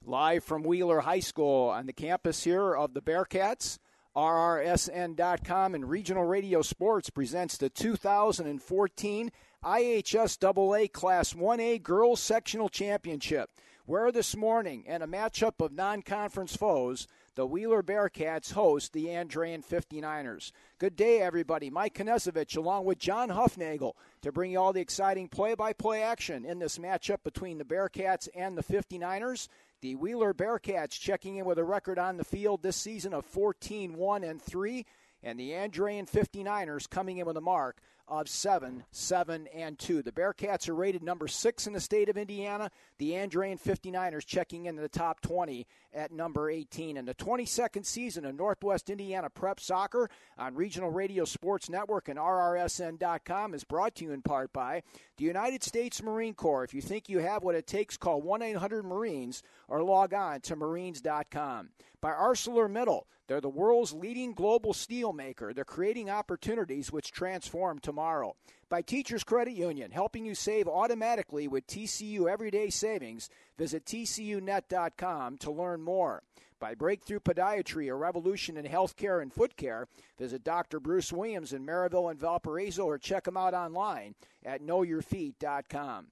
Live from Wheeler High School on the campus here of the Bearcats, RRSN.com and Regional Radio Sports presents the 2014 IHSAA Class 1A Girls Sectional Championship, where this morning, in a matchup of non-conference foes, the Wheeler Bearcats host the Andrean 59ers. Good day, everybody. Mike Konezovich along with John Huffnagel to bring you all the exciting play-by-play action in this matchup between the Bearcats and the 59ers. The Wheeler Bearcats checking in with a record on the field this season of 14-1-3, and the Andrean 59ers coming in with a mark of 7-2. The Bearcats are rated number 6 in the state of Indiana. The Andrean 59ers checking into the top 20 at number 18. And the 22nd season of Northwest Indiana Prep Soccer on Regional Radio Sports Network and RRSN.com is brought to you in part by the United States Marine Corps. If you think you have what it takes, call 1-800-MARINES or log on to marines.com. By ArcelorMittal. They're the world's leading global steel maker. They're creating opportunities which transform tomorrow. By Teachers Credit Union, helping you save automatically with TCU Everyday Savings. Visit tcunet.com to learn more. By Breakthrough Podiatry, a revolution in healthcare and foot care. Visit Dr. Bruce Williams in Maryville and Valparaiso or check him out online at knowyourfeet.com.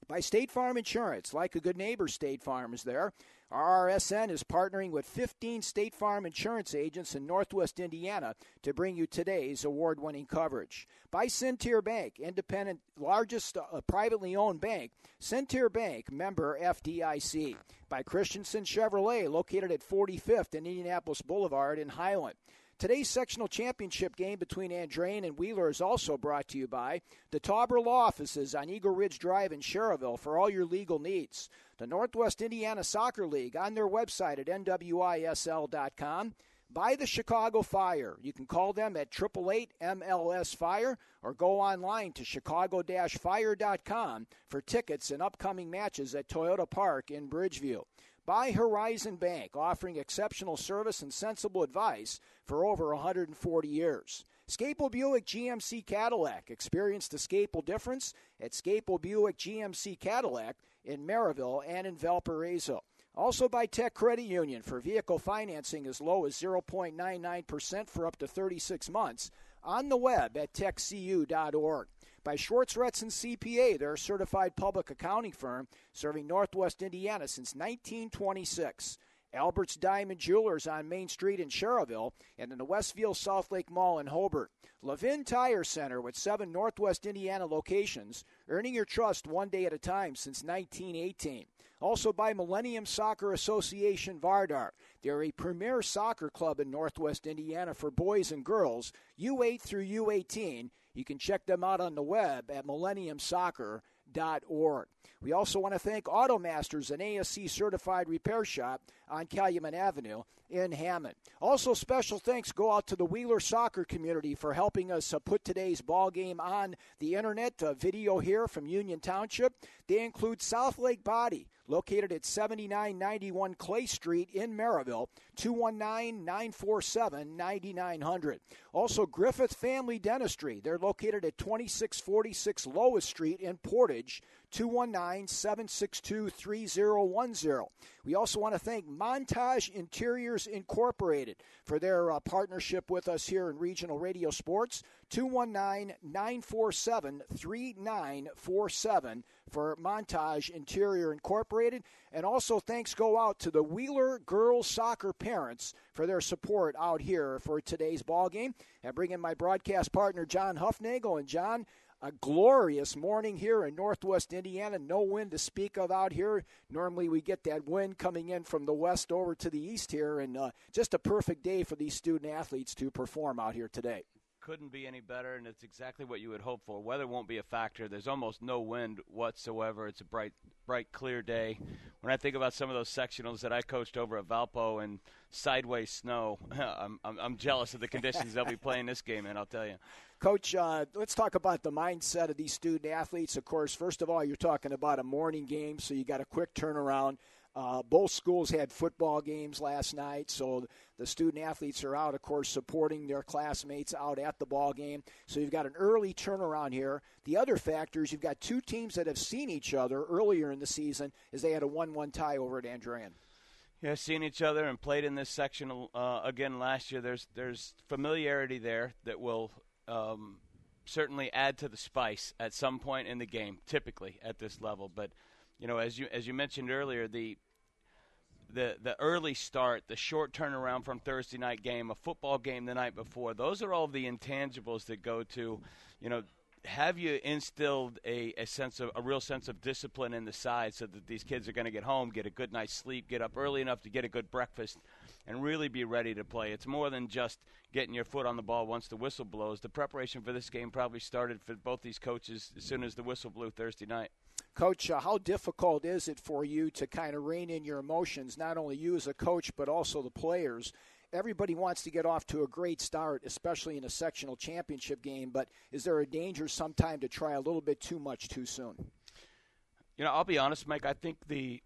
By State Farm Insurance, like a good neighbor, State Farm is there. RRSN is partnering with 15 State Farm insurance agents in Northwest Indiana to bring you today's award-winning coverage. By Centier Bank, independent, largest privately owned bank. Centier Bank, member FDIC. By Christensen Chevrolet, located at 45th and Indianapolis Boulevard in Highland. Today's sectional championship game between Andrean and Wheeler is also brought to you by the Tauber Law Offices on Eagle Ridge Drive in Schererville for all your legal needs. The Northwest Indiana Soccer League on their website at nwisl.com. By the Chicago Fire. You can call them at 888-MLS-FIRE or go online to chicago-fire.com for tickets and upcoming matches at Toyota Park in Bridgeview. By Horizon Bank, offering exceptional service and sensible advice for over 140 years. Scapel Buick GMC Cadillac. Experience the Scapel difference at Scapel Buick GMC Cadillac in Maryville and in Valparaiso. Also by Tech Credit Union for vehicle financing as low as 0.99% for up to 36 months on the web at techcu.org. By Schwartz Retson CPA, they're a certified public accounting firm serving Northwest Indiana since 1926. Albert's Diamond Jewelers on Main Street in Schererville and in the Westfield South Lake Mall in Hobart. Levin Tire Center with 7 Northwest Indiana locations, earning your trust one day at a time since 1918. Also by Millennium Soccer Association Vardar. They're a premier soccer club in Northwest Indiana for boys and girls, U8 through U18. You can check them out on the web at millenniumsoccer.org. We also want to thank Automasters, an ASC certified repair shop on Calumet Avenue in Hammond. Also, special thanks go out to the Wheeler soccer community for helping us put today's ball game on the internet. Video here from Union Township. They include South Lake Body, located at 7991 Clay Street in Maryville, 219-947-9900. Also, Griffith Family Dentistry. They're located at 2646 Lois Street in Portage, 219-762-3010. We also want to thank Montage Interiors Incorporated for their partnership with us here in Regional Radio Sports, 219-947-3947 for Montage Interior Incorporated. And also thanks go out to the Wheeler girls soccer parents for their support out here for today's ball game. And bring in my broadcast partner, John Huffnagel. And John, a glorious morning here in Northwest Indiana. No wind to speak of out here. Normally we get that wind coming in from the west over to the east here, and just a perfect day for these student athletes to perform out here today. Couldn't be any better, and it's exactly what you would hope for. Weather won't be a factor. There's almost no wind whatsoever. It's a bright, clear day. When I think about some of those sectionals that I coached over at Valpo and sideways snow, I'm jealous of the conditions they'll be playing this game in, I'll tell you. Coach, let's talk about the mindset of these student athletes. Of course, first of all, you're talking about a morning game, so you got a quick turnaround. Both schools had football games last night, so the student athletes are out, of course, supporting their classmates out at the ball game. So you've got an early turnaround here. The other factor is you've got two teams that have seen each other earlier in the season as they had a 1-1 tie over at Andrean. Yeah, seeing each other and played in this section again last year. There's familiarity there that will certainly add to the spice at some point in the game, typically at this level. But as you mentioned earlier, the early start, the short turnaround from Thursday night game, a football game the night before, those are all the intangibles that go to, have you instilled a real sense of discipline in the side so that these kids are going to get home, get a good night's sleep, get up early enough to get a good breakfast, and really be ready to play. It's more than just getting your foot on the ball once the whistle blows. The preparation for this game probably started for both these coaches as soon as the whistle blew Thursday night. Coach, how difficult is it for you to kind of rein in your emotions, not only you as a coach but also the players? Everybody wants to get off to a great start, especially in a sectional championship game, but is there a danger sometime to try a little bit too much too soon? I'll be honest, Mike, I think the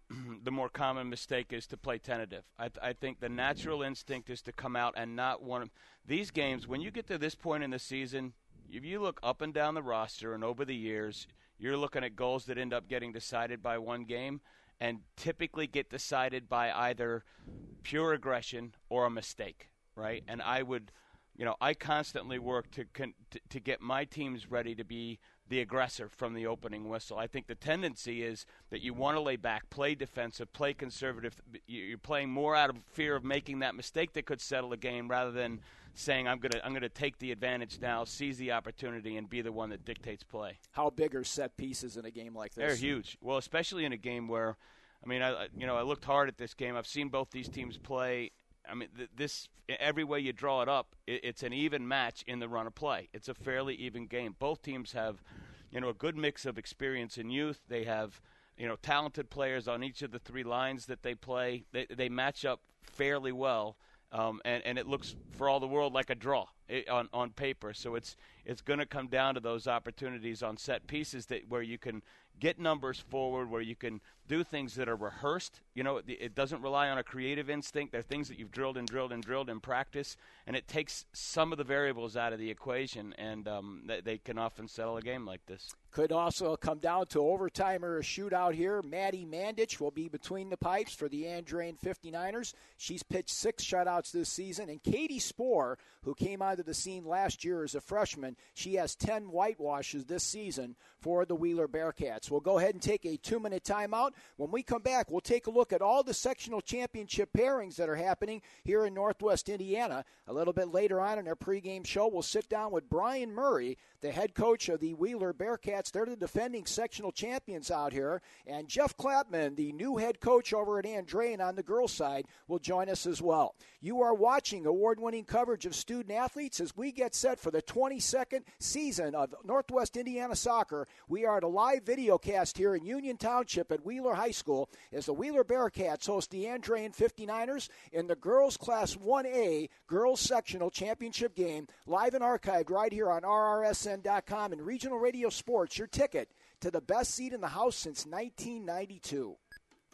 more common mistake is to play tentative. I think the natural instinct is to come out and not want to. These games, when you get to this point in the season, if you look up and down the roster and over the years, you're looking at goals that end up getting decided by one game and typically get decided by either pure aggression or a mistake, right? And I would, I constantly work to get my teams ready to be the aggressor from the opening whistle. I think the tendency is that you want to lay back, play defensive, play conservative. You're playing more out of fear of making that mistake that could settle a game rather than saying I'm gonna take the advantage now, seize the opportunity, and be the one that dictates play. How big are set pieces in a game like this? They're huge. Well, especially in a game where, I looked hard at this game. I've seen both these teams play. This every way you draw it up, it's an even match in the run of play. It's a fairly even game. Both teams have, a good mix of experience and youth. They have, talented players on each of the three lines that they play. They match up fairly well. And it looks for all the world like a draw on paper. So it's going to come down to those opportunities on set pieces where you can get numbers forward, where you can do things that are rehearsed. It doesn't rely on a creative instinct. They're things that you've drilled and drilled and drilled in practice, and it takes some of the variables out of the equation, and they can often settle a game like this. Could also come down to overtime or a shootout here. Maddie Mandich will be between the pipes for the Andrean 59ers. She's pitched 6 shutouts this season. And Katie Spohr, who came onto the scene last year as a freshman, she has 10 whitewashes this season for the Wheeler Bearcats. We'll go ahead and take a 2-minute timeout. When we come back, we'll take a look at all the sectional championship pairings that are happening here in Northwest Indiana. A little bit later on in our pregame show, we'll sit down with Brian Murray, the head coach of the Wheeler Bearcats. They're the defending sectional champions out here. And Jeff Clapman, the new head coach over at Andrean on the girls' side, will join us as well. You are watching award-winning coverage of student-athletes as we get set for the 22nd season of Northwest Indiana Soccer. We are at a live video cast here in Union Township at Wheeler High School as the Wheeler Bearcats host the Andrean 59ers in the girls' Class 1A girls' sectional championship game, live and archived right here on RRSN.com and Regional Radio Sports, your ticket to the best seat in the house since 1992.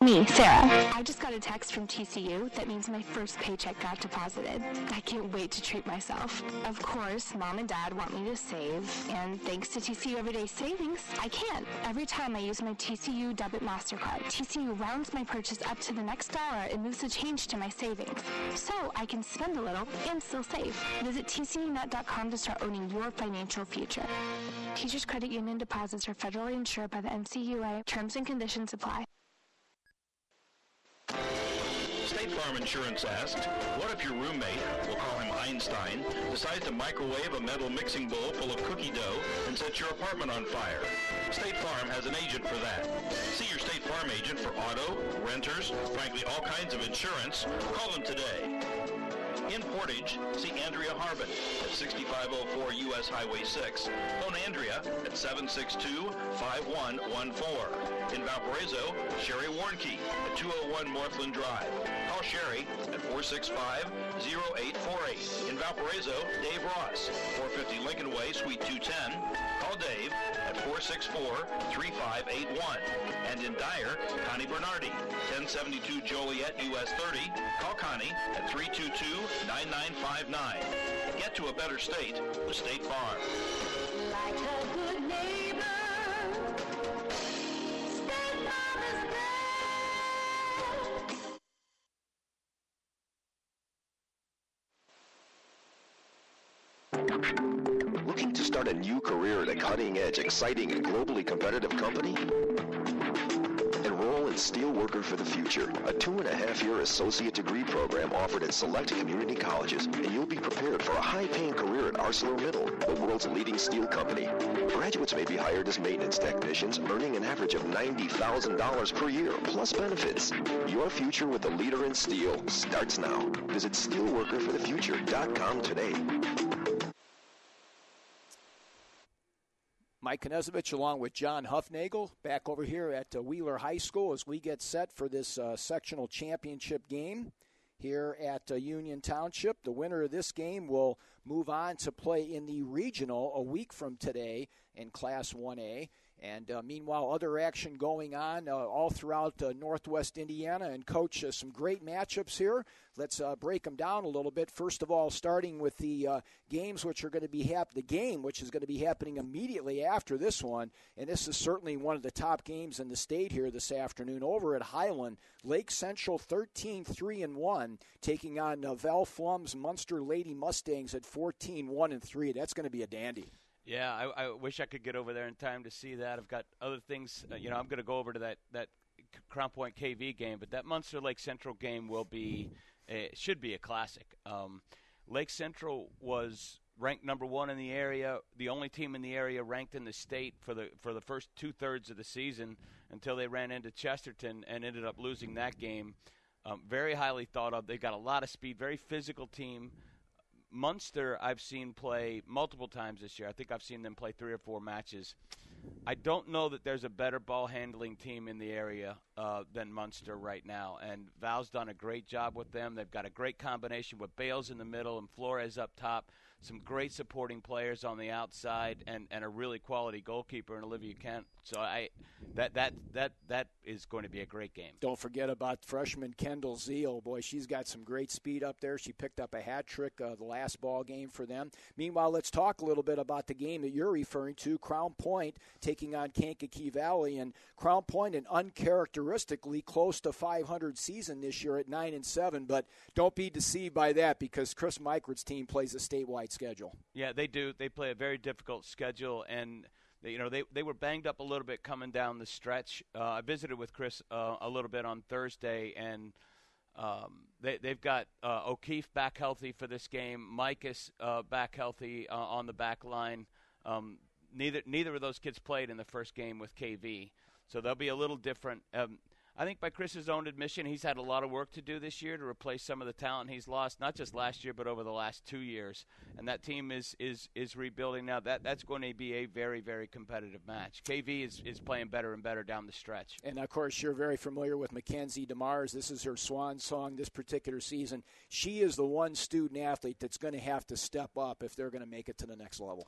Me, Sarah. I just got a text from TCU that means my first paycheck got deposited. I can't wait to treat myself. Of course, Mom and Dad want me to save, and thanks to TCU Everyday Savings, I can. Every time I use my TCU Debit MasterCard, TCU rounds my purchase up to the next dollar and moves the change to my savings. So I can spend a little and still save. Visit TCUNet.com to start owning your financial future. Teachers Credit Union deposits are federally insured by the NCUA. Terms and conditions apply. State Farm Insurance asked, what if your roommate, we'll call him Einstein, decides to microwave a metal mixing bowl full of cookie dough and sets your apartment on fire? State Farm has an agent for that. See your State Farm agent for auto, renters, frankly all kinds of insurance. Call them today. In Portage, see Andrea Harbin at 6504 U.S. Highway 6. Phone Andrea at 762-5114. In Valparaiso, Sherry Warnke at 201 Northland Drive. Call Sherry at 465-0848. In Valparaiso, Dave Ross, 450 Lincoln Way, Suite 210. Call Dave at 464-3581. And in Dyer, Connie Bernardi, 1072 Joliet, U.S. 30. Call Connie at 322-9959. Get to a better state with State Farm. Like a good neighbor, State Farm is there. start a new career at a cutting-edge, exciting, and globally competitive company? Enroll in Steelworker for the Future, a 2.5-year associate degree program offered at select community colleges, and you'll be prepared for a high-paying career at ArcelorMittal, the world's leading steel company. Graduates may be hired as maintenance technicians, earning an average of $90,000 per year, plus benefits. Your future with the leader in steel starts now. Visit steelworkerforthefuture.com today. Mike Knezovich along with John Huffnagel back over here at Wheeler High School as we get set for this sectional championship game here at Union Township. The winner of this game will move on to play in the regional a week from today in Class 1A. And meanwhile, other action going on all throughout Northwest Indiana. And, Coach, some great matchups here. Let's break them down a little bit. First of all, starting with the games which are going to be the game which is going to be happening immediately after this one. And this is certainly one of the top games in the state here this afternoon over at Highland. Lake Central 13-3-1 taking on Val Flum's Munster Lady Mustangs at 14-1-3. That's going to be a dandy. Yeah, I wish I could get over there in time to see that. I've got other things. I'm going to go over to that Crown Point KV game, but that Munster Lake Central game should be a classic. Lake Central was ranked number 1 in the area, the only team in the area ranked in the state for the first 2/3 of the season until they ran into Chesterton and ended up losing that game. Very highly thought of. They've got a lot of speed, very physical team. Munster I've seen play multiple times this year. I think I've seen them play 3 or 4 matches. I don't know that there's a better ball-handling team in the area than Munster right now, and Val's done a great job with them. They've got a great combination with Bales in the middle and Flores up top, some great supporting players on the outside, and a really quality goalkeeper in Olivia Kent. So that is going to be a great game. Don't forget about freshman Kendall Zeal. Boy, she's got some great speed up there. She picked up a hat trick the last ball game for them. Meanwhile, let's talk a little bit about the game that you're referring to, Crown Point taking on Kankakee Valley. And Crown Point, an uncharacteristically close to 500 season this year at 9-7. But don't be deceived by that because Chris Meikert's team plays a statewide schedule. Yeah, they do. They play a very difficult schedule, and they were banged up a little bit coming down the stretch. I visited with Chris a little bit on Thursday, and they've got O'Keefe back healthy for this game. Mike is back healthy on the back line. Neither of those kids played in the first game with KV, so they'll be a little different. I think by Chris's own admission, he's had a lot of work to do this year to replace some of the talent he's lost, not just last year, but over the last 2 years. And that team is rebuilding now. That's going to be a very, very competitive match. KV is playing better and better down the stretch. And, of course, you're very familiar with Mackenzie DeMars. This is her swan song this particular season. She is the one student-athlete that's going to have to step up if they're going to make it to the next level.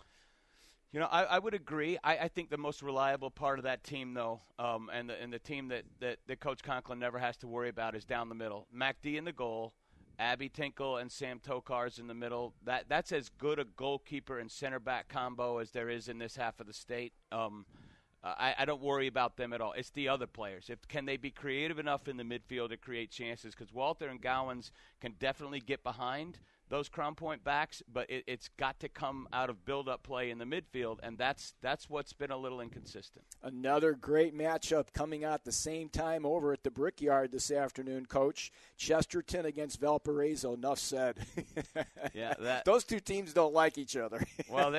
I would agree. I think the most reliable part of that team, though, and the team that Coach Conklin never has to worry about is down the middle. MacD in the goal, Abby Tinkle and Sam Tokar's in the middle. That's as good a goalkeeper and center back combo as there is in this half of the state. I don't worry about them at all. It's the other players. Can they be creative enough in the midfield to create chances? Because Walter and Gowans can definitely get behind those Crown Point backs, but it's got to come out of build-up play in the midfield, and that's what's been a little inconsistent. Another great matchup coming out the same time over at the Brickyard this afternoon, Coach. Chesterton against Valparaiso. Enough said. Yeah, those two teams don't like each other. Well,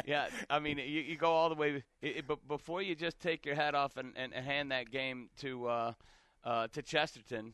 yeah. I mean, you go all the way, but before you just take your hat off and hand that game to Chesterton,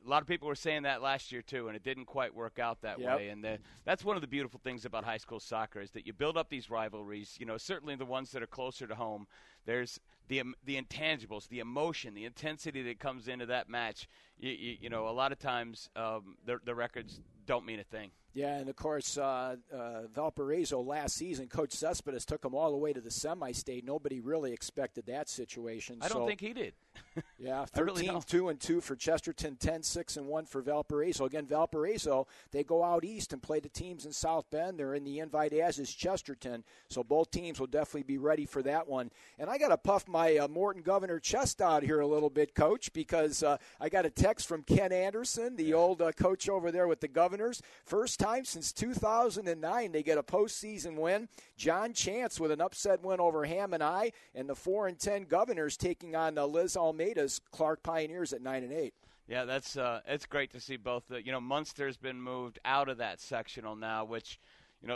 a lot of people were saying that last year, too, and it didn't quite work out that way. And that's one of the beautiful things about high school soccer is that you build up these rivalries, certainly the ones that are closer to home. There's the intangibles, the emotion, the intensity that comes into that match. A lot of times the records don't mean a thing. Yeah, and, of course, Valparaiso last season, Coach Cespedes took them all the way to the semi-state. Nobody really expected that situation. I don't think he did. Yeah, 13-2-2 for Chesterton, 10-6-1 for Valparaiso. Again, Valparaiso, they go out east and play the teams in South Bend. They're in the invite, as is Chesterton. So both teams will definitely be ready for that one. And I got to puff my Morton Governor chest out here a little bit, Coach, because I got a text from Ken Anderson, the old coach over there with the Governors. First time since 2009 they get a postseason win. John Chance with an upset win over Hammond High, and the 4-10 Governors taking on Liz Almeida's Clark Pioneers at 9-8. Yeah, that's it's great to see both. Munster's been moved out of that sectional now, which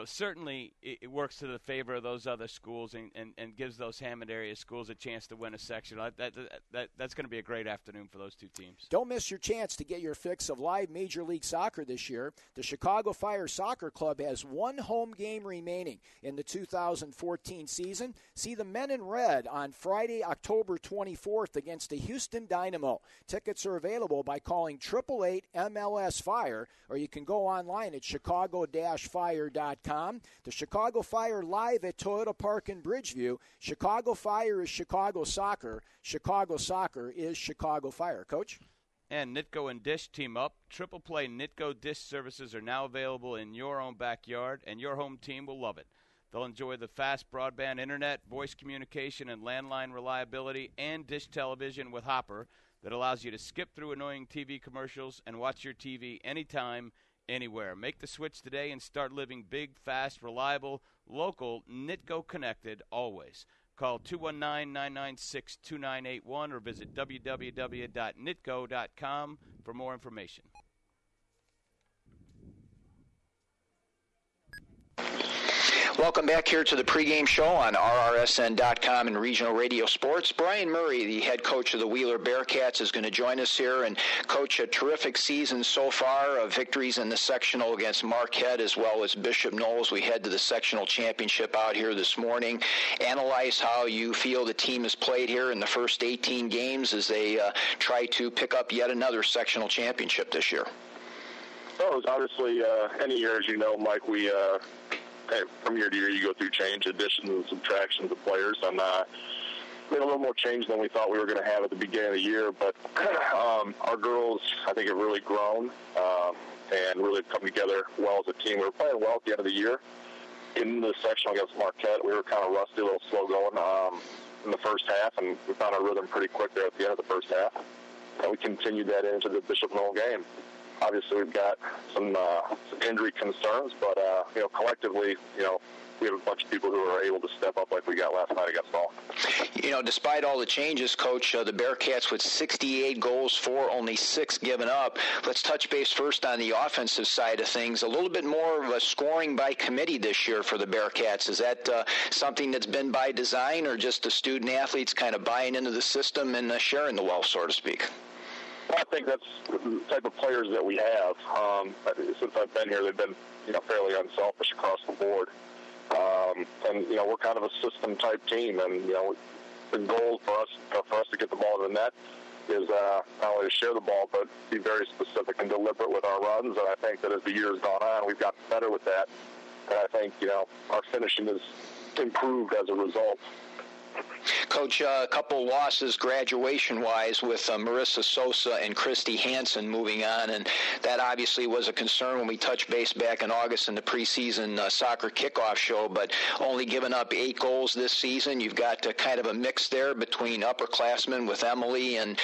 certainly it works to the favor of those other schools and gives those Hammond area schools a chance to win a sectional. That's going to be a great afternoon for those two teams. Don't miss your chance to get your fix of live Major League Soccer this year. The Chicago Fire Soccer Club has one home game remaining in the 2014 season. See the Men in Red on Friday, October 24th against the Houston Dynamo. Tickets are available by calling 888-MLS-FIRE, or you can go online at chicago-fire.com. The Chicago Fire live at Toyota Park in Bridgeview. Chicago Fire is Chicago Soccer. Chicago Soccer is Chicago Fire. Coach? And Nitco and Dish team up. Triple Play Nitco Dish services are now available in your own backyard, and your home team will love it. They'll enjoy the fast broadband internet, voice communication, and landline reliability, and dish television with Hopper that allows you to skip through annoying TV commercials and watch your TV anytime, anywhere. Make the switch today and start living big, fast, reliable, local, Nitco connected always. Call 219-996-2981 or visit www.nitco.com for more information. Welcome back here to the pregame show on RRSN.com and Regional Radio Sports. Brian Murray, the head coach of the Wheeler Bearcats, is going to join us here. And, Coach, a terrific season so far of victories in the sectional against Marquette as well as Bishop Knowles. We head to the sectional championship out here this morning. Analyze how you feel the team has played here in the first 18 games as they try to pick up yet another sectional championship this year. Well, obviously, any year, as you know, Mike, we from year to year, you go through change, additions and subtractions of players, and we had a little more change than we thought we were going to have at the beginning of the year. But our girls, I think, have really grown and really come together well as a team. We were playing well at the end of the year. In the sectional against Marquette, we were kind of rusty, a little slow going in the first half, and we found our rhythm pretty quick there at the end of the first half. And we continued that into the Bishop Knoll game. Obviously, we've got some injury concerns, but collectively, we have a bunch of people who are able to step up like we got last night against Ball. Despite all the changes, Coach, the Bearcats with 68 goals for, only 6 given up. Let's touch base first on the offensive side of things. A little bit more of a scoring by committee this year for the Bearcats. Is that something that's been by design, or just the student athletes kind of buying into the system and sharing the wealth, so to speak? Well, I think that's the type of players that we have. Since I've been here, they've been, fairly unselfish across the board. And we're kind of a system-type team, and the goal for us to get the ball to the net is not only to share the ball, but be very specific and deliberate with our runs. And I think that as the years gone on, we've gotten better with that. And I think our finishing has improved as a result. Coach, a couple losses graduation-wise with Marissa Sosa and Christy Hansen moving on, and that obviously was a concern when we touched base back in August in the preseason soccer kickoff show, but only giving up 8 goals this season. You've got kind of a mix there between upperclassmen with Emily and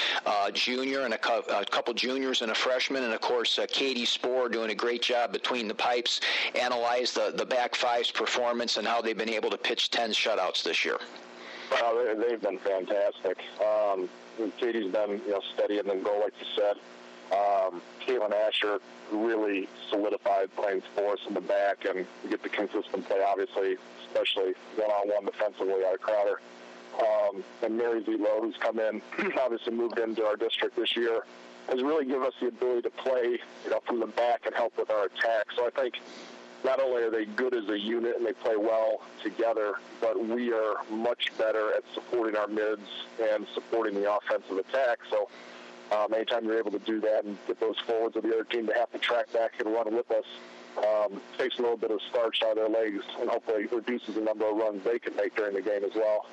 junior and a couple juniors and a freshman, and, of course, Katie Spohr doing a great job between the pipes. Analyze the back five's performance and how they've been able to pitch 10 shutouts this year. Well, they've been fantastic. Katie's been, steady in the goal, like you said. Caitlin Asher really solidified playing for us in the back, and we get the consistent play, obviously, especially one-on-one defensively out of Crowder. And Mary Z. Lowe, who's come in, obviously moved into our district this year, has really given us the ability to play, from the back and help with our attack. So I think not only are they good as a unit and they play well together, but we are much better at supporting our mids and supporting the offensive attack. So anytime you're able to do that and get those forwards of the other team to have to track back and run with us, takes a little bit of starch out of their legs and hopefully reduces the number of runs they can make during the game as well.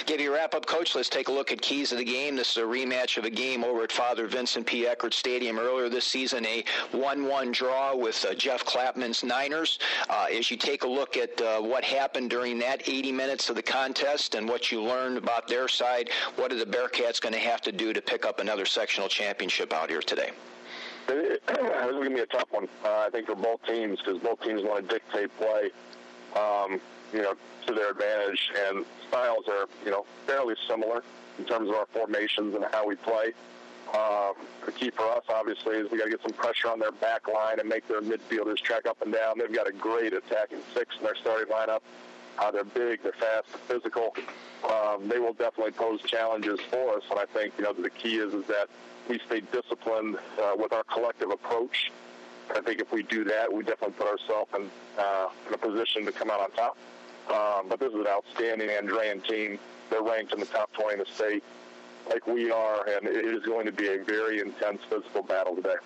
Give you a wrap-up, Coach. Let's take a look at keys of the game. This is a rematch of a game over at Father Vincent P. Eckert Stadium earlier this season, a 1-1 draw with Jeff Clapman's Niners. As you take a look at what happened during that 80 minutes of the contest and what you learned about their side, what are the Bearcats going to have to do to pick up another sectional championship out here today? This is going to be a tough one, I think, for both teams, because both teams want to dictate play, to their advantage, and styles are, fairly similar in terms of our formations and how we play. The key for us, obviously, is we got to get some pressure on their back line and make their midfielders track up and down. They've got a great attacking six in their starting lineup. They're big, they're fast, they're physical. They will definitely pose challenges for us, and I think, the key is that we stay disciplined with our collective approach. I think if we do that, we definitely put ourselves in a position to come out on top. But this is an outstanding Andrean team. They're ranked in the top 20 in the state, like we are, and it is going to be a very intense physical battle today.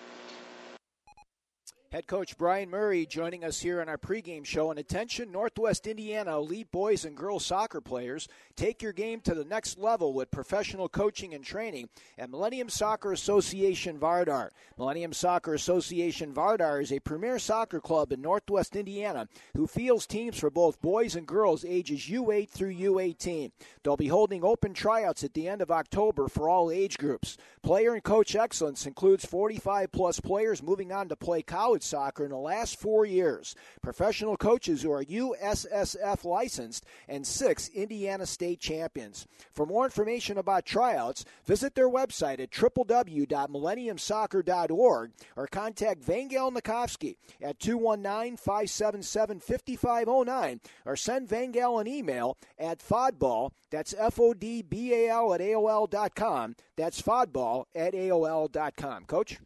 Head coach Brian Murray joining us here on our pregame show. And attention, Northwest Indiana elite boys and girls soccer players, take your game to the next level with professional coaching and training at Millennium Soccer Association Vardar. Millennium Soccer Association Vardar is a premier soccer club in Northwest Indiana who fields teams for both boys and girls ages U8 through U18. They'll be holding open tryouts at the end of October for all age groups. Player and coach excellence includes 45-plus players moving on to play college soccer in the last 4 years, professional coaches who are USSF licensed, and 6 Indiana state champions. For more information about tryouts, visit their website at www.millenniumsoccer.org or contact Vangel Nikovsky at 219-577-5509 or send Vangel an email at fodball, that's FODBAL at AOL.com. That's fodball at AOL.com. Coach?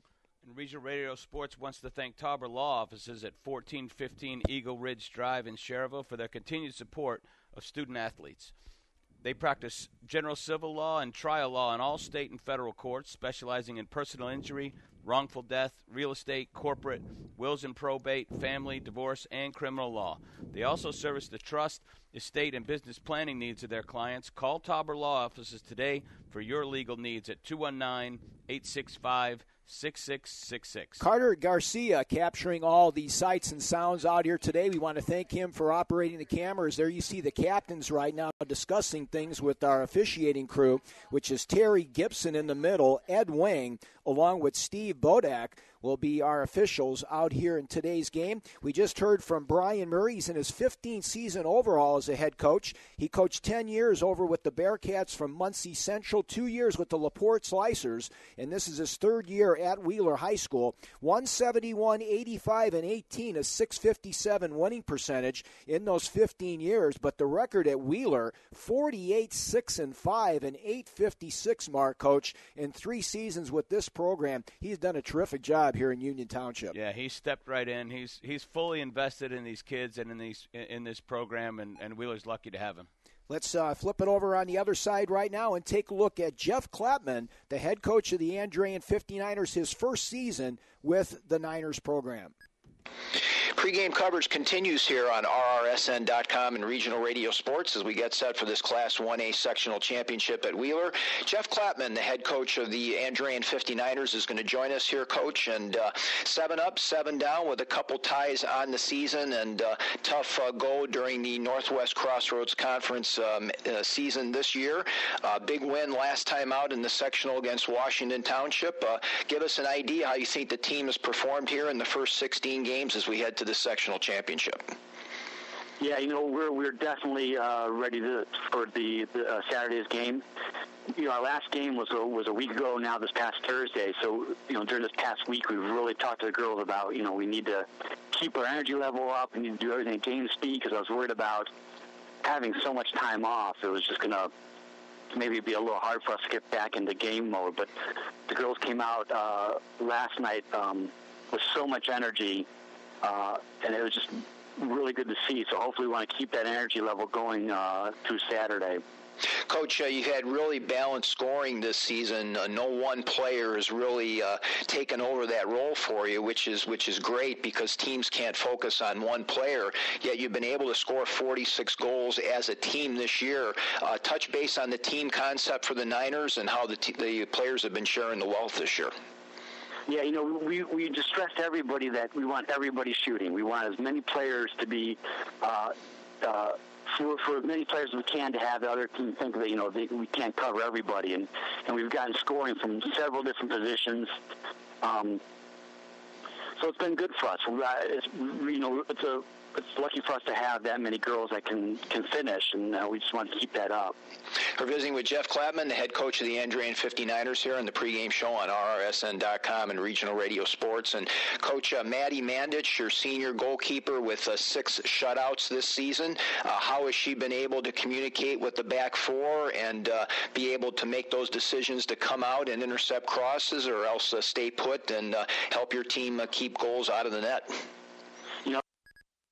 Regional Radio Sports wants to thank Tauber Law Offices at 1415 Eagle Ridge Drive in Cherville for their continued support of student athletes. They practice general civil law and trial law in all state and federal courts, specializing in personal injury, wrongful death, real estate, corporate, wills and probate, family, divorce, and criminal law. They also service the trust, estate, and business planning needs of their clients. Call Tauber Law Offices today for your legal needs at 219-865-6666. Carter Garcia capturing all the sights and sounds out here today. We want to thank him for operating the cameras. There you see the captains right now discussing things with our officiating crew, which is Terry Gibson in the middle, Ed Wing, along with Steve Bodak, will be our officials out here in today's game. We just heard from Brian Murray. He's in his 15th season overall as a head coach. He coached 10 years over with the Bearcats from Muncie Central, 2 years with the LaPorte Slicers, and this is his third year at Wheeler High School. 171, 85, and 18, a .657 winning percentage in those 15 years, but the record at Wheeler, 48, 6, and 5, an .856 mark, Coach, in 3 seasons with this program. He's done a terrific job here in Union Township. Yeah, he stepped right in. He's fully invested in these kids and in this program, and Wheeler's lucky to have him. Let's flip it over on the other side right now and take a look at Jeff Clapman, the head coach of the Andrean 59ers, his first season with the Niners program. Pre-game coverage continues here on RRSN.com and Regional Radio Sports as we get set for this Class 1A sectional championship at Wheeler. Jeff Clapman, the head coach of the Andrean 59ers, is going to join us here, Coach. And 7 up, 7 down with a couple ties on the season and tough go during the Northwest Crossroads Conference season this year. Big win last time out in the sectional against Washington Township. Give us an idea how you think the team has performed here in the first 16 games as we head to the sectional championship. Yeah, we're definitely ready for the Saturday's game. Our last game was a week ago now, this past Thursday. So, during this past week, we've really talked to the girls about, we need to keep our energy level up. We need to do everything at game speed because I was worried about having so much time off. It was just going to maybe be a little hard for us to get back into game mode. But the girls came out last night with so much energy. And it was just really good to see. So hopefully we want to keep that energy level going through Saturday. Coach, you've had really balanced scoring this season. No one player has really taken over that role for you, which is great because teams can't focus on one player. Yet you've been able to score 46 goals as a team this year. Touch base on the team concept for the Niners and how the players have been sharing the wealth this year. Yeah, we just stressed everybody that we want everybody shooting. We want as many players to be, for as many players as we can to have the other team think that, we can't cover everybody. And we've gotten scoring from several different positions. So it's been good for us. It's lucky for us to have that many girls that can finish, and we just want to keep that up. We're visiting with Jeff Clapman, the head coach of the Andrean 59ers here on the pregame show on RRSN.com and Regional Radio Sports. And Coach Maddie Mandich, your senior goalkeeper with 6 shutouts this season. How has she been able to communicate with the back four and be able to make those decisions to come out and intercept crosses or else stay put and help your team keep goals out of the net?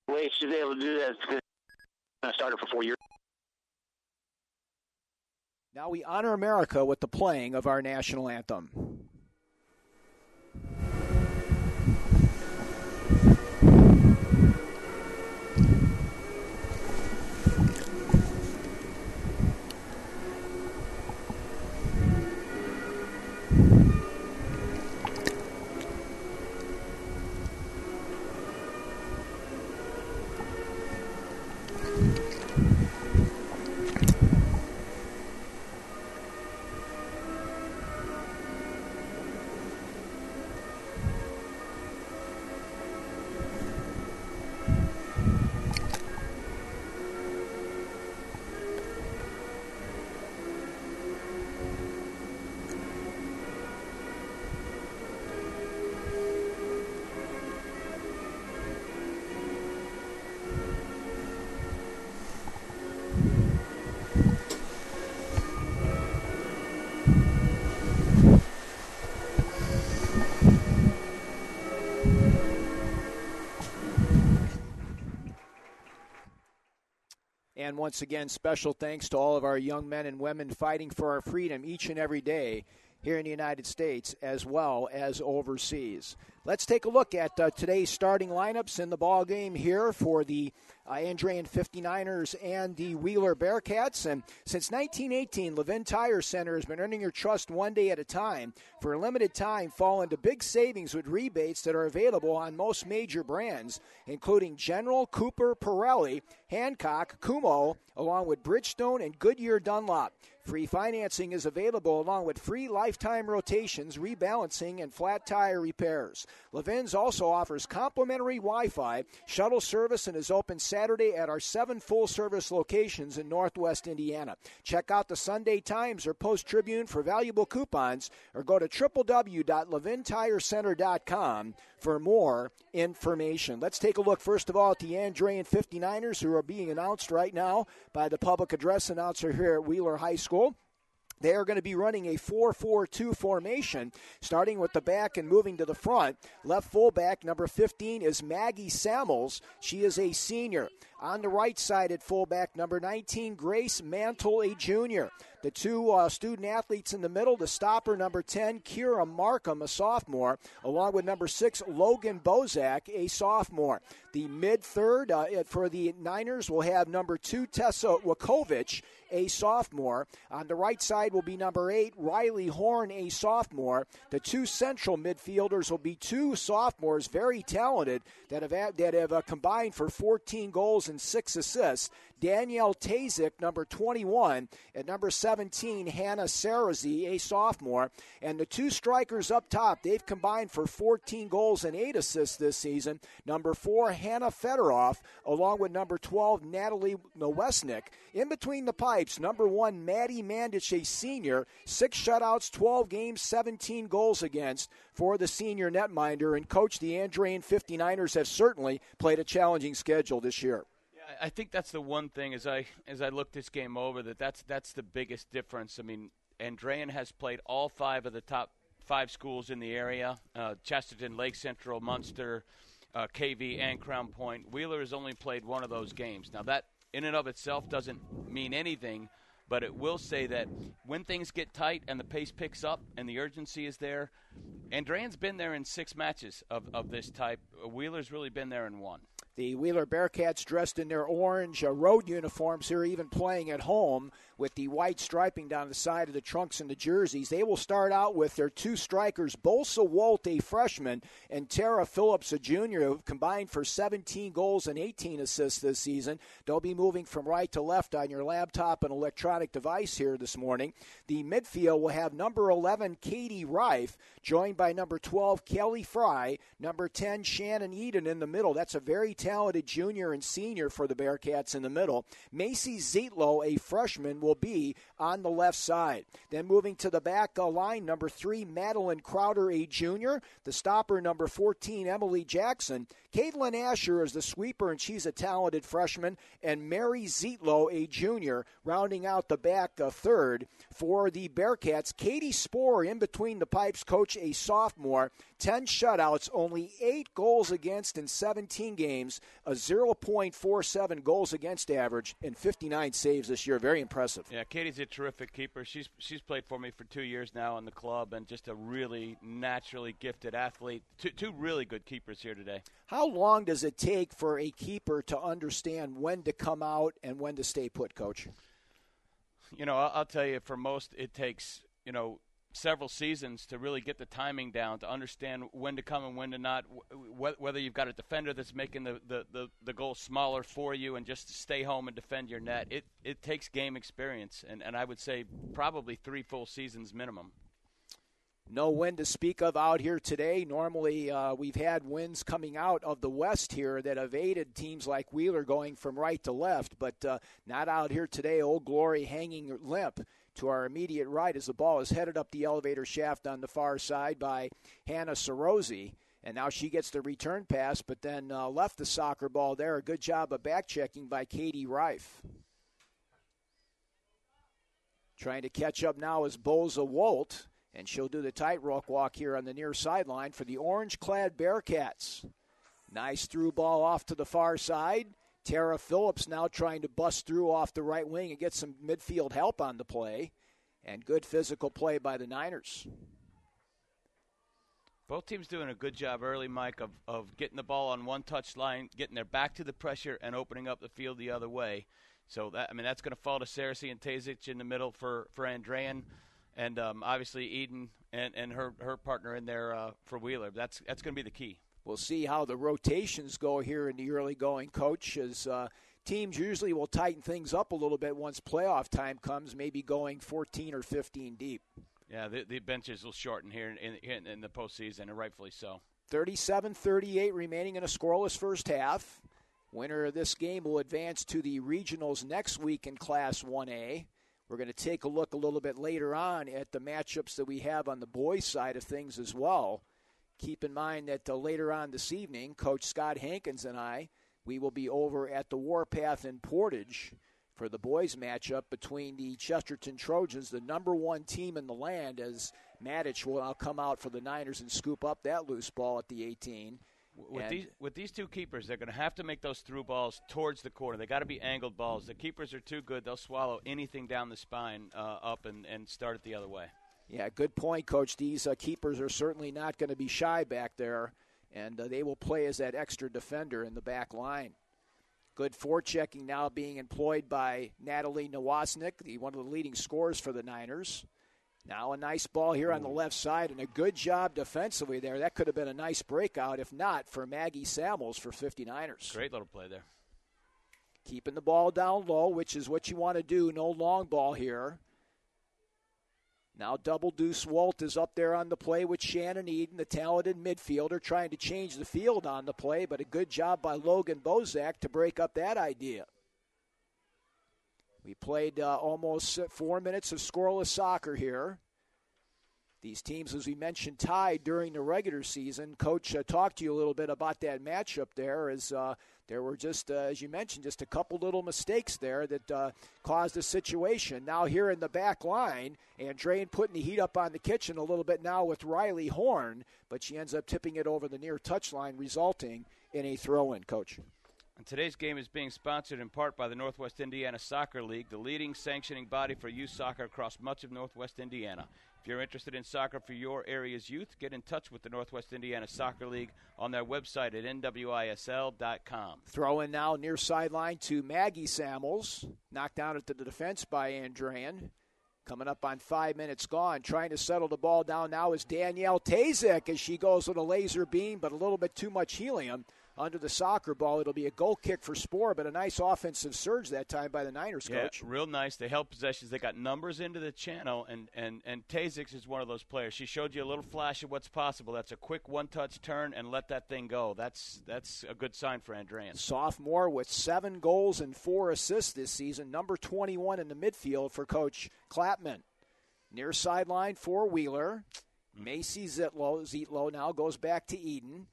The way she's able to do that is because I started for 4 years. Now we honor America with the playing of our national anthem. And once again, special thanks to all of our young men and women fighting for our freedom each and every day here in the United States as well as overseas. Let's take a look at today's starting lineups in the ball game here for the Andrean 59ers and the Wheeler Bearcats. And since 1918, Levin Tire Center has been earning your trust one day at a time. For a limited time, fall into big savings with rebates that are available on most major brands, including General, Cooper, Pirelli, Hancock, Kumho, along with Bridgestone and Goodyear Dunlop. Free financing is available along with free lifetime rotations, rebalancing, and flat tire repairs. Levin's also offers complimentary Wi-Fi, shuttle service, and is open Saturday at our 7 full-service locations in Northwest Indiana. Check out the Sunday Times or Post-Tribune for valuable coupons or go to www.levintirecenter.com for more information. Let's take a look, first of all, at the Andrean 59ers, who are being announced right now by the public address announcer here at Wheeler High School. They are going to be running a 4-4-2 formation, starting with the back and moving to the front. Left fullback, number 15, is Maggie Samuels. She is a senior. On the right side at fullback, number 19, Grace Mantle, a junior. The two student athletes in the middle, the stopper, number 10, Kira Markham, a sophomore, along with number 6, Logan Bozak, a sophomore. The mid-third for the Niners will have number 2, Tessa Wakovich, a sophomore. On the right side will be number 8, Riley Horn, a sophomore. The two central midfielders will be two sophomores, very talented, that have combined for 14 goals and 6 assists. Danielle Tazik, number 21, and number 17, Hannah Sarazi, a sophomore. And the two strikers up top, they've combined for 14 goals and 8 assists this season. Number 4, Hannah Fedorov, along with number 12, Natalie Nowesnick. In between the pipes, number 1, Maddie Mandich, a senior, 6 shutouts, 12 games, 17 goals against for the senior netminder. And coach, the Andrean 59ers have certainly played a challenging schedule this year. I think that's the one thing as I look this game over that's the biggest difference. I mean, Andrean has played all 5 of the top 5 schools in the area, Chesterton, Lake Central, Munster, KV, and Crown Point. Wheeler has only played one of those games. Now, that in and of itself doesn't mean anything, but it will say that when things get tight and the pace picks up and the urgency is there, Andrean's been there in 6 matches of this type. Wheeler's really been there in 1. The Wheeler Bearcats dressed in their orange road uniforms here, even playing at home with the white striping down the side of the trunks and the jerseys. They will start out with their two strikers, Bolsa Wolt, a freshman, and Tara Phillips, a junior, who have combined for 17 goals and 18 assists this season. They'll be moving from right to left on your laptop and electronic device here this morning. The midfield will have number 11, Katie Reif, joined by number 12, Kelly Fry, number 10, Shannon Eden in the middle. That's a very talented junior and senior for the Bearcats in the middle. Macy Zietlow, a freshman, will be on the left side. Then moving to the back line, number 3, Madeline Crowder, a junior. The stopper, number 14, Emily Jackson. Caitlin Asher is the sweeper, and she's a talented freshman. And Mary Zietlow, a junior, rounding out the back third for the Bearcats. Katie Sporer in between the pipes, coach, a sophomore. 10 shutouts, only 8 goals against in 17 games, a 0.47 goals against average, and 59 saves this year. Very impressive. Yeah, Katie's a terrific keeper. She's played for me for 2 years now in the club, and just a really naturally gifted athlete. Two really good keepers here today. How long does it take for a keeper to understand when to come out and when to stay put, Coach? I'll tell you, for most it takes, several seasons to really get the timing down, to understand when to come and when to not, whether you've got a defender that's making the goal smaller for you and just stay home and defend your net. It takes game experience, and I would say probably 3 full seasons minimum. No wind to speak of out here today. Normally we've had winds coming out of the west here that have aided teams like Wheeler going from right to left, but not out here today. Old Glory hanging limp to our immediate right as the ball is headed up the elevator shaft on the far side by Hannah Sorosi. And now she gets the return pass, but then left the soccer ball there. A good job of back-checking by Katie Reif. Trying to catch up now is Bolza Wolt, and she'll do the tightrope walk here on the near sideline for the orange-clad Bearcats. Nice through ball off to the far side. Tara Phillips now trying to bust through off the right wing and get some midfield help on the play. And good physical play by the Niners. Both teams doing a good job early, Mike, of getting the ball on one touch line, getting their back to the pressure, and opening up the field the other way. So, that's going to fall to Cersei and Tazic in the middle for Andrean. And obviously Eden and her partner in there for Wheeler. That's going to be the key. We'll see how the rotations go here in the early going, Coach, as teams usually will tighten things up a little bit once playoff time comes, maybe going 14 or 15 deep. Yeah, the benches will shorten here in the postseason, and rightfully so. 37-38 remaining in a scoreless first half. Winner of this game will advance to the regionals next week in Class 1A. We're going to take a look a little bit later on at the matchups that we have on the boys' side of things as well. Keep in mind that later on this evening, Coach Scott Hankins and we will be over at the Warpath in Portage for the boys' matchup between the Chesterton Trojans, the number 1 team in the land, as Matic will now come out for the Niners and scoop up that loose ball at the 18. With these two keepers, they're going to have to make those through balls towards the corner. They got to be angled balls. The keepers are too good. They'll swallow anything down the spine up and start it the other way. Yeah, good point, Coach. These keepers are certainly not going to be shy back there, and they will play as that extra defender in the back line. Good forechecking now being employed by Natalie Nowosnik, one of the leading scorers for the Niners. Now a nice ball here on the left side, and a good job defensively there. That could have been a nice breakout, if not for Maggie Samuels for 59ers. Great little play there. Keeping the ball down low, which is what you want to do. No long ball here. Now Double Deuce Walt is up there on the play with Shannon Eden, the talented midfielder, trying to change the field on the play, but a good job by Logan Bozak to break up that idea. We played almost 4 minutes of scoreless soccer here. These teams, as we mentioned, tied during the regular season. Coach talked to you a little bit about that matchup there, as there were just, as you mentioned, just a couple little mistakes there that caused the situation. Now here in the back line, Andrean putting the heat up on the kitchen a little bit now with Riley Horn, but she ends up tipping it over the near touchline, resulting in a throw-in, Coach. And today's game is being sponsored in part by the Northwest Indiana Soccer League, the leading sanctioning body for youth soccer across much of Northwest Indiana. If you're interested in soccer for your area's youth, get in touch with the Northwest Indiana Soccer League on their website at nwisl.com. Throw in now near sideline to Maggie Samuels. Knocked down at the defense by Andrean. Coming up on 5 minutes gone. Trying to settle the ball down now is Danielle Tazik as she goes with a laser beam, but a little bit too much helium under the soccer ball. It'll be a goal kick for Spohr, but a nice offensive surge that time by the Niners coach. Yeah, real nice. They held possessions. They got numbers into the channel, and Tazik is one of those players. She showed you a little flash of what's possible. That's a quick one-touch turn and let that thing go. That's a good sign for Andrean. Sophomore with 7 goals and 4 assists this season, number 21 in the midfield for Coach Clapman. Near sideline for Wheeler. Macy Zietlow now goes back to Eden.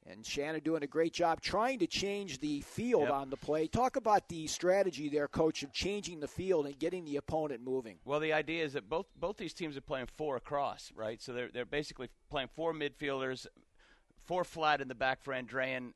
And Shannon doing a great job trying to change the field on the play. Talk about the strategy there, Coach, of changing the field and getting the opponent moving. Well, the idea is that both these teams are playing 4 across, right? So they're basically playing 4 midfielders, 4 flat in the back for Andrean.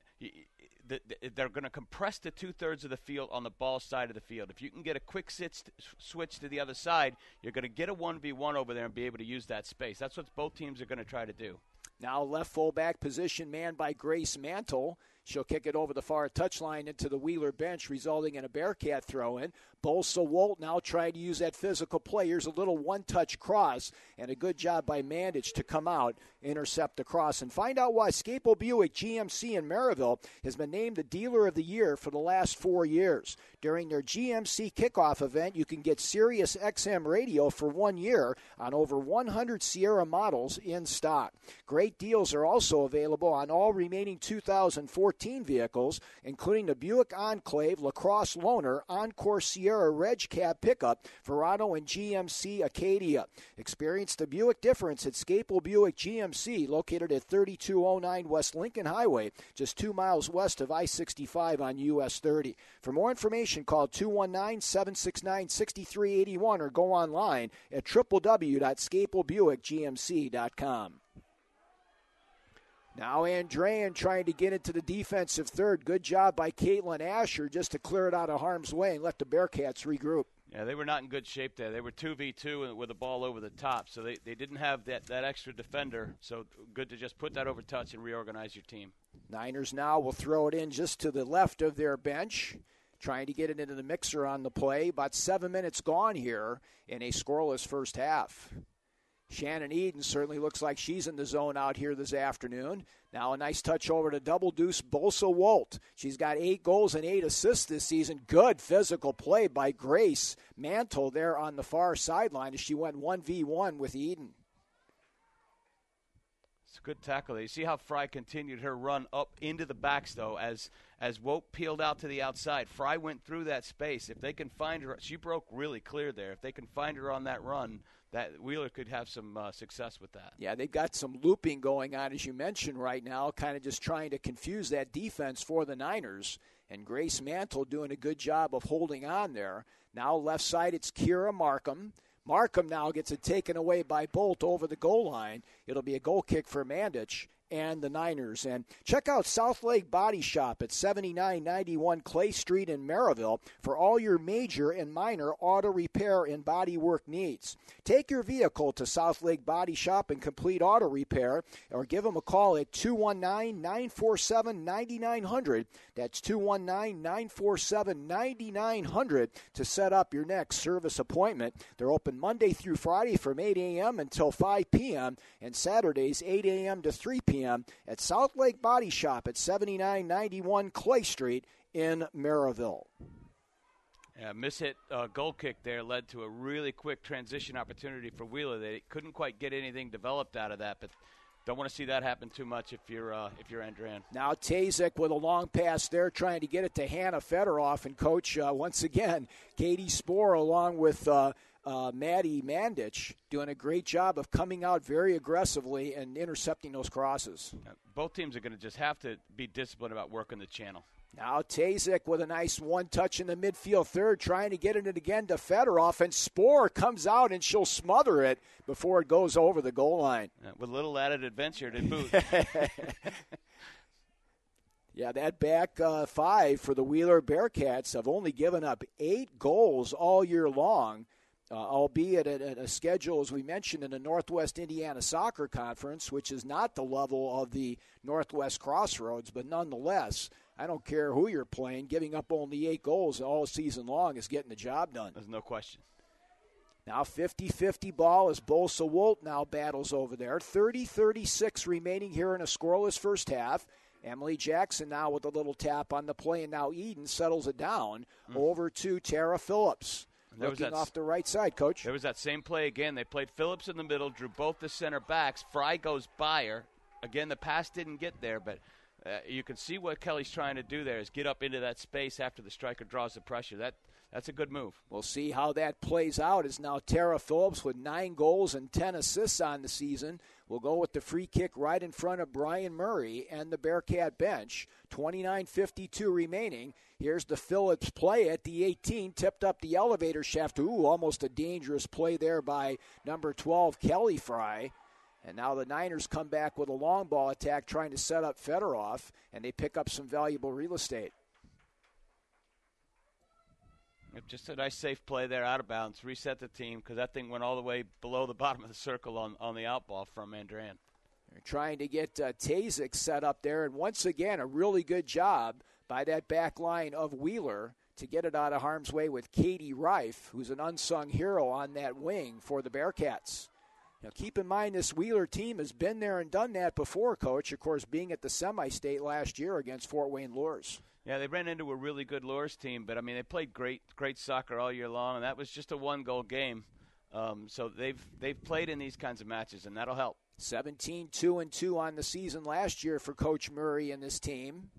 They're going to compress to 2/3 of the field on the ball side of the field. If you can get a quick switch to the other side, you're going to get a 1v1 over there and be able to use that space. That's what both teams are going to try to do. Now left fullback position manned by Grace Mantle. She'll kick it over the far touchline into the Wheeler bench, resulting in a Bearcat throw-in. Bolsa Wolt now trying to use that physical play. Here's a little one-touch cross, and a good job by Mandich to come out, intercept the cross. And find out why Scapel Buick GMC in Maryville has been named the Dealer of the Year for the last 4 years. During their GMC kickoff event, you can get Sirius XM radio for 1 year on over 100 Sierra models in stock. Great deals are also available on all remaining 2014 vehicles, including the Buick Enclave, LaCrosse Loaner, Encore Sierra Reg Cab pickup, Verano, and GMC Acadia. Experience the Buick difference at Scapel Buick GMC, located at 3209 West Lincoln Highway, just 2 miles west of I-65 on US 30. For more information, call 219-769-6381 or go online at www.scapelbuickgmc.com. Now Andrean trying to get into the defensive third. Good job by Caitlin Asher just to clear it out of harm's way and let the Bearcats regroup. Yeah, they were not in good shape there. They were 2v2 with the ball over the top, so they didn't have that extra defender. So good to just put that over touch and reorganize your team. Niners now will throw it in just to the left of their bench, trying to get it into the mixer on the play. About 7 minutes gone here in a scoreless first half. Shannon Eden certainly looks like she's in the zone out here this afternoon. Now a nice touch over to double deuce Bolsa Wolt. She's got 8 goals and 8 assists this season. Good physical play by Grace Mantle there on the far sideline as she went 1v1 with Eden. It's a good tackle there. You see how Fry continued her run up into the backs, though, as Wolt peeled out to the outside. Fry went through that space. If they can find her, she broke really clear there. If they can find her on that run, that Wheeler could have some success with that. Yeah, they've got some looping going on, as you mentioned right now, kind of just trying to confuse that defense for the Niners. And Grace Mantle doing a good job of holding on there. Now left side, it's Kira Markham. Markham now gets it taken away by Bolt over the goal line. It'll be a goal kick for Mandich and the Niners. And check out South Lake Body Shop at 7991 Clay Street in Maryville for all your major and minor auto repair and body work needs. Take your vehicle to South Lake Body Shop and complete auto repair, or give them a call at 219-947-9900. That's 219-947-9900 to set up your next service appointment. They're open Monday through Friday from 8 a.m. until 5 p.m. and Saturdays 8 a.m. to 3 p.m. at South Lake Body Shop at 7991 Clay Street in Maryville. Yeah, mishit goal kick there led to a really quick transition opportunity for Wheeler. They couldn't quite get anything developed out of that, but don't want to see that happen too much if you're Andrean. Now Tazik with a long pass there, trying to get it to Hannah Federoff. And Coach, once again, Katie Spohr along with Maddie Mandich doing a great job of coming out very aggressively and intercepting those crosses. Both teams are going to just have to be disciplined about working the channel. Now Tazik with a nice one-touch in the midfield third, trying to get it again to Federoff, and Spohr comes out and she'll smother it before it goes over the goal line. With a little added adventure to boot. Yeah, that back five for the Wheeler Bearcats have only given up 8 goals all year long, albeit at a schedule, as we mentioned, in the Northwest Indiana Soccer Conference, which is not the level of the Northwest Crossroads, but nonetheless, I don't care who you're playing, giving up only 8 goals all season long is getting the job done. There's no question. Now 50-50 ball as Bolsa Wolt now battles over there. 30-36 remaining here in a scoreless first half. Emily Jackson now with a little tap on the play, and now Eden settles it down over to Tara Phillips. Looking off the right side, Coach. There was that same play again. They played Phillips in the middle, drew both the center backs. Fry goes by her. Again, the pass didn't get there, but you can see what Kelly's trying to do there is get up into that space after the striker draws the pressure. That's a good move. We'll see how that plays out as now Tara Phillips with 9 goals and 10 assists on the season will go with the free kick right in front of Brian Murray and the Bearcat bench. 29:52 remaining. Here's the Phillips play at the 18, tipped up the elevator shaft. Ooh, almost a dangerous play there by number 12, Kelly Fry. And now the Niners come back with a long ball attack trying to set up Fedorov, and they pick up some valuable real estate. Just a nice safe play there out of bounds. Reset the team because that thing went all the way below the bottom of the circle on the outball from Andrean. They're trying to get Tazik set up there, and once again, a really good job by that back line of Wheeler to get it out of harm's way with Katie Reif, who's an unsung hero on that wing for the Bearcats. Now, keep in mind, this Wheeler team has been there and done that before, Coach, of course, being at the semi-state last year against Fort Wayne Lures. Yeah, they ran into a really good Lures team, but, I mean, they played great soccer all year long, and that was just a one-goal game. So they've played in these kinds of matches, and that'll help. 17-2-2 on the season last year for Coach Murray and this team.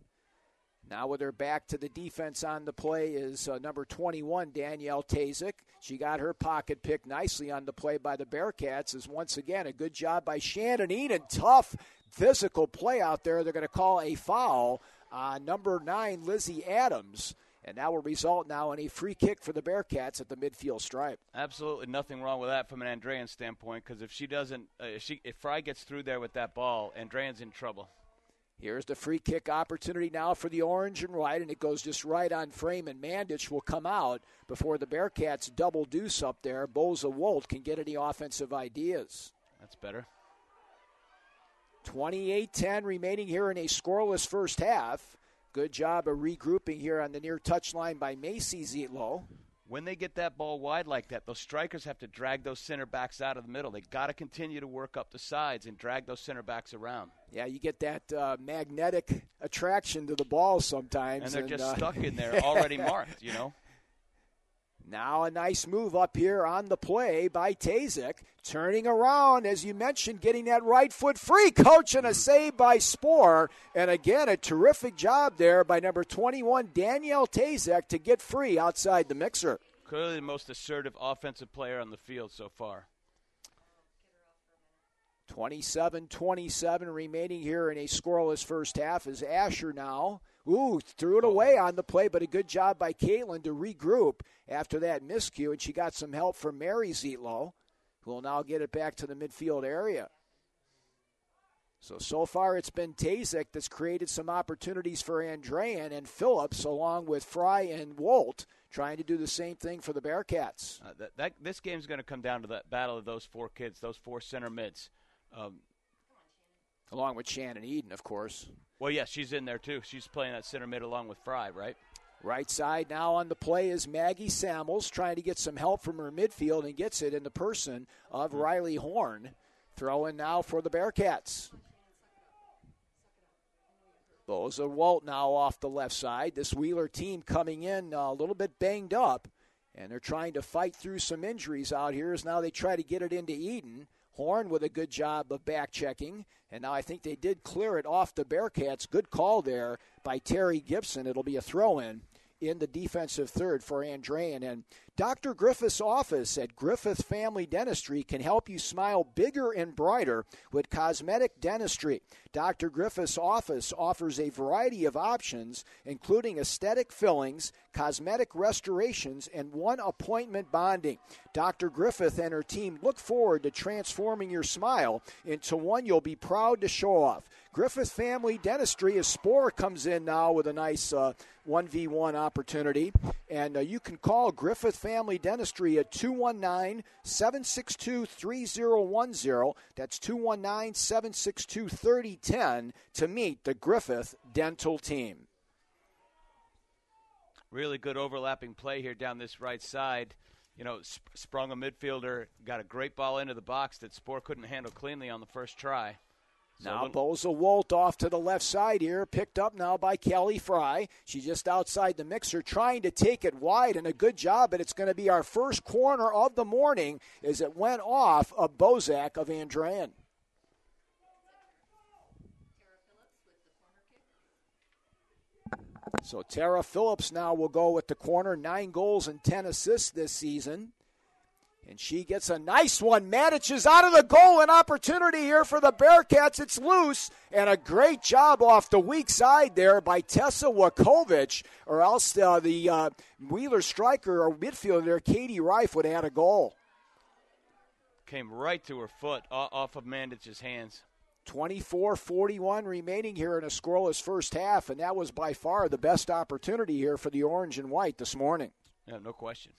Now with her back to the defense on the play is number 21, Danielle Tazik. She got her pocket picked nicely on the play by the Bearcats. Is once again a good job by Shannon Eden. Tough physical play out there. They're going to call a foul on number 9, Lizzie Adams. And that will result now in a free kick for the Bearcats at the midfield stripe. Absolutely nothing wrong with that from an Andrean standpoint, because if she doesn't, if Fry gets through there with that ball, Andrean's in trouble. Here's the free kick opportunity now for the orange and white, and it goes just right on frame, and Mandich will come out before the Bearcats double deuce up there. Boza Wolt can get any offensive ideas. That's better. 28-10 remaining here in a scoreless first half. Good job of regrouping here on the near touchline by Macy Zietlow. When they get that ball wide like that, those strikers have to drag those center backs out of the middle. They got to continue to work up the sides and drag those center backs around. Yeah, you get that magnetic attraction to the ball sometimes. And they're just stuck in there, already marked, you know. Now a nice move up here on the play by Tazik. Turning around, as you mentioned, getting that right foot free, Coach, and a save by Spoor. And again, a terrific job there by number 21, Danielle Tazik, to get free outside the mixer. Clearly the most assertive offensive player on the field so far. 27-27 remaining here in a scoreless first half as Asher now threw it away on the play, but a good job by Caitlin to regroup after that miscue, and she got some help from Mary Zietlow, who will now get it back to the midfield area. So far it's been Tazik that's created some opportunities for Andrean, and Phillips, along with Fry and Wolt, trying to do the same thing for the Bearcats. This game's going to come down to that battle of those 4 kids, those 4 center mids. Along with Shannon Eden, of course. Well, yes, she's in there, too. She's playing that center mid along with Fry, right? Right side now on the play is Maggie Samuels trying to get some help from her midfield and gets it in the person of Riley Horn. Throw in now for the Bearcats. Boza Wolt now off the left side. This Wheeler team coming in a little bit banged up, and they're trying to fight through some injuries out here as now they try to get it into Eden. Horn with a good job of back-checking, and now I think they did clear it off the Bearcats. Good call there by Terry Gibson. It'll be a throw-in the defensive third for Andrean. And Dr. Griffith's office at Griffith Family Dentistry can help you smile bigger and brighter with cosmetic dentistry. Dr. Griffith's office offers a variety of options, including aesthetic fillings, cosmetic restorations, and one-appointment bonding. Dr. Griffith and her team look forward to transforming your smile into one you'll be proud to show off. Griffith Family Dentistry, as Spore comes in now with a nice 1v1 opportunity. And you can call Griffith Family Dentistry at 219-762-3010. That's 219-762-3010 to meet the Griffith Dental Team. Really good overlapping play here down this right side. You know, sprung a midfielder, got a great ball into the box that Spore couldn't handle cleanly on the first try. Now Boza Wolt off to the left side here, picked up now by Kelly Fry. She's just outside the mixer, trying to take it wide, and a good job, but it's going to be our first corner of the morning as it went off of Bozak of Andrean. So Tara Phillips now will go with the corner, 9 goals and 10 assists this season. And she gets a nice one. Matic is out of the goal. An opportunity here for the Bearcats. It's loose. And a great job off the weak side there by Tessa Wakovic. Or else the Wheeler striker or midfielder, Katie Reif, would have had a goal. Came right to her foot off of Mandic's hands. 24:41 remaining here in a scoreless first half. And that was by far the best opportunity here for the orange and white this morning. Yeah, no question.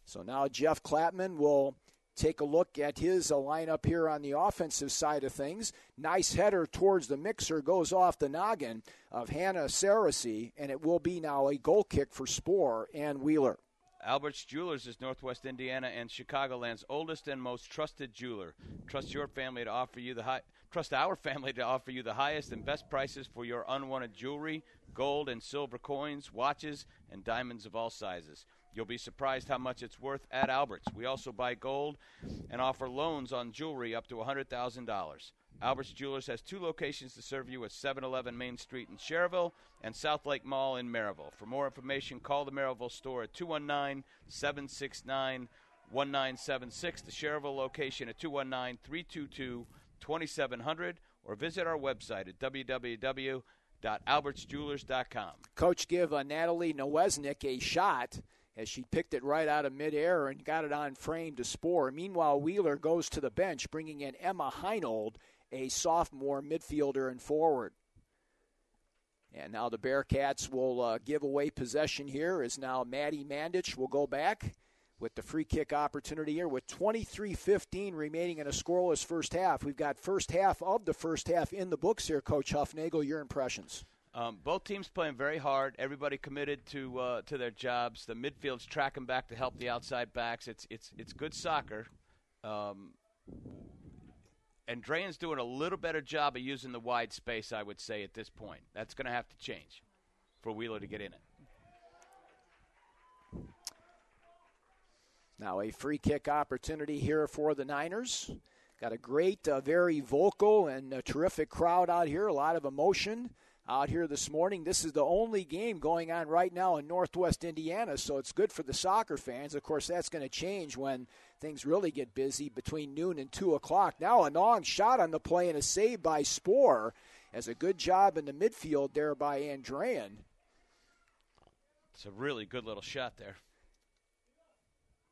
So now Jeff Clapman will take a look at his lineup here on the offensive side of things. Nice header towards the mixer, goes off the noggin of Hannah Saracey, and it will be now a goal kick for Spore and Wheeler. Albert's Jewelers is Northwest Indiana and Chicagoland's oldest and most trusted jeweler. Trust our family to offer you the highest and best prices for your unwanted jewelry, gold and silver coins, watches, and diamonds of all sizes. You'll be surprised how much it's worth at Albert's. We also buy gold and offer loans on jewelry up to $100,000. Albert's Jewelers has 2 locations to serve you at 711 Main Street in Cherville and South Lake Mall in Maryville. For more information, call the Maryville store at 219-769-1976, the Cherville location at 219-322-2700, or visit our website at www.albertsjewelers.com. Coach, give Natalie Nowesnick a shot as she picked it right out of midair and got it on frame to Spore. Meanwhile, Wheeler goes to the bench, bringing in Emma Heinold, a sophomore midfielder and forward. And now the Bearcats will give away possession here as now Maddie Mandich will go back with the free kick opportunity here with 23:15 remaining in a scoreless first half. We've got first half of the first half in the books here, Coach Huffnagel. Your impressions? Both teams playing very hard. Everybody committed to their jobs. The midfield's tracking back to help the outside backs. It's good soccer. Andrean's doing a little better job of using the wide space, I would say, at this point. That's going to have to change for Wheeler to get in it. Now a free kick opportunity here for the Niners. Got a great, very vocal and terrific crowd out here. A lot of emotion out here this morning. This is the only game going on right now in Northwest Indiana, so it's good for the soccer fans. Of course, that's going to change when things really get busy between noon and 2 o'clock. Now a long shot on the play and a save by Spore as a good job in the midfield there by Andrean. It's a really good little shot there.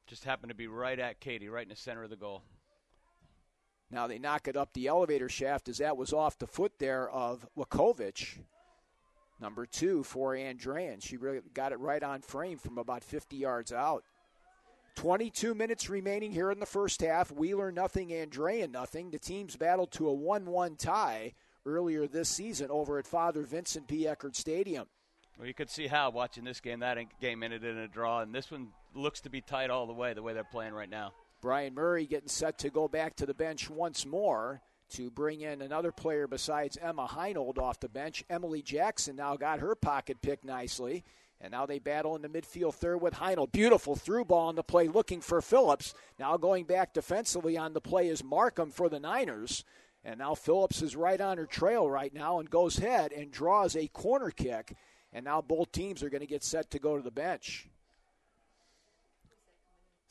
Just happened to be right at Katie, right in the center of the goal. Now they knock it up the elevator shaft as that was off the foot there of Wakovic, number 2 for Andrean. She really got it right on frame from about 50 yards out. 22 minutes remaining here in the first half. Wheeler nothing, Andrean nothing. The teams battled to a 1-1 tie earlier this season over at Father Vincent P. Eckert Stadium. Well, you could see how watching this game. That game ended in a draw, and this one looks to be tight all the way they're playing right now. Brian Murray getting set to go back to the bench once more to bring in another player besides Emma Heinold off the bench. Emily Jackson now got her pocket picked nicely, and now they battle in the midfield third with Heinold. Beautiful through ball on the play looking for Phillips. Now going back defensively on the play is Markham for the Niners. And now Phillips is right on her trail right now and goes ahead and draws a corner kick. And now both teams are going to get set to go to the bench.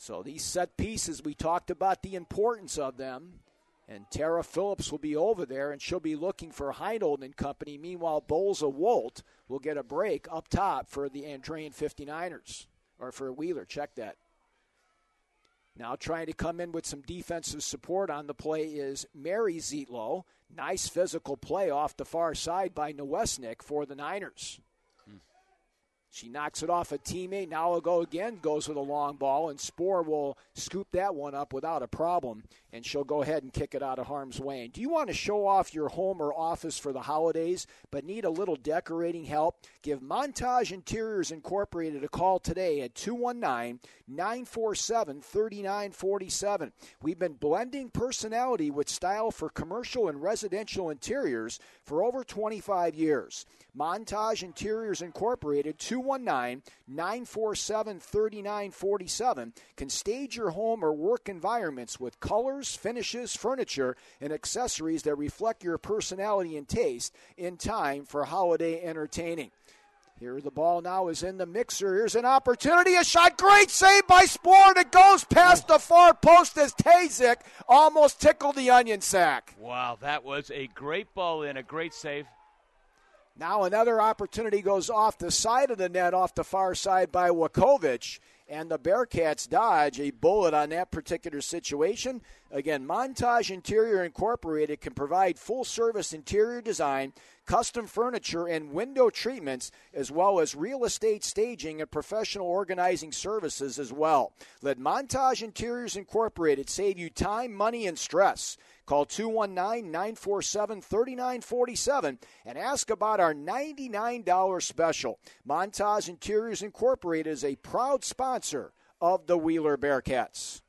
So these set pieces, we talked about the importance of them. And Tara Phillips will be over there, and she'll be looking for Heinold and company. Meanwhile, Bolza Wolt will get a break up top for the Andrean 59ers, or for Wheeler. Check that. Now trying to come in with some defensive support on the play is Mary Zietlow. Nice physical play off the far side by Nowesnik for the Niners. She knocks it off a teammate. Now will go again, goes with a long ball, and Spoor will scoop that one up without a problem, and she'll go ahead and kick it out of harm's way. And do you want to show off your home or office for the holidays but need a little decorating help? Give Montage Interiors Incorporated a call today at 219-947-3947. We've been blending personality with style for commercial and residential interiors for over 25 years. Montage Interiors Incorporated, 219-947-3947, can stage your home or work environments with colors, finishes, furniture, and accessories that reflect your personality and taste in time for holiday entertaining. Here the ball now is in the mixer. Here's an opportunity. A shot. Great save by Spoor. And it goes past the far post as Tazik almost tickled the onion sack. Wow, that was a great ball in, a great save. Now another opportunity goes off the side of the net, off the far side by Wakovich, and the Bearcats dodge a bullet on that particular situation. Again, Montage Interior Incorporated can provide full-service interior design, custom furniture, and window treatments, as well as real estate staging and professional organizing services as well. Let Montage Interiors Incorporated save you time, money, and stress. Call 219-947-3947 and ask about our $99 special. Montage Interiors Incorporated is a proud sponsor of the Wheeler Bearcats.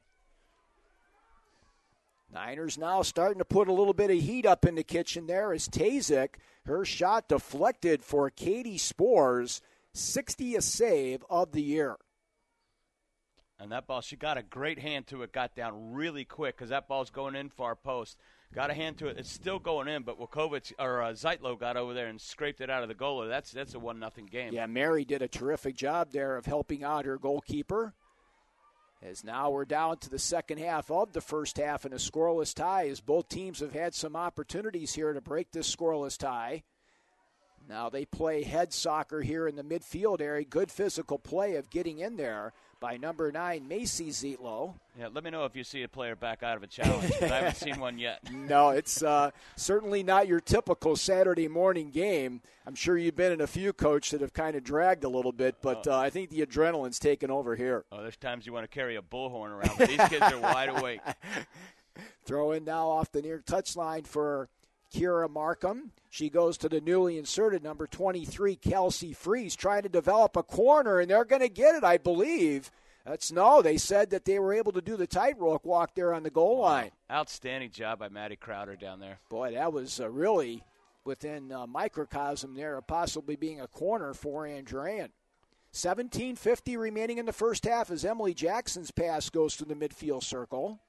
Niners now starting to put a little bit of heat up in the kitchen there as Tazik, her shot deflected for Katie Spoor's 60th save of the year. And that ball, she got a great hand to it, got down really quick because that ball's going in far post. Got a hand to it. It's still going in, but Zietlow got over there and scraped it out of the goalie. That's a 1-0 game. Yeah, Mary did a terrific job there of helping out her goalkeeper. As now we're down to the second half of the first half in a scoreless tie, as both teams have had some opportunities here to break this scoreless tie. Now they play head soccer here in the midfield area. Good physical play of getting in there by number 9, Macy Zietlow. Yeah, let me know if you see a player back out of a challenge. I haven't seen one yet. No, it's certainly not your typical Saturday morning game. I'm sure you've been in a few, Coach, that have kind of dragged a little bit, but I think the adrenaline's taken over here. Oh, there's times you want to carry a bullhorn around, but these kids are wide awake. Throw in now off the near touchline for Kira Markham. She goes to the newly inserted number 23, Kelsey Freeze, trying to develop a corner, and they're going to get it, I believe. They said that they were able to do the tightrope walk there on the goal line. Outstanding job by Maddie Crowder down there. Boy, that was really within microcosm there of possibly being a corner for Andrean. 17:50 remaining in the first half as Emily Jackson's pass goes to the midfield circle.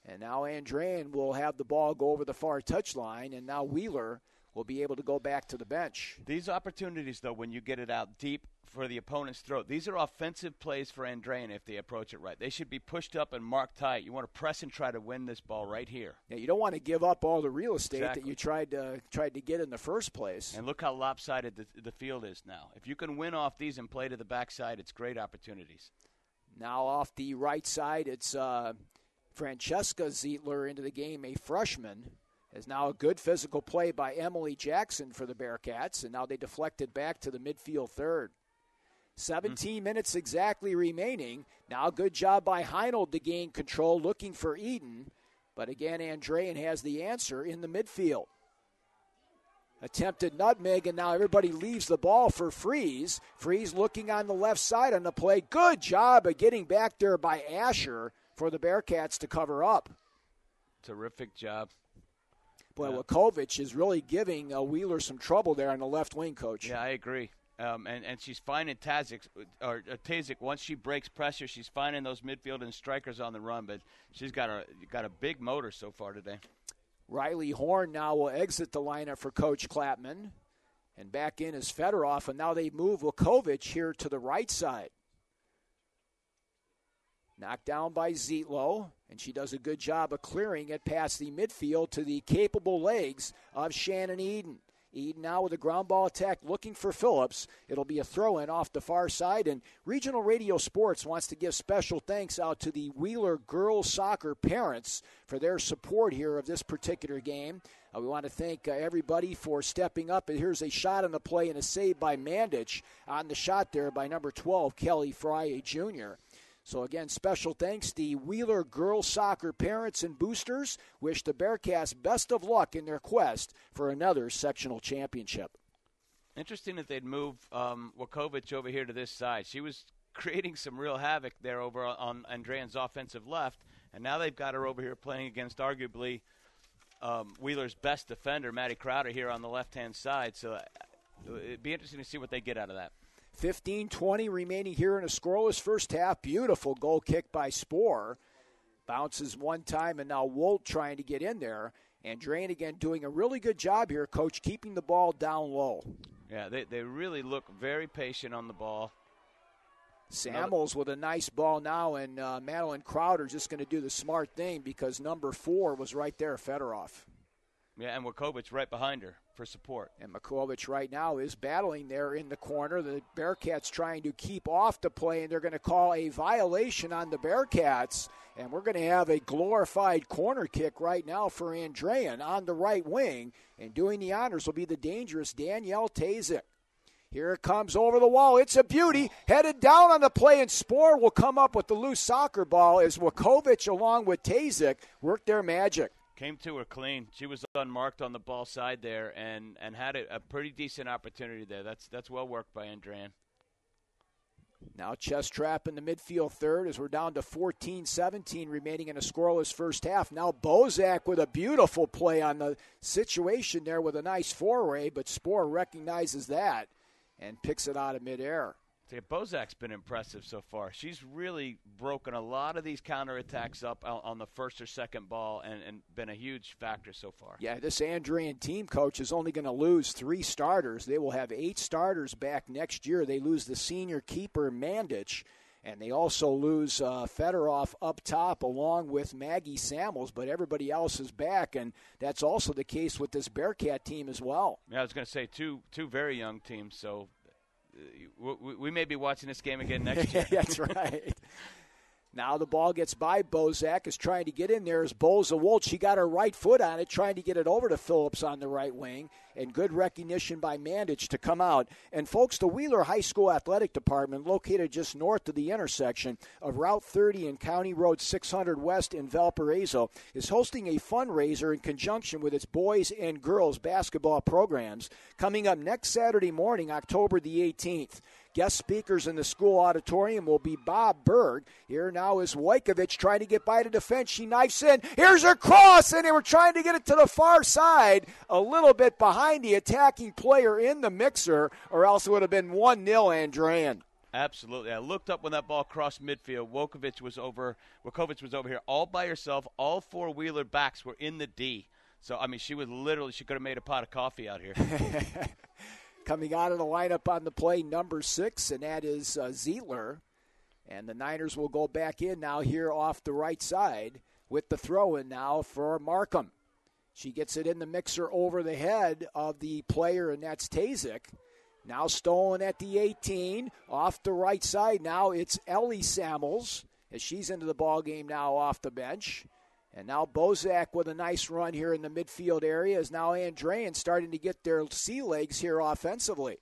And now Andrean will have the ball go over the far touchline, and now Wheeler will be able to go back to the bench. These opportunities, though, when you get it out deep for the opponent's throat, these are offensive plays for Andrean if they approach it right. They should be pushed up and marked tight. You want to press and try to win this ball right here. Yeah, you don't want to give up all the real estate that you tried to get in the first place. And look how lopsided the field is now. If you can win off these and play to the backside, it's great opportunities. Now off the right side, it's Francesca Zietler into the game, a freshman. Is now a good physical play by Emily Jackson for the Bearcats, and now they deflected back to the midfield third. 17 minutes exactly remaining. Now good job by Heinold to gain control, looking for Eden. But again, Andrean has the answer in the midfield. Attempted nutmeg, and now everybody leaves the ball for Freeze. Freeze looking on the left side on the play. Good job of getting back there by Asher for the Bearcats to cover up. Terrific job. Boy, Wakovich is really giving Wheeler some trouble there on the left wing, Coach. Yeah, I agree. And she's finding Tazik once she breaks pressure. She's finding those midfield and strikers on the run, but she's got a big motor so far today. Riley Horn now will exit the lineup for Coach Clapman, and back in is Fedorov, and now they move Wakovich here to the right side. Knocked down by Zietlow, and she does a good job of clearing it past the midfield to the capable legs of Shannon Eden. Eden now with a ground ball attack looking for Phillips. It'll be a throw-in off the far side, and Regional Radio Sports wants to give special thanks out to the Wheeler girls soccer parents for their support here of this particular game. We want to thank everybody for stepping up. And here's a shot on the play and a save by Mandich on the shot there by number 12, Kelly Fry Jr. So, again, special thanks to the Wheeler girls soccer parents and boosters. Wish the Bearcats best of luck in their quest for another sectional championship. Interesting that they'd move Wakovic over here to this side. She was creating some real havoc there over on Andrean's offensive left, and now they've got her over here playing against arguably Wheeler's best defender, Maddie Crowder, here on the left-hand side. So it'd be interesting to see what they get out of that. 15-20 remaining here in a scoreless first half. Beautiful goal kick by Spohr. Bounces one time, and now Wolt trying to get in there. Andrean again doing a really good job here, Coach, keeping the ball down low. Yeah, they really look very patient on the ball. Samuels with a nice ball now, and Madeline Crowder just going to do the smart thing because number 4 was right there, Fedorov. Yeah, and Wakovic right behind her for support. And Makovic right now is battling there in the corner. The Bearcats trying to keep off the play, and they're going to call a violation on the Bearcats. And we're going to have a glorified corner kick right now for Andrean on the right wing. And doing the honors will be the dangerous Danielle Tazik. Here it comes over the wall. It's a beauty. Headed down on the play, and Spohr will come up with the loose soccer ball as Wakovic along with Tazik work their magic. Came to her clean. She was unmarked on the ball side there and had a pretty decent opportunity there. That's well worked by Andrean. Now chest trap in the midfield third as we're down to 14-17 remaining in a scoreless first half. Now Bozak with a beautiful play on the situation there with a nice foray, but Spohr recognizes that and picks it out of midair. Bozak's been impressive so far. She's really broken a lot of these counterattacks up on the first or second ball and been a huge factor so far. Yeah, this Andrean team, Coach, is only going to lose 3 starters. They will have 8 starters back next year. They lose the senior keeper, Mandich, and they also lose Fedorov up top along with Maggie Samuels, but everybody else is back, and that's also the case with this Bearcat team as well. Yeah, I was going to say two very young teams, so we may be watching this game again next year. That's right. Now the ball gets by Bozak, is trying to get in there as Boza Wolt. She got her right foot on it, trying to get it over to Phillips on the right wing, and good recognition by Mandich to come out. And, folks, the Wheeler High School Athletic Department, located just north of the intersection of Route 30 and County Road 600 West in Valparaiso, is hosting a fundraiser in conjunction with its boys and girls basketball programs coming up next Saturday morning, October the 18th. Guest speakers in the school auditorium will be Bob Berg. Here now is Wojkovic trying to get by the defense. She knifes in. Here's her cross, and they were trying to get it to the far side, a little bit behind the attacking player in the mixer, or else it would have been 1-0 Andrean. Absolutely. I looked up when that ball crossed midfield. Wojkovic was over here all by herself. All 4 Wheeler backs were in the D. So, I mean, she could have made a pot of coffee out here. Coming out of the lineup on the play, number 6, and that is Zietler. And the Niners will go back in now here off the right side with the throw-in now for Markham. She gets it in the mixer over the head of the player, and that's Tazik. Now stolen at the 18, off the right side. Now it's Ellie Samuels as she's into the ball game now off the bench. And now Bozak with a nice run here in the midfield area is now Andrean starting to get their sea legs here offensively.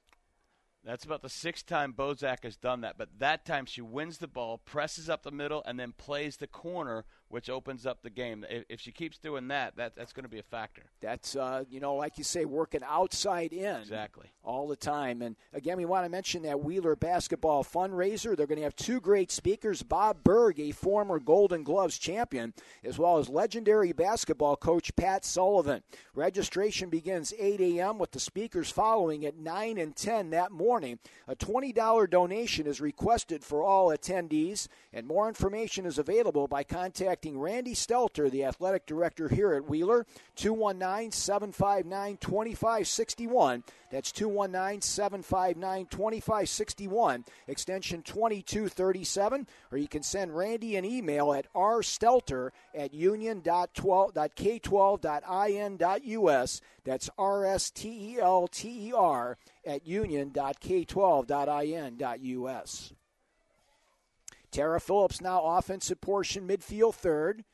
That's about the 6th time Bozak has done that. But that time she wins the ball, presses up the middle, and then plays the corner, which opens up the game. If she keeps doing that, that's going to be a factor. That's, like you say, working outside in. Exactly. All the time. And, again, we want to mention that Wheeler basketball fundraiser. They're going to have 2 great speakers, Bob Berg, a former Golden Gloves champion, as well as legendary basketball coach Pat Sullivan. Registration begins 8 a.m. with the speakers following at 9 and 10 that morning. morning. A $20 donation is requested for all attendees, and more information is available by contacting Randy Stelter, the athletic director here at Wheeler, 219-759-2561. That's 219-759-2561, extension 2237, or you can send Randy an email at rstelter@union.k12.in.us. That's rstelter at union.k12.in.us. Tara Phillips now offensive portion, midfield third.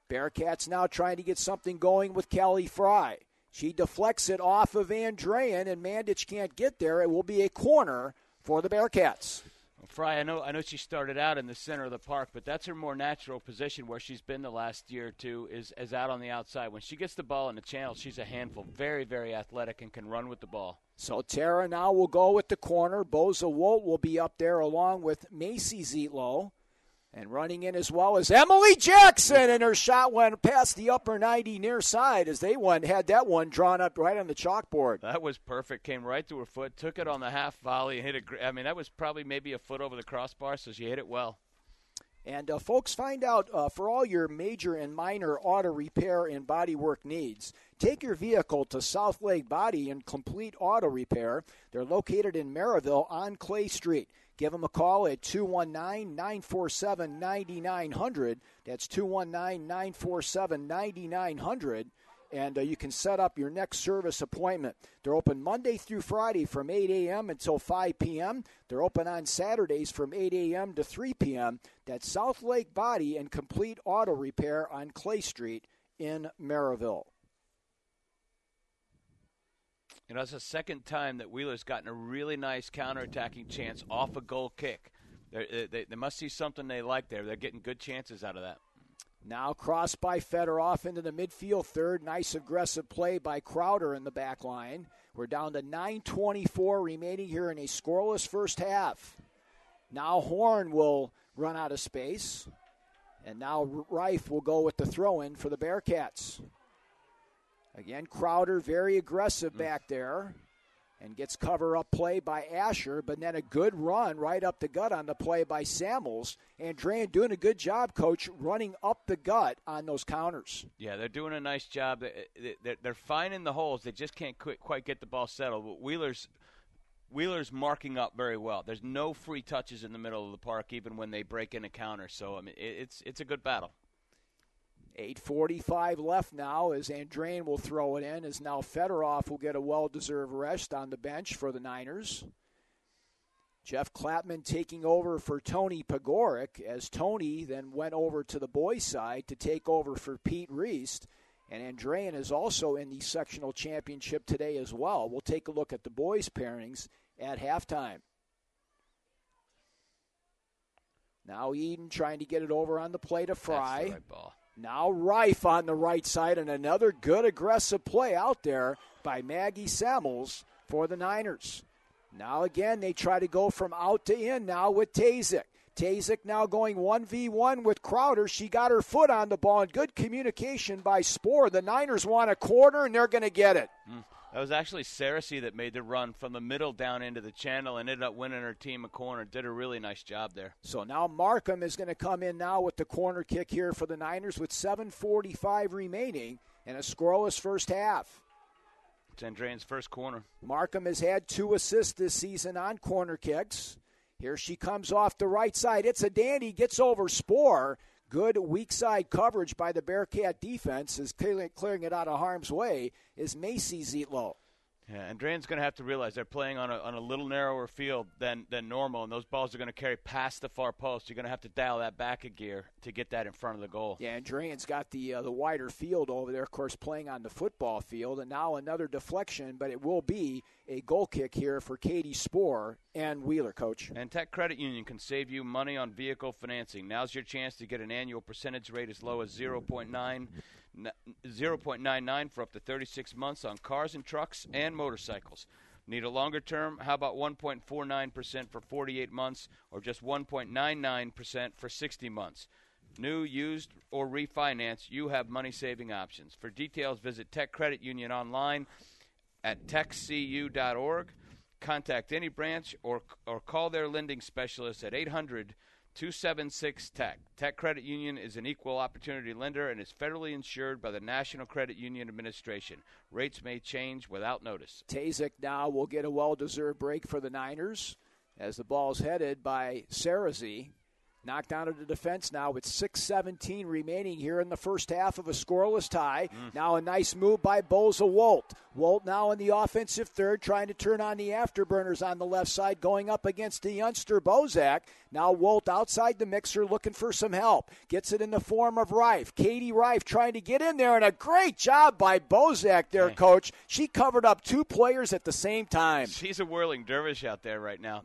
Bearcats now trying to get something going with Kelly Fry. She deflects it off of Andrean, and Mandich can't get there. It will be a corner for the Bearcats. Well, Fry, I know she started out in the center of the park, but that's her more natural position where she's been the last year or two is out on the outside. When she gets the ball in the channel, she's a handful. Very, very athletic and can run with the ball. So Tara now will go with the corner. Boza Wolt will be up there along with Macy Zietlow. And running in as well as Emily Jackson, and her shot went past the upper 90 near side as they had that one drawn up right on the chalkboard. That was perfect. Came right to her foot, took it on the half volley, and hit it. I mean, that was probably maybe a foot over the crossbar, so she hit it well. And folks, find out for all your major and minor auto repair and bodywork needs, take your vehicle to South Lake Body and Complete Auto Repair. They're located in Maryville on Clay Street. Give them a call at 219-947-9900. That's 219-947-9900. And you can set up your next service appointment. They're open Monday through Friday from 8 a.m. until 5 p.m. They're open on Saturdays from 8 a.m. to 3 p.m. That's South Lake Body and Complete Auto Repair on Clay Street in Maryville. You know, it's the second time that Wheeler's gotten a really nice counterattacking chance off a goal kick. They must see something they like there. They're getting good chances out of that. Now crossed by Fedorov into the midfield third. Nice aggressive play by Crowder in the back line. We're down to 9:24 remaining here in a scoreless first half. Now Horn will run out of space. And now Reif will go with the throw-in for the Bearcats. Again, Crowder very aggressive back there and gets cover-up play by Asher, but then a good run right up the gut on the play by Samuels. Andrean doing a good job, Coach, running up the gut on those counters. Yeah, they're doing a nice job. They're finding the holes. They just can't quite get the ball settled. Wheeler's marking up very well. There's no free touches in the middle of the park, even when they break in a counter. So, I mean, it's a good battle. 8:45 left now as Andrean will throw it in, as now Fedorov will get a well-deserved rest on the bench for the Niners. Jeff Clapman taking over for Tony Pagoric, as Tony then went over to the boys' side to take over for Pete Reist. And Andrean is also in the sectional championship today as well. We'll take a look at the boys' pairings at halftime. Now Eden trying to get it over on the play to Fry. That's the right ball. Now Reif on the right side, and another good aggressive play out there by Maggie Samuels for the Niners. Now again, they try to go from out to in now with Tazik. Tazik now going 1v1 with Crowder. She got her foot on the ball, and good communication by Spohr. The Niners want a corner, and they're going to get it. That was actually Saracey that made the run from the middle down into the channel and ended up winning her team a corner. Did a really nice job there. So now Markham is going to come in now with the corner kick here for the Niners with 7:45 remaining and a scoreless first half. It's Andrean's first corner. Markham has had 2 assists this season on corner kicks. Here she comes off the right side. It's a dandy, gets over Spohr. Good weak side coverage by the Bearcat defense is clearing it out of harm's way is Macy Zietlow. Yeah, Andrean's going to have to realize they're playing on a little narrower field than normal, and those balls are going to carry past the far post. You're going to have to dial that back a gear to get that in front of the goal. Yeah, Andrean's got the wider field over there, of course, playing on the football field, and now another deflection, but it will be a goal kick here for Katie Spohr and Wheeler, Coach. And Tech Credit Union can save you money on vehicle financing. Now's your chance to get an annual percentage rate as low as 0.99 for up to 36 months on cars and trucks and motorcycles. Need a longer term? How about 1.49% for 48 months or just 1.99% for 60 months? New, used, or refinance, you have money-saving options. For details, visit Tech Credit Union online at techcu.org. Contact any branch or call their lending specialist at 800-276-TECH. Tech Credit Union is an equal opportunity lender and is federally insured by the National Credit Union Administration. Rates may change without notice. Tazik now will get a well-deserved break for the Niners as the ball's headed by Sarazi. Knocked down to the defense now with 6:17 remaining here in the first half of a scoreless tie. Now a nice move by Boza Wolt. Wolt now in the offensive third, trying to turn on the afterburners on the left side, going up against the youngster Bozak. Now Wolt outside the mixer looking for some help. Gets it in the form of Reif. Katie Reif trying to get in there, and a great job by Bozak there, Coach. She covered up two players at the same time. She's a whirling dervish out there right now.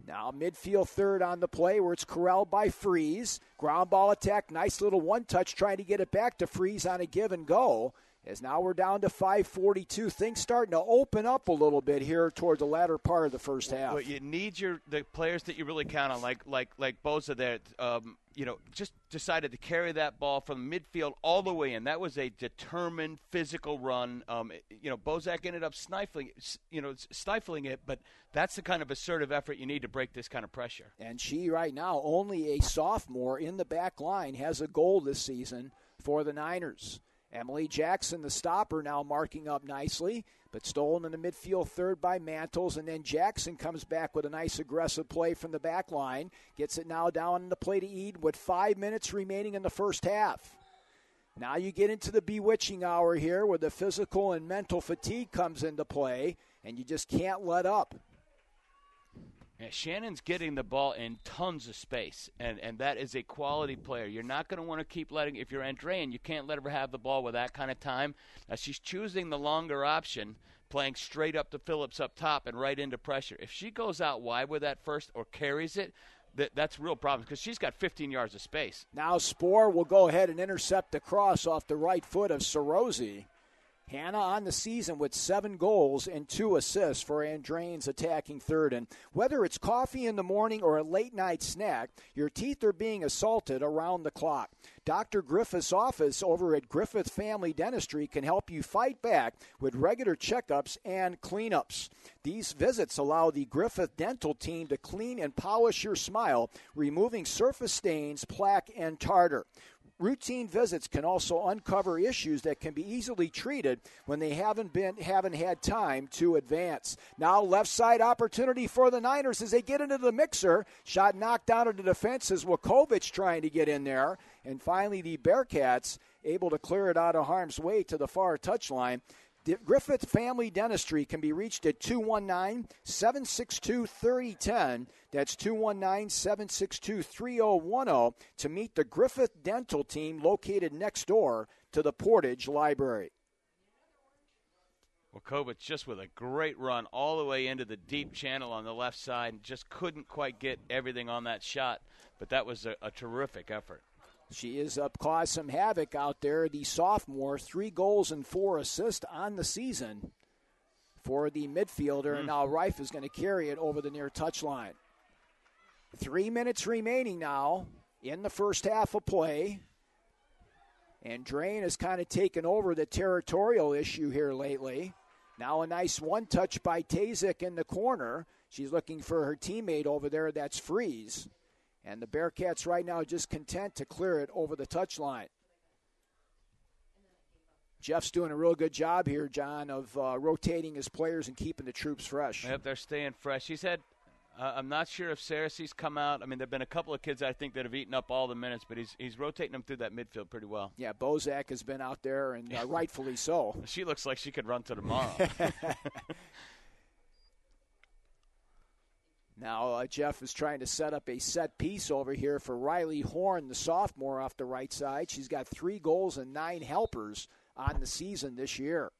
Now midfield third on the play where it's corralled by Freeze. Ground ball attack, nice little one-touch trying to get it back to Freeze on a give and go. As now we're down to 5:42. Things starting to open up a little bit here toward the latter part of the first half. Well, you need the players that you really count on, like Boza there. Just decided to carry that ball from midfield all the way in. That was a determined physical run. Bozak ended up stifling it, but that's the kind of assertive effort you need to break this kind of pressure. And she right now, only a sophomore in the back line, has a goal this season for the Niners. Emily Jackson, the stopper, now marking up nicely, but stolen in the midfield third by Mantles, and then Jackson comes back with a nice aggressive play from the back line. Gets it now down in the play to Eden with 5 minutes remaining in the first half. Now you get into the bewitching hour here where the physical and mental fatigue comes into play, and you just can't let up. Yeah, Shannon's getting the ball in tons of space, and that is a quality player. You're not going to want to keep letting – if you're Andrean, you can't let her have the ball with that kind of time. Now, she's choosing the longer option, playing straight up to Phillips up top and right into pressure. If she goes out wide with that first or carries it, that's real problem because she's got 15 yards of space. Now Spohr will go ahead and intercept the cross off the right foot of Sorozi. Hannah on the season with 7 goals and 2 assists for Andrean's attacking third. And whether it's coffee in the morning or a late-night snack, your teeth are being assaulted around the clock. Dr. Griffith's office over at Griffith Family Dentistry can help you fight back with regular checkups and cleanups. These visits allow the Griffith Dental team to clean and polish your smile, removing surface stains, plaque, and tartar. Routine visits can also uncover issues that can be easily treated when they haven't had time to advance. Now left side opportunity for the Niners as they get into the mixer. Shot knocked down to the defense as Wakovich trying to get in there. And finally the Bearcats able to clear it out of harm's way to the far touchline. Griffith Family Dentistry can be reached at 219-762-3010. That's 219-762-3010 to meet the Griffith Dental team located next door to the Portage Library. Wakovich just with a great run all the way into the deep channel on the left side and just couldn't quite get everything on that shot, but that was a terrific effort. She is caused some havoc out there. The sophomore, 3 goals and 4 assists on the season for the midfielder. And now Reif is going to carry it over the near touchline. 3 minutes remaining now in the first half of play. And Drain has kind of taken over the territorial issue here lately. Now a nice one-touch by Tazik in the corner. She's looking for her teammate over there. That's Freeze. And the Bearcats right now just content to clear it over the touchline. Jeff's doing a real good job here, John, of rotating his players and keeping the troops fresh. Yep, they're staying fresh. He said, I'm not sure if Saracy's come out. I mean, there have been a couple of kids I think that have eaten up all the minutes, but he's rotating them through that midfield pretty well. Yeah, Bozak has been out there, and rightfully so. She looks like she could run to tomorrow. Now Jeff is trying to set up a set piece over here for Riley Horn, the sophomore off the right side. She's got 3 goals and 9 helpers on the season this year.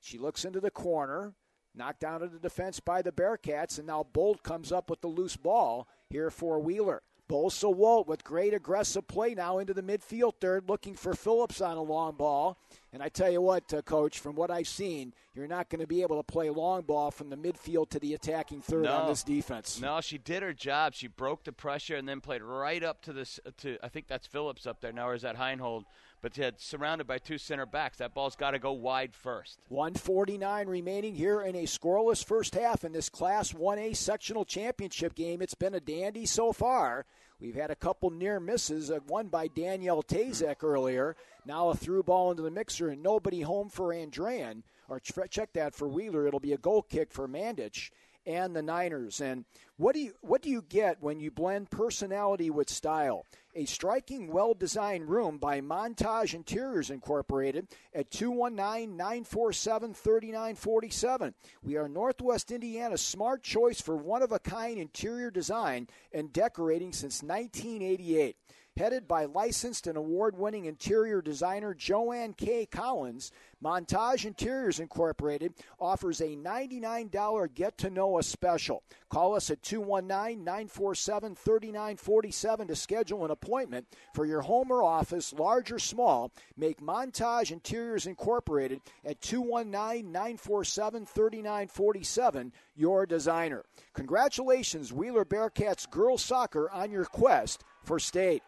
She looks into the corner, knocked down to the defense by the Bearcats, and now Bolt comes up with the loose ball here for Wheeler. Bosa-Wolt with great aggressive play now into the midfield third, looking for Phillips on a long ball. And I tell you what, Coach, from what I've seen, you're not going to be able to play long ball from the midfield to the attacking third on this defense. No, she did her job. She broke the pressure and then played right up to this. I think that's Phillips up there now, or is that Heinhold? But she had surrounded by two center backs. That ball's got to go wide first. 1:49 remaining here in a scoreless first half in this Class 1A sectional championship game. It's been a dandy so far. We've had a couple near misses, one by Danielle Tazek earlier. Now a through ball into the mixer and nobody home for Andrean. Or check that for Wheeler. It'll be a goal kick for Mandich and the Niners. And what do you get when you blend personality with style? A striking, well-designed room by Montage Interiors Incorporated at 219-947-3947. We are Northwest Indiana's smart choice for one-of-a-kind interior design and decorating since 1988. Headed by licensed and award-winning interior designer Joanne K. Collins, Montage Interiors Incorporated offers a $99 get-to-know-us special. Call us at 219-947-3947 to schedule an appointment for your home or office, large or small. Make Montage Interiors Incorporated at 219-947-3947 your designer. Congratulations, Wheeler Bearcats girls soccer, on your quest for state.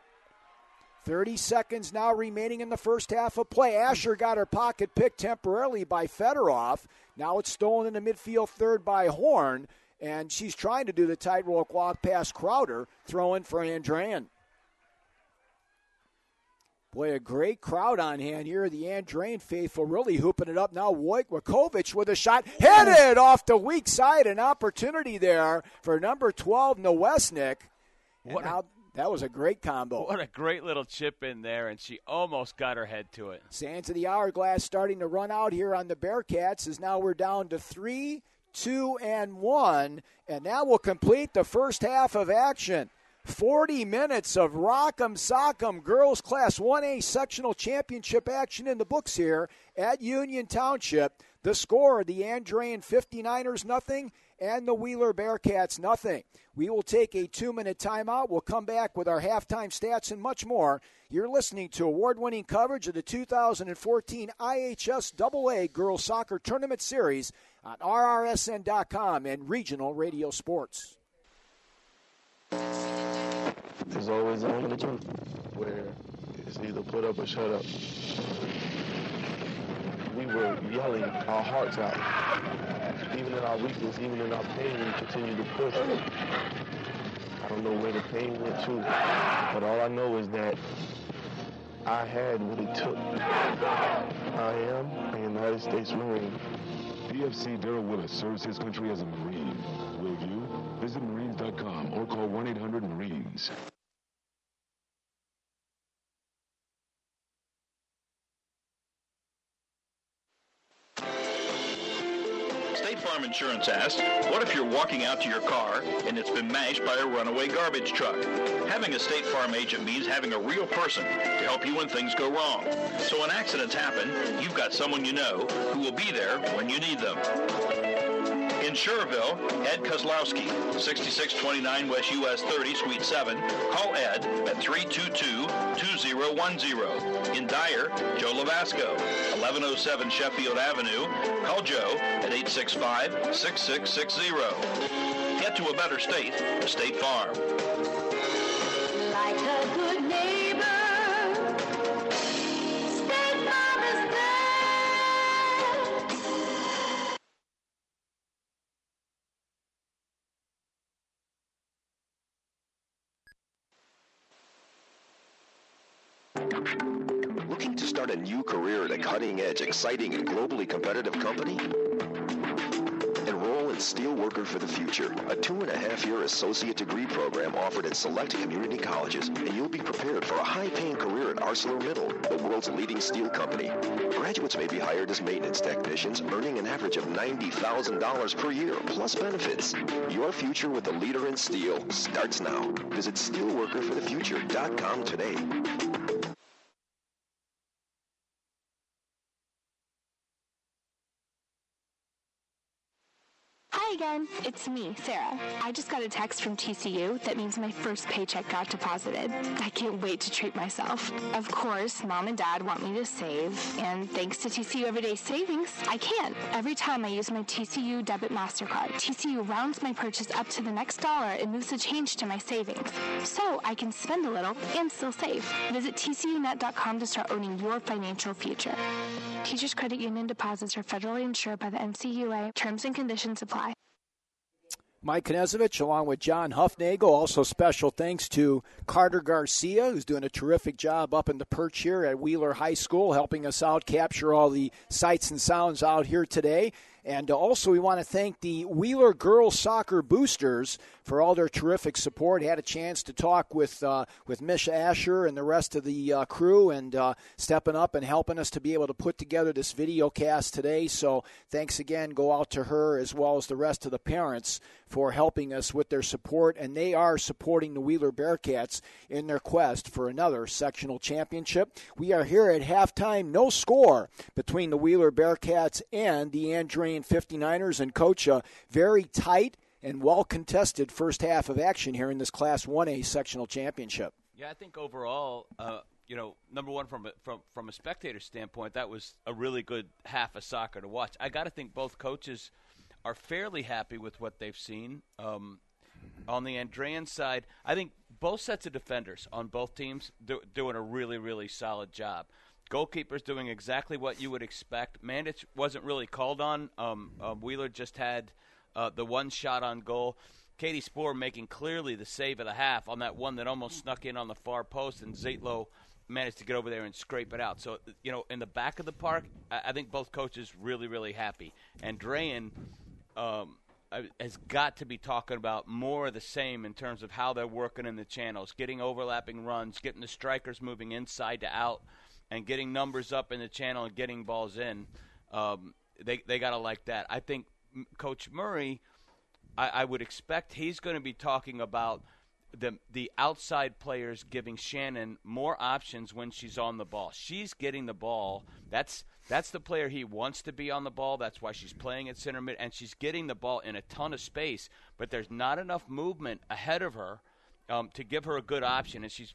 30 seconds now remaining in the first half of play. Asher got her pocket picked temporarily by Fedorov. Now it's stolen in the midfield third by Horn, and she's trying to do the tightrope walk past Crowder, throwing for Andrean. Boy, a great crowd on hand here. The Andrean faithful really hooping it up now. Wojtkovic with a shot. Hit it off the weak side. An opportunity there for number 12, Nowesnik. That was a great combo. What a great little chip in there, and she almost got her head to it. Sands of the hourglass starting to run out here on the Bearcats as now we're down to 3, 2, and 1, and that will complete the first half of action. 40 minutes of Rock'em Sock'em Girls Class 1A Sectional Championship action in the books here at Union Township. The score, the Andrean 59ers nothing and the Wheeler Bearcats nothing. We will take a 2-minute timeout. We'll come back with our halftime stats and much more. You're listening to award-winning coverage of the 2014 IHS AA Girls Soccer Tournament Series on RRSN.com and Regional Radio Sports. There's always a moment in the gym where it's either put up or shut up. We were yelling our hearts out. Even in our weakness, even in our pain, we continue to push. I don't know where the pain went to, but all I know is that I had what it took. I am a United States Marine. PFC Darrell Willis serves his country as a Marine. Will you? Visit Marines.com or call 1-800-MARINES. State Farm Insurance asks, what if you're walking out to your car and it's been mashed by a runaway garbage truck? Having a State Farm agent means having a real person to help you when things go wrong. So when accidents happen, you've got someone you know who will be there when you need them. In Schererville, Ed Kozlowski, 6629 West US 30, Suite 7. Call Ed at 322-2010. In Dyer, Joe Lavasco, 1107 Sheffield Avenue. Call Joe at 865-6660. Get to a better state with State Farm. Like a good neighbor, State Farm is there. Looking to start a new career at a cutting-edge, exciting, and globally competitive company? Enroll in Steelworker for the Future, a 2.5-year associate degree program offered at select community colleges, and you'll be prepared for a high-paying career at ArcelorMittal, the world's leading steel company. Graduates may be hired as maintenance technicians, earning an average of $90,000 per year, plus benefits. Your future with the leader in steel starts now. Visit steelworkerforthefuture.com today. Hi, Hi again. It's me, Sarah. I just got a text from TCU that means my first paycheck got deposited. I can't wait to treat myself. Of course, Mom and Dad want me to save, and thanks to TCU Everyday Savings, I can. Every time I use my TCU Debit MasterCard, TCU rounds my purchase up to the next dollar and moves the change to my savings, so I can spend a little and still save. Visit TCUnet.com to start owning your financial future. Teachers Credit Union deposits are federally insured by the NCUA. Terms and conditions apply. Mike Knezovich along with John Huffnagel. Also special thanks to Carter Garcia, who's doing a terrific job up in the perch here at Wheeler High School, helping us out, capture all the sights and sounds out here today. And also we want to thank the Wheeler Girls Soccer Boosters for all their terrific support. Had a chance to talk with Mish Asher and the rest of the crew, and stepping up and helping us to be able to put together this video cast today. So thanks again go out to her as well as the rest of the parents for helping us with their support. And they are supporting the Wheeler Bearcats in their quest for another sectional championship. We are here at halftime, no score between the Wheeler Bearcats and the Andrean 59ers, and Coach, a very tight and well-contested first half of action here in this Class 1A sectional championship. Yeah, I think overall, number one, from a spectator standpoint, that was a really good half of soccer to watch. I got to think both coaches are fairly happy with what they've seen. On the Andrean side, I think both sets of defenders on both teams doing a really, really solid job. Goalkeeper's doing exactly what you would expect. Mandich wasn't really called on. Wheeler just had the one shot on goal. Katie Spohr making clearly the save of the half on that one that almost snuck in on the far post, and Zaitlow managed to get over there and scrape it out. So, in the back of the park, I think both coaches really, really happy. Andrean has got to be talking about more of the same in terms of how they're working in the channels, getting overlapping runs, getting the strikers moving inside to out, and getting numbers up in the channel and getting balls in. They got to like that. I think Coach Murray, I would expect he's going to be talking about the outside players giving Shannon more options when she's on the ball. She's getting the ball. That's the player he wants to be on the ball. That's why she's playing at center mid, and she's getting the ball in a ton of space, but there's not enough movement ahead of her to give her a good option, and she's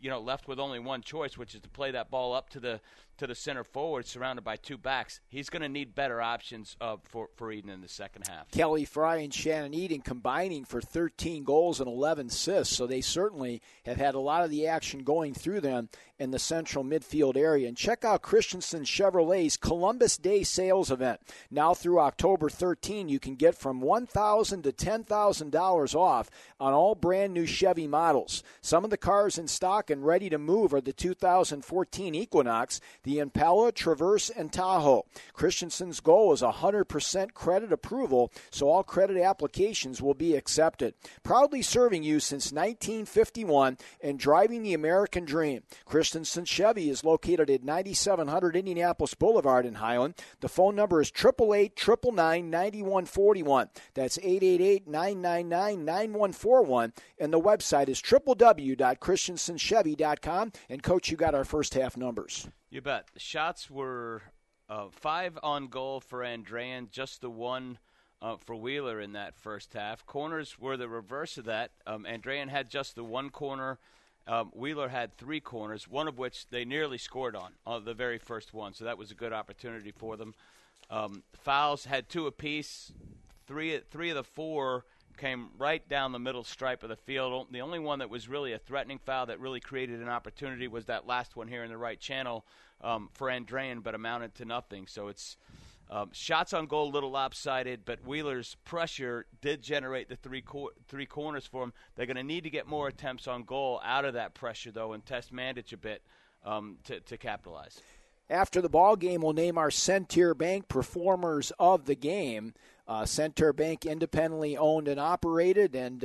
left with only one choice, which is to play that ball up to the center forward, surrounded by two backs. He's going to need better options for Eden in the second half. Kelly Fry and Shannon Eden combining for 13 goals and 11 assists, so they certainly have had a lot of the action going through them in the central midfield area. And check out Christensen Chevrolet's Columbus Day sales event. Now through October 13, you can get from $1,000 to $10,000 off on all brand new Chevy models. Some of the cars in stock and ready to move are the 2014 Equinox, the Impala, Traverse, and Tahoe. Christensen's goal is 100% credit approval, so all credit applications will be accepted. Proudly serving you since 1951 and driving the American dream. Christensen Chevy is located at 9700 Indianapolis Boulevard in Highland. The phone number is 888-999-9141. That's 888-999-9141. And the website is www.christensenchevy.com. And, Coach, you got our first half numbers. You bet. The shots were 5 on goal for Andrean, just the one for Wheeler in that first half. Corners were the reverse of that. Andrean had just the one corner. Wheeler had 3 corners, one of which they nearly scored on the very first one, so that was a good opportunity for them. Fouls had 2 apiece. Three of the 4 came right down the middle stripe of the field. The only one that was really a threatening foul that really created an opportunity was that last one here in the right channel for Andrean, but amounted to nothing. So it's shots on goal a little lopsided, but Wheeler's pressure did generate the three corners for them. They're going to need to get more attempts on goal out of that pressure, though, and test Mandich a bit to capitalize. After the ball game, we'll name our Centaur Bank performers of the game. Centaur Bank independently owned and operated, and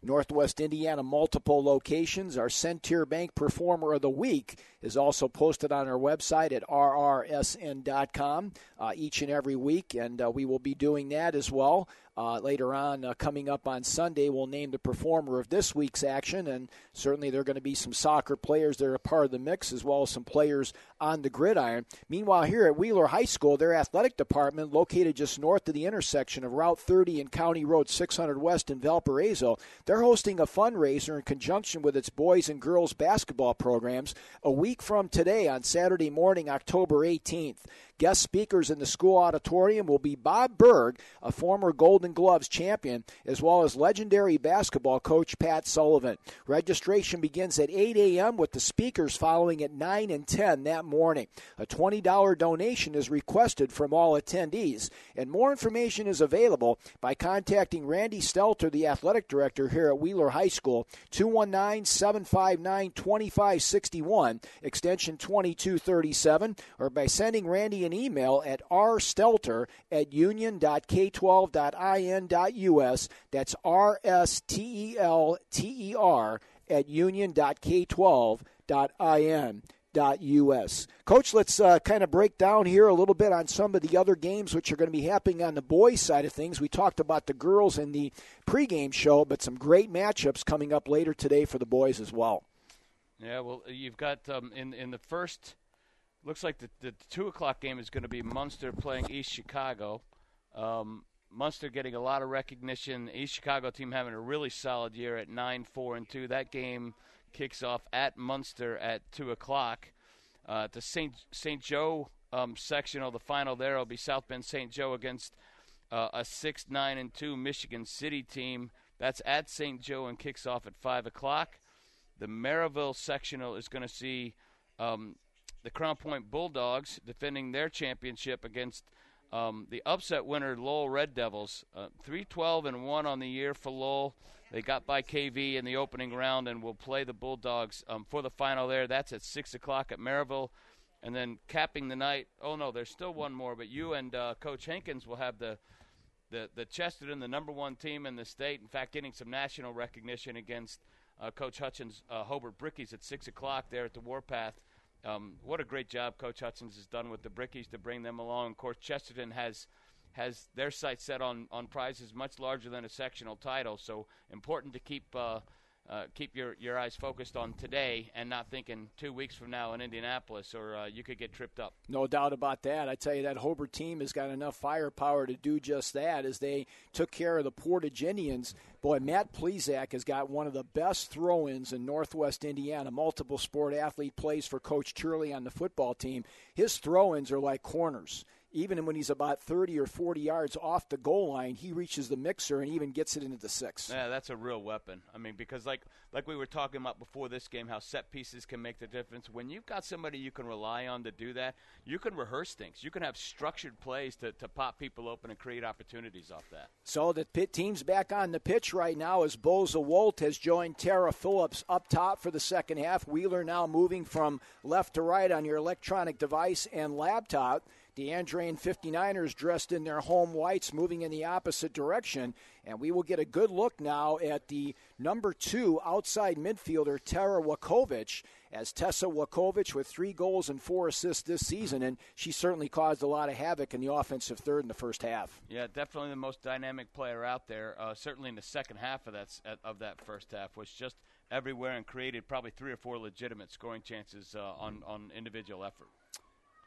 Northwest Indiana multiple locations. Our Centier Bank Performer of the Week is also posted on our website at rrsn.com each and every week, and we will be doing that as well. Later on, coming up on Sunday, we'll name the performer of this week's action, and certainly there are going to be some soccer players that are a part of the mix, as well as some players on the gridiron. Meanwhile, here at Wheeler High School, their athletic department, located just north of the intersection of Route 30 and County Road 600 West in Valparaiso, they're hosting a fundraiser in conjunction with its boys and girls basketball programs a week from today on Saturday morning, October 18th. Guest speakers in the school auditorium will be Bob Berg, a former Golden Gloves champion, as well as legendary basketball coach Pat Sullivan. Registration begins at 8 a.m. with the speakers following at 9 and 10 that morning. A $20 donation is requested from all attendees, and more information is available by contacting Randy Stelter, the athletic director here at Wheeler High School, 219-759-2561, extension 2237, or by sending Randy an email at rstelter@union.k12.in.us. That's rstelter@union.k12.in.us. Coach, let's kind of break down here a little bit on some of the other games which are going to be happening on the boys' side of things. We talked about the girls in the pregame show, but some great matchups coming up later today for the boys as well. Yeah, well, you've got in the first. Looks like the 2 o'clock game is going to be Munster playing East Chicago. Munster getting a lot of recognition. The East Chicago team having a really solid year at 9-4-2. That game kicks off at Munster at 2 o'clock. The St. Joe sectional, the final there will be South Bend St. Joe against a 6-9-2 Michigan City team. That's at St. Joe and kicks off at 5 o'clock. The Maryville sectional is going to see the Crown Point Bulldogs defending their championship against the upset winner Lowell Red Devils. 3-12-1 on the year for Lowell. They got by KV in the opening round and will play the Bulldogs for the final there. That's at 6 o'clock at Maryville. And then capping the night, oh no, there's still one more, but you and Coach Hankins will have the Chesterton, the number one team in the state. In fact, getting some national recognition against Coach Hutchins' Hobart Brickies at 6 o'clock there at the Warpath. What a great job Coach Hutchins has done with the Brickies to bring them along. Of course, Chesterton has their sights set on prizes much larger than a sectional title, so important to keep your eyes focused on today and not thinking 2 weeks from now in Indianapolis, or you could get tripped up. No doubt about that. I tell you, that Hobart team has got enough firepower to do just that as they took care of the Portage Indians. Boy, Matt Plezak has got one of the best throw-ins in Northwest Indiana. Multiple sport athlete, plays for Coach Turley on the football team. His throw-ins are like corners. Even when he's about 30 or 40 yards off the goal line, he reaches the mixer and even gets it into the 6. Yeah, that's a real weapon. I mean, because like we were talking about before this game, how set pieces can make the difference. When you've got somebody you can rely on to do that, you can rehearse things. You can have structured plays to pop people open and create opportunities off that. So the team's back on the pitch right now as Boza Wolt has joined Tara Phillips up top for the second half. Wheeler now moving from left to right on your electronic device and laptop. The Andrean 59ers dressed in their home whites moving in the opposite direction. And we will get a good look now at the number 2 outside midfielder, Tara Wakovic, as Tessa Wakovic with 3 goals and 4 assists this season. And she certainly caused a lot of havoc in the offensive third in the first half. Yeah, definitely the most dynamic player out there. Certainly in the second half of that first half was just everywhere and created probably 3 or 4 legitimate scoring chances on individual effort.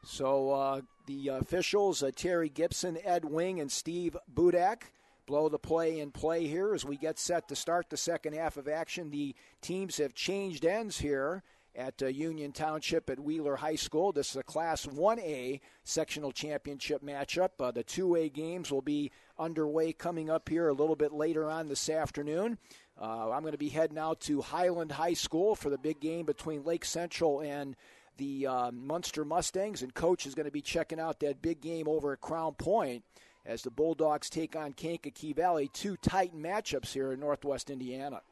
So the officials, Terry Gibson, Ed Wing, and Steve Budak, blow the play-in-play here as we get set to start the second half of action. The teams have changed ends here at Union Township at Wheeler High School. This is a Class 1A sectional championship matchup. The 2A games will be underway coming up here a little bit later on this afternoon. I'm going to be heading out to Highland High School for the big game between Lake Central and the Munster Mustangs, and Coach is going to be checking out that big game over at Crown Point as the Bulldogs take on Kankakee Valley. 2 Titan matchups here in Northwest Indiana.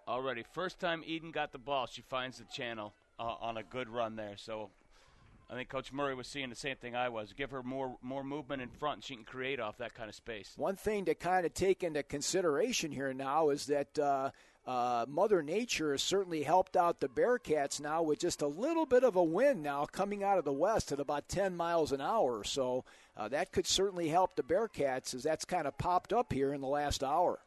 Already, first time Eden got the ball, she finds the channel on a good run there. So I think Coach Murray was seeing the same thing I was. Give her more movement in front, and she can create off that kind of space. One thing to kind of take into consideration here now is that Mother Nature has certainly helped out the Bearcats now with just a little bit of a wind now coming out of the west at about 10 miles an hour. So that could certainly help the Bearcats as that's kind of popped up here in the last hour.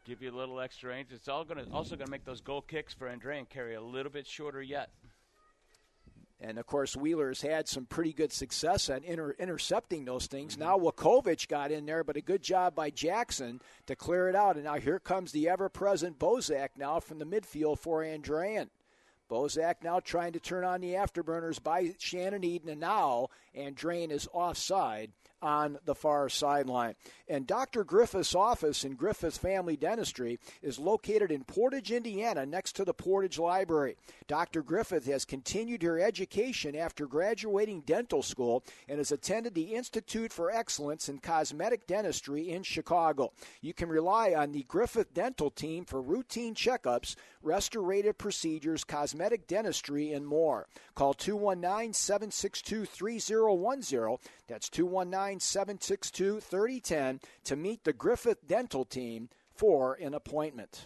Give you a little extra range. It's also going to make those goal kicks for Andrean carry a little bit shorter yet. And, of course, Wheeler's had some pretty good success at intercepting those things. Now Wakovich got in there, but a good job by Jackson to clear it out. And now here comes the ever-present Bozak now from the midfield for Andrean. Bozak now trying to turn on the afterburners by Shannon Eden, and now Andrean is offside on the far sideline. And Dr. Griffith's office in Griffith Family Dentistry is located in Portage, Indiana, next to the Portage Library. Dr. Griffith has continued her education after graduating dental school and has attended the Institute for Excellence in Cosmetic Dentistry in Chicago. You can rely on the Griffith Dental Team for routine checkups, restorative procedures, cosmetic dentistry, and more. Call 219-762-3010. That's 219-762-3010 to meet the Griffith Dental Team for an appointment.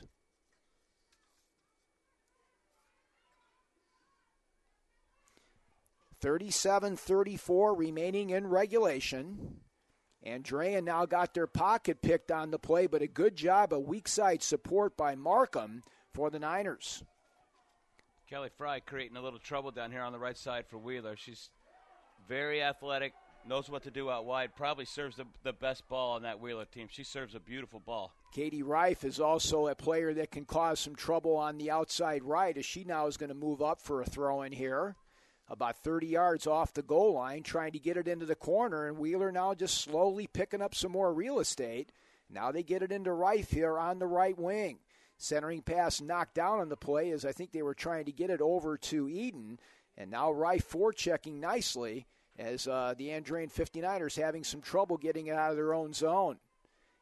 .37-34 remaining in regulation. Andrean now got their pocket picked on the play, but a good job of weak side support by Markham for the Niners. Kelly Fry creating a little trouble down here on the right side for Wheeler. She's very athletic, knows what to do out wide, probably serves the best ball on that Wheeler team. She serves a beautiful ball. Katie Reif is also a player that can cause some trouble on the outside right as she now is going to move up for a throw in here. About 30 yards off the goal line, trying to get it into the corner, and Wheeler now just slowly picking up some more real estate. Now they get it into Reif here on the right wing. Centering pass knocked down on the play as I think they were trying to get it over to Eden. And now Reif forechecking nicely as the Andrean 59ers having some trouble getting it out of their own zone.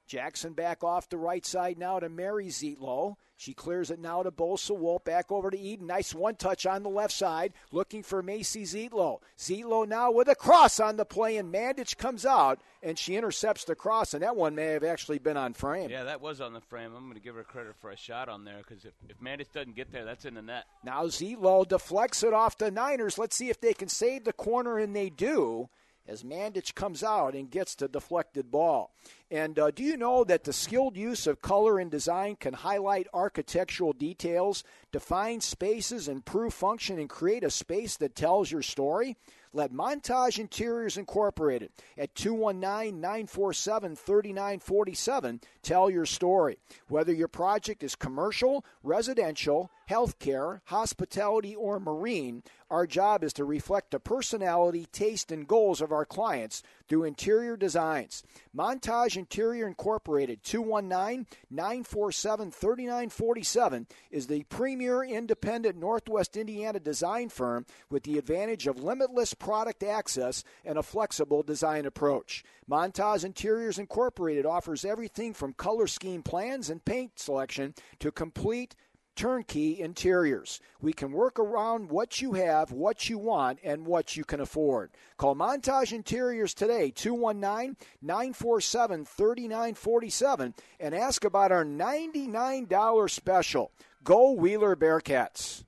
Jackson back off the right side now to Mary Zietlow. She clears it now to Bosa Wolf. Back over to Eden. Nice one-touch on the left side. Looking for Macy Zietlow. Zietlow now with a cross on the play, and Mandich comes out, and she intercepts the cross, and that one may have actually been on frame. Yeah, that was on the frame. I'm going to give her credit for a shot on there because if Mandich doesn't get there, that's in the net. Now Zietlow deflects it off the Niners. Let's see if they can save the corner, and they do, as Mandich comes out and gets the deflected ball. And do you know that the skilled use of color and design can highlight architectural details, define spaces, improve function, and create a space that tells your story? Let Montage Interiors Incorporated at 219-947-3947 tell your story. Whether your project is commercial, residential, healthcare, hospitality, or marine, our job is to reflect the personality, taste, and goals of our clients through interior designs. Montage Interior Incorporated, 219-947-3947, is the premier independent Northwest Indiana design firm with the advantage of limitless product access and a flexible design approach. Montage Interiors Incorporated offers everything from color scheme plans and paint selection to complete turnkey interiors. We can work around what you have, what you want, and what you can afford. Call Montage Interiors today, 219-947-3947, and ask about our $99 special. Go Wheeler Bearcats.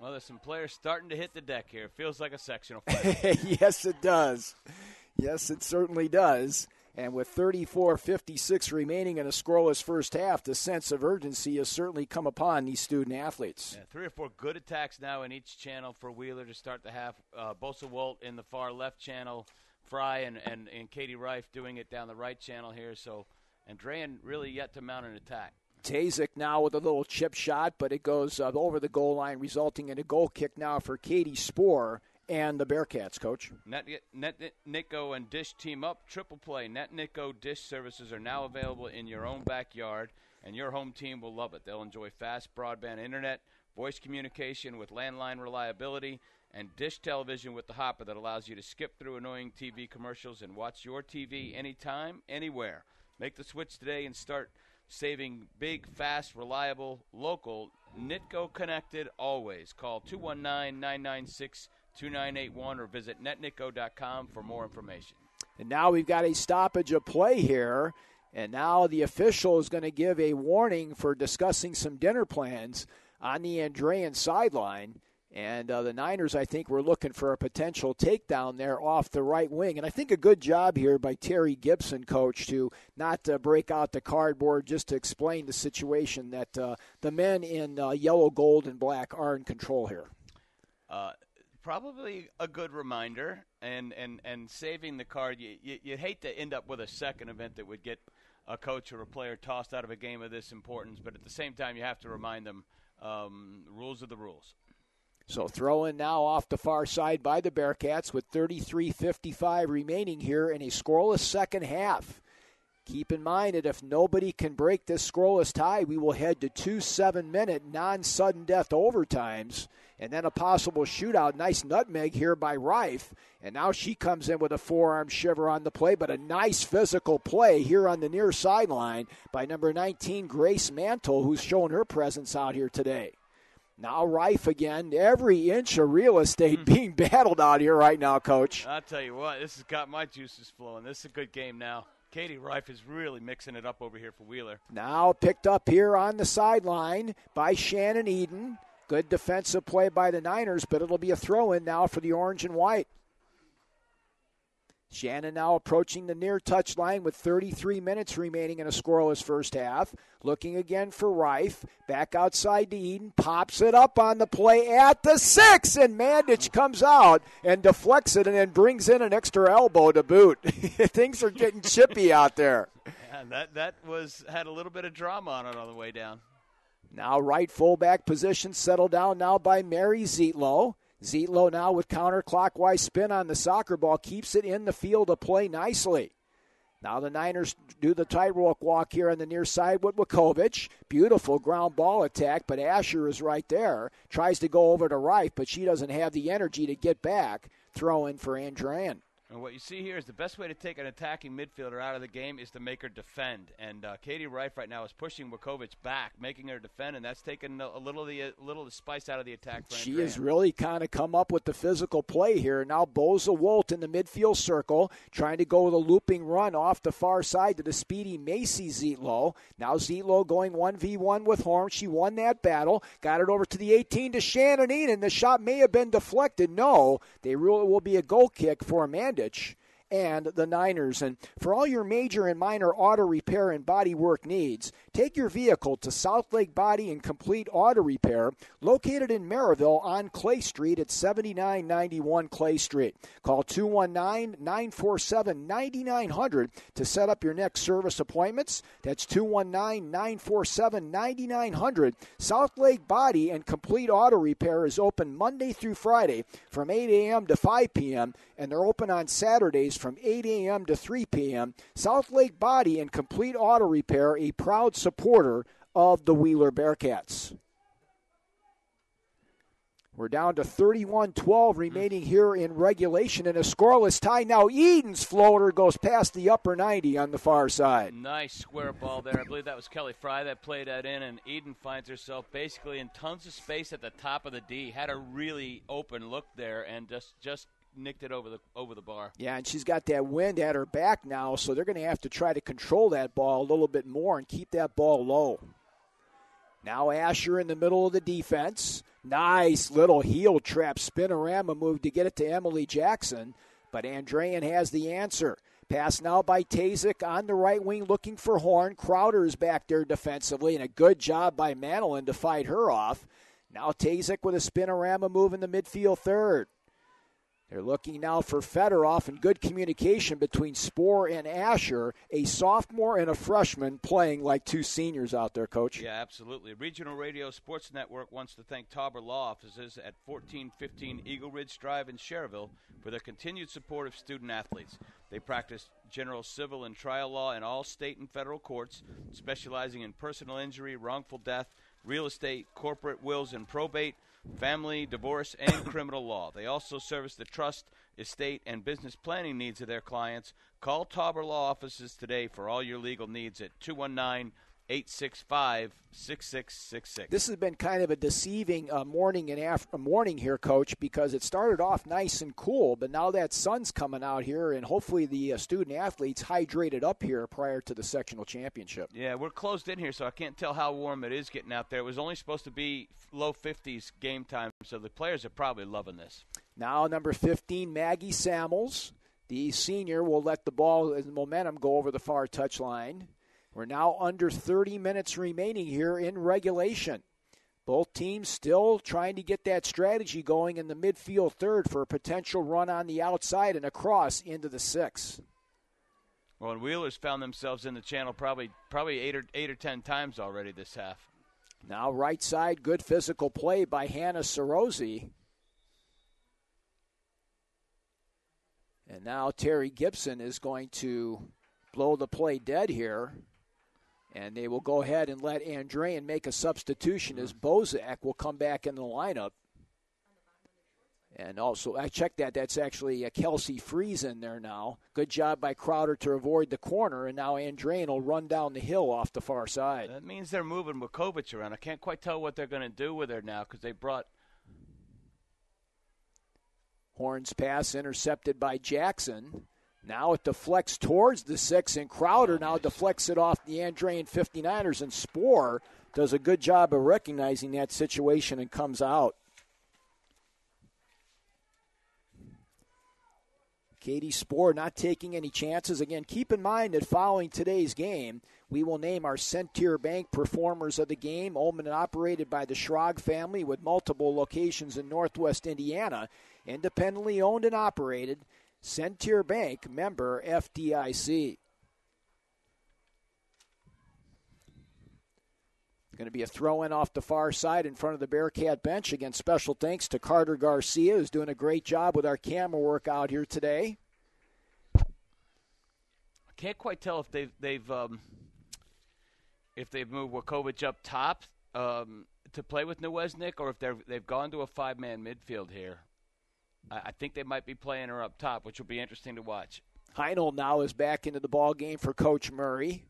Well, there's some players starting to hit the deck here. It feels like a sectional fight. Yes, it does. Yes, it certainly does. And with 34:56 remaining in a scoreless first half, the sense of urgency has certainly come upon these student athletes. Yeah, 3 or 4 good attacks now in each channel for Wheeler to start the half. Bosa Walt in the far left channel, Fry and Katie Reif doing it down the right channel here. So Andrean really yet to mount an attack. Tazik now with a little chip shot, but it goes over the goal line, resulting in a goal kick now for Katie Spohr and the Bearcats, Coach. NetNico and Dish team up, triple play. NetNico Dish services are now available in your own backyard, and your home team will love it. They'll enjoy fast broadband internet, voice communication with landline reliability, and Dish television with the hopper that allows you to skip through annoying TV commercials and watch your TV anytime, anywhere. Make the switch today and start saving big, fast, reliable, local, Nitco connected always. Call 219-996-2981 or visit netnitco.com for more information. And now we've got a stoppage of play here, and now the official is going to give a warning for discussing some dinner plans on the Andrean sideline. And the Niners, I think, were looking for a potential takedown there off the right wing. And I think a good job here by Terry Gibson, coach, to not break out the cardboard, just to explain the situation that the men in yellow, gold, and black are in control here. Probably a good reminder, and saving the card. You'd hate to end up with a second event that would get a coach or a player tossed out of a game of this importance, but at the same time you have to remind them rules are the rules. So throw in now off the far side by the Bearcats with 33:55 remaining here in a scoreless second half. Keep in mind that if nobody can break this scoreless tie, we will head to 2 7-minute non-sudden death overtimes, and then a possible shootout. Nice nutmeg here by Reif, and now she comes in with a forearm shiver on the play, but a nice physical play here on the near sideline by number 19, Grace Mantle, who's shown her presence out here today. Now Reif again, every inch of real estate being battled out here right now, Coach. I'll tell you what, this has got my juices flowing. This is a good game now. Katie Reif is really mixing it up over here for Wheeler. Now picked up here on the sideline by Shannon Eden. Good defensive play by the Niners, but it'll be a throw-in now for the orange and white. Shannon now approaching the near touchline with 33 minutes remaining in a scoreless first half. Looking again for Reif. Back outside to Eden. Pops it up on the play at the 6. And Mandich comes out and deflects it and then brings in an extra elbow to boot. Things are getting chippy out there. Yeah, that had a little bit of drama on it on the way down. Now right fullback position settled down now by Mary Zietlow. Zietlow now with counterclockwise spin on the soccer ball, keeps it in the field of play nicely. Now the Niners do the tightrope walk here on the near side with Wakovich. Beautiful ground ball attack, but Asher is right there. Tries to go over to Reif, but she doesn't have the energy to get back. Throw in for Andrean. And what you see here is the best way to take an attacking midfielder out of the game is to make her defend. And Katie Reif right now is pushing Wakovich back, making her defend, and that's taking a little of the spice out of the attack for She Andrea. has really kind of come up with the physical play here. Now Boza Wolt in the midfield circle, trying to go with a looping run off the far side to the speedy Macy Zietlow. Now Zietlow going 1v1 with Horn. She won that battle. Got it over to the 18 to Shannon Eden. The shot may have been deflected. No, they really will be a goal kick for Amanda and the Niners. And for all your major and minor auto repair and body work needs, take your vehicle to South Lake Body and Complete Auto Repair, located in Maryville on Clay Street at 7991 Clay Street. Call 219-947-9900 to set up your next service appointments. That's 219-947-9900. South Lake Body and Complete Auto Repair is open Monday through Friday from 8 a.m. to 5 p.m., and they're open on Saturdays from 8 a.m. to 3 p.m. South Lake Body and Complete Auto Repair, a proud supporter of the Wheeler Bearcats. We're down to 31-12 remaining here in regulation in a scoreless tie. Now Eden's floater goes past the upper 90 on the far side. Nice square ball there. I believe that was Kelly Fry that played that in, and Eden finds herself basically in tons of space at the top of the D. Had a really open look there and just nicked it over the bar. Yeah, and she's got that wind at her back now, so they're going to have to try to control that ball a little bit more and keep that ball low. Now Asher in the middle of the defense. Nice little heel trap spinorama move to get it to Emily Jackson, but Andrean has the answer. Pass now by Tazik on the right wing looking for Horn. Crowder is back there defensively, and a good job by Manilin to fight her off. Now Tazik with a spinorama move in the midfield third. They're looking now for Fedorov, and good communication between Spoor and Asher, a sophomore and a freshman playing like two seniors out there, Coach. Yeah, absolutely. Regional Radio Sports Network wants to thank Tauber Law Offices at 1415 Eagle Ridge Drive in Cherville for their continued support of student athletes. They practice general civil and trial law in all state and federal courts, specializing in personal injury, wrongful death, real estate, corporate wills and probate, family, divorce, and criminal law. They also service the trust, estate, and business planning needs of their clients. Call Tauber Law Offices today for all your legal needs at 865-6666. This has been kind of a deceiving morning here, Coach, because it started off nice and cool, but now that sun's coming out here, and hopefully the student-athletes hydrated up here prior to the sectional championship. Yeah, we're closed in here, so I can't tell how warm it is getting out there. It was only supposed to be low 50s game time, so the players are probably loving this. Now number 15, Maggie Samuels, the senior, will let the ball and momentum go over the far touchline. We're now under 30 minutes remaining here in regulation. Both teams still trying to get that strategy going in the midfield third for a potential run on the outside and across into the 6. Well, and Wheeler's found themselves in the channel probably 8 or 10 times already this half. Now right side, good physical play by Hannah Sorosi. And now Terry Gibson is going to blow the play dead here. And they will go ahead and let Andrean make a substitution as Bozak will come back in the lineup. And also, I checked that. That's actually Kelsey Freeze in there now. Good job by Crowder to avoid the corner. And now Andrean will run down the hill off the far side. That means they're moving Wukovic around. I can't quite tell what they're going to do with her now because they brought Horn's pass intercepted by Jackson. Now it deflects towards the 6, and Crowder now deflects it off the Andrean 59ers, and Spohr does a good job of recognizing that situation and comes out. Katie Spohr not taking any chances. Again, keep in mind that following today's game, we will name our Centier Bank Performers of the Game, owned and operated by the Schrag family with multiple locations in Northwest Indiana, independently owned and operated. Centier Bank, member FDIC. Going to be a throw-in off the far side in front of the Bearcat bench. Again, special thanks to Carter Garcia, who's doing a great job with our camera work out here today. I can't quite tell if they've moved Wukovic up top to play with Nowesnik, or if they've gone to a 5-man midfield here. I think they might be playing her up top, which will be interesting to watch. Heinold now is back into the ball game for Coach Murray.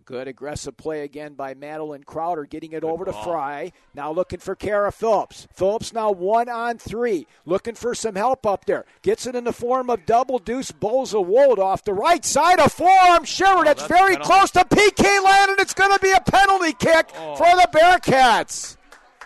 Good aggressive play again by Madeline Crowder, getting it over to Fry. Now looking for Kara Phillips. Phillips now 1-on-3, looking for some help up there. Gets it in the form of double deuce Boza Wold off the right side. A forearm shiver. That's very close to PK land, and it's going to be a penalty kick for the Bearcats.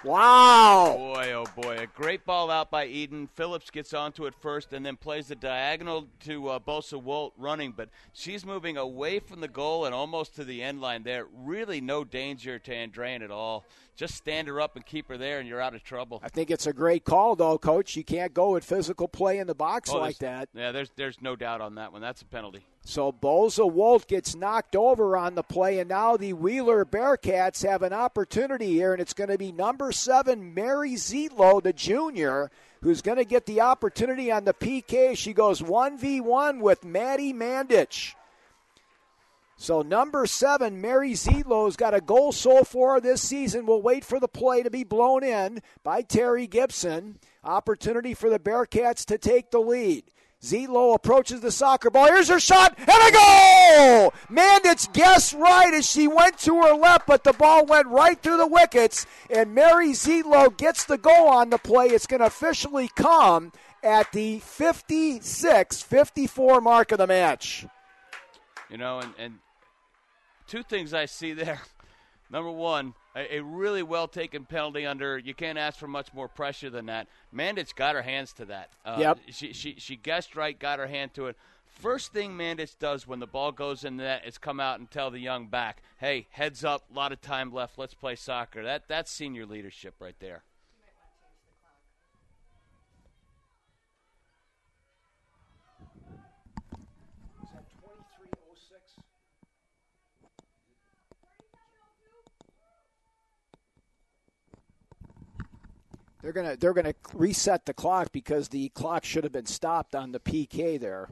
Wow. Oh, boy. A great ball out by Eden. Phillips gets onto it first and then plays the diagonal to Bosa Wolt running, but she's moving away from the goal and almost to the end line there. Really no danger to Andrean at all. Just stand her up and keep her there, and you're out of trouble. I think it's a great call, though, Coach. You can't go with physical play in the box like that. Yeah, there's no doubt on that one. That's a penalty. So Boza Wolt gets knocked over on the play, and now the Wheeler Bearcats have an opportunity here, and it's going to be number 7, Mary Zietlow, the junior, who's going to get the opportunity on the PK. She goes 1v1 with Maddie Mandich. So number 7, Mary Zietlow's got a goal so far this season. We'll wait for the play to be blown in by Terry Gibson. Opportunity for the Bearcats to take the lead. Zietlow approaches the soccer ball. Here's her shot, and a goal! Mandich guessed right as she went to her left, but the ball went right through the wickets, and Mary Zietlow gets the goal on the play. It's going to officially come at the 56-54 mark of the match. You know, and two things I see there. Number one, a really well-taken penalty under. You can't ask for much more pressure than that. Mandich got her hands to that. Yep. She guessed right, got her hand to it. First thing Mandich does when the ball goes in the net is come out and tell the young back, hey, heads up, a lot of time left, let's play soccer. That's senior leadership right there. They're gonna reset the clock because the clock should have been stopped on the PK there.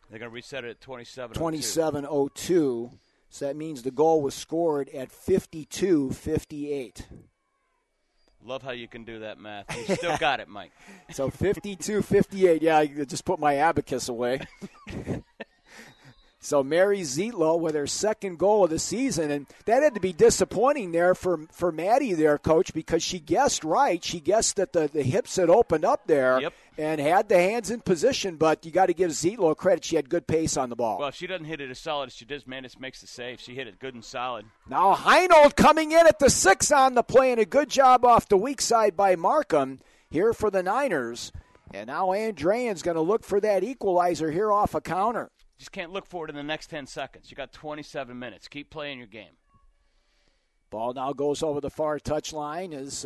They're going to reset it at 27:02. 27:02. So that means the goal was scored at 52-58. Love how you can do that math. You still got it, Mike. So 52-58. Yeah, I just put my abacus away. So Mary Zietlow with her second goal of the season, and that had to be disappointing there for Maddie there, Coach, because she guessed right. She guessed that the hips had opened up there and had the hands in position, but you got to give Zietlow credit. She had good pace on the ball. Well, if she doesn't hit it as solid as she does, Mandis makes the save. She hit it good and solid. Now Heinold coming in at the 6 on the play, and a good job off the weak side by Markham here for the Niners. And now Andrean's going to look for that equalizer here off a counter. Just can't look for it in the next 10 seconds. You got 27 minutes. Keep playing your game. Ball now goes over the far touchline. There's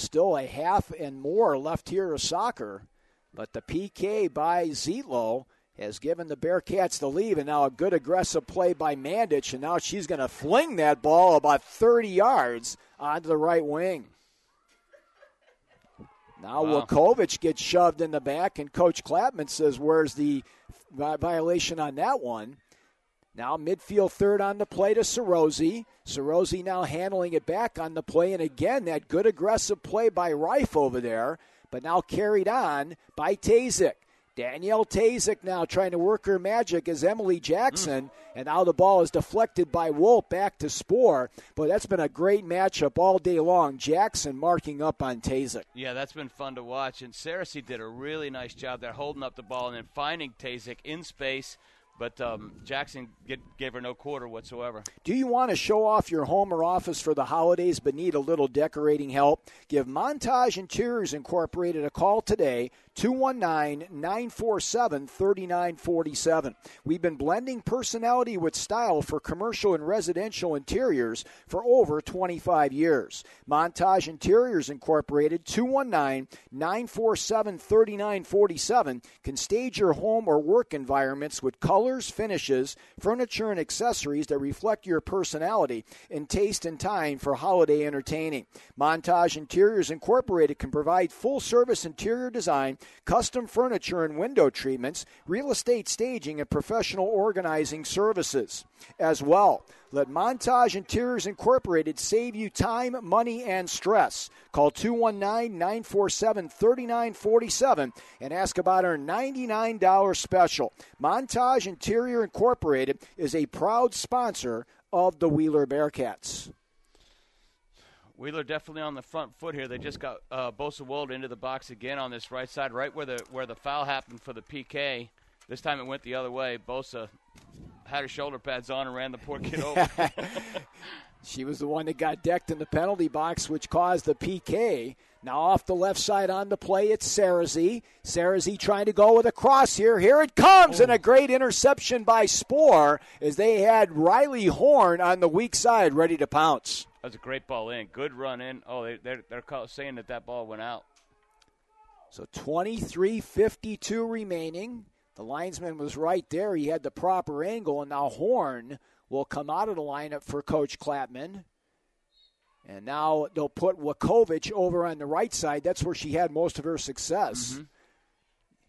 still a half and more left here of soccer. But the PK by Zietlow has given the Bearcats the lead. And now a good aggressive play by Mandich. And now she's going to fling that ball about 30 yards onto the right wing. Now Wakovich gets shoved in the back, and Coach Clapman says, where's the violation on that one? Now midfield third on the play to Sorosi. Sorosi now handling it back on the play, and again, that good aggressive play by Reif over there, but now carried on by Tazik. Danielle Tazik now trying to work her magic as Emily Jackson, and now the ball is deflected by Wolf back to Spoor. But that's been a great matchup all day long. Jackson marking up on Tazik. Yeah, that's been fun to watch. And Saracey did a really nice job there holding up the ball and then finding Tazik in space. But Jackson gave her no quarter whatsoever. Do you want to show off your home or office for the holidays but need a little decorating help? Give Montage Interiors Incorporated a call today, 219-947-3947. We've been blending personality with style for commercial and residential interiors for over 25 years. Montage Interiors Incorporated, 219-947-3947, can stage your home or work environments with colors, finishes, furniture, and accessories that reflect your personality and taste and time for holiday entertaining. Montage Interiors Incorporated can provide full-service interior design, custom furniture and window treatments, real estate staging, and professional organizing services as well. Let Montage Interiors Incorporated save you time, money, and stress. Call 219-947-3947 and ask about our $99 special. Montage Interior Incorporated is a proud sponsor of the Wheeler Bearcats. Wheeler definitely on the front foot here. They just got Bosa Wold into the box again on this right side, right where the foul happened for the PK. This time it went the other way. Bosa had her shoulder pads on and ran the poor kid over. She was the one that got decked in the penalty box, which caused the PK. Now off the left side on the play, it's Saracey. Saracey trying to go with a cross here. Here it comes, and a great interception by Spoor as they had Riley Horn on the weak side ready to pounce. That was a great ball in. Good run in. Oh, they're saying that ball went out. So 23:52 remaining. The linesman was right there. He had the proper angle, and now Horn will come out of the lineup for Coach Clapman. And now they'll put Wakovich over on the right side. That's where she had most of her success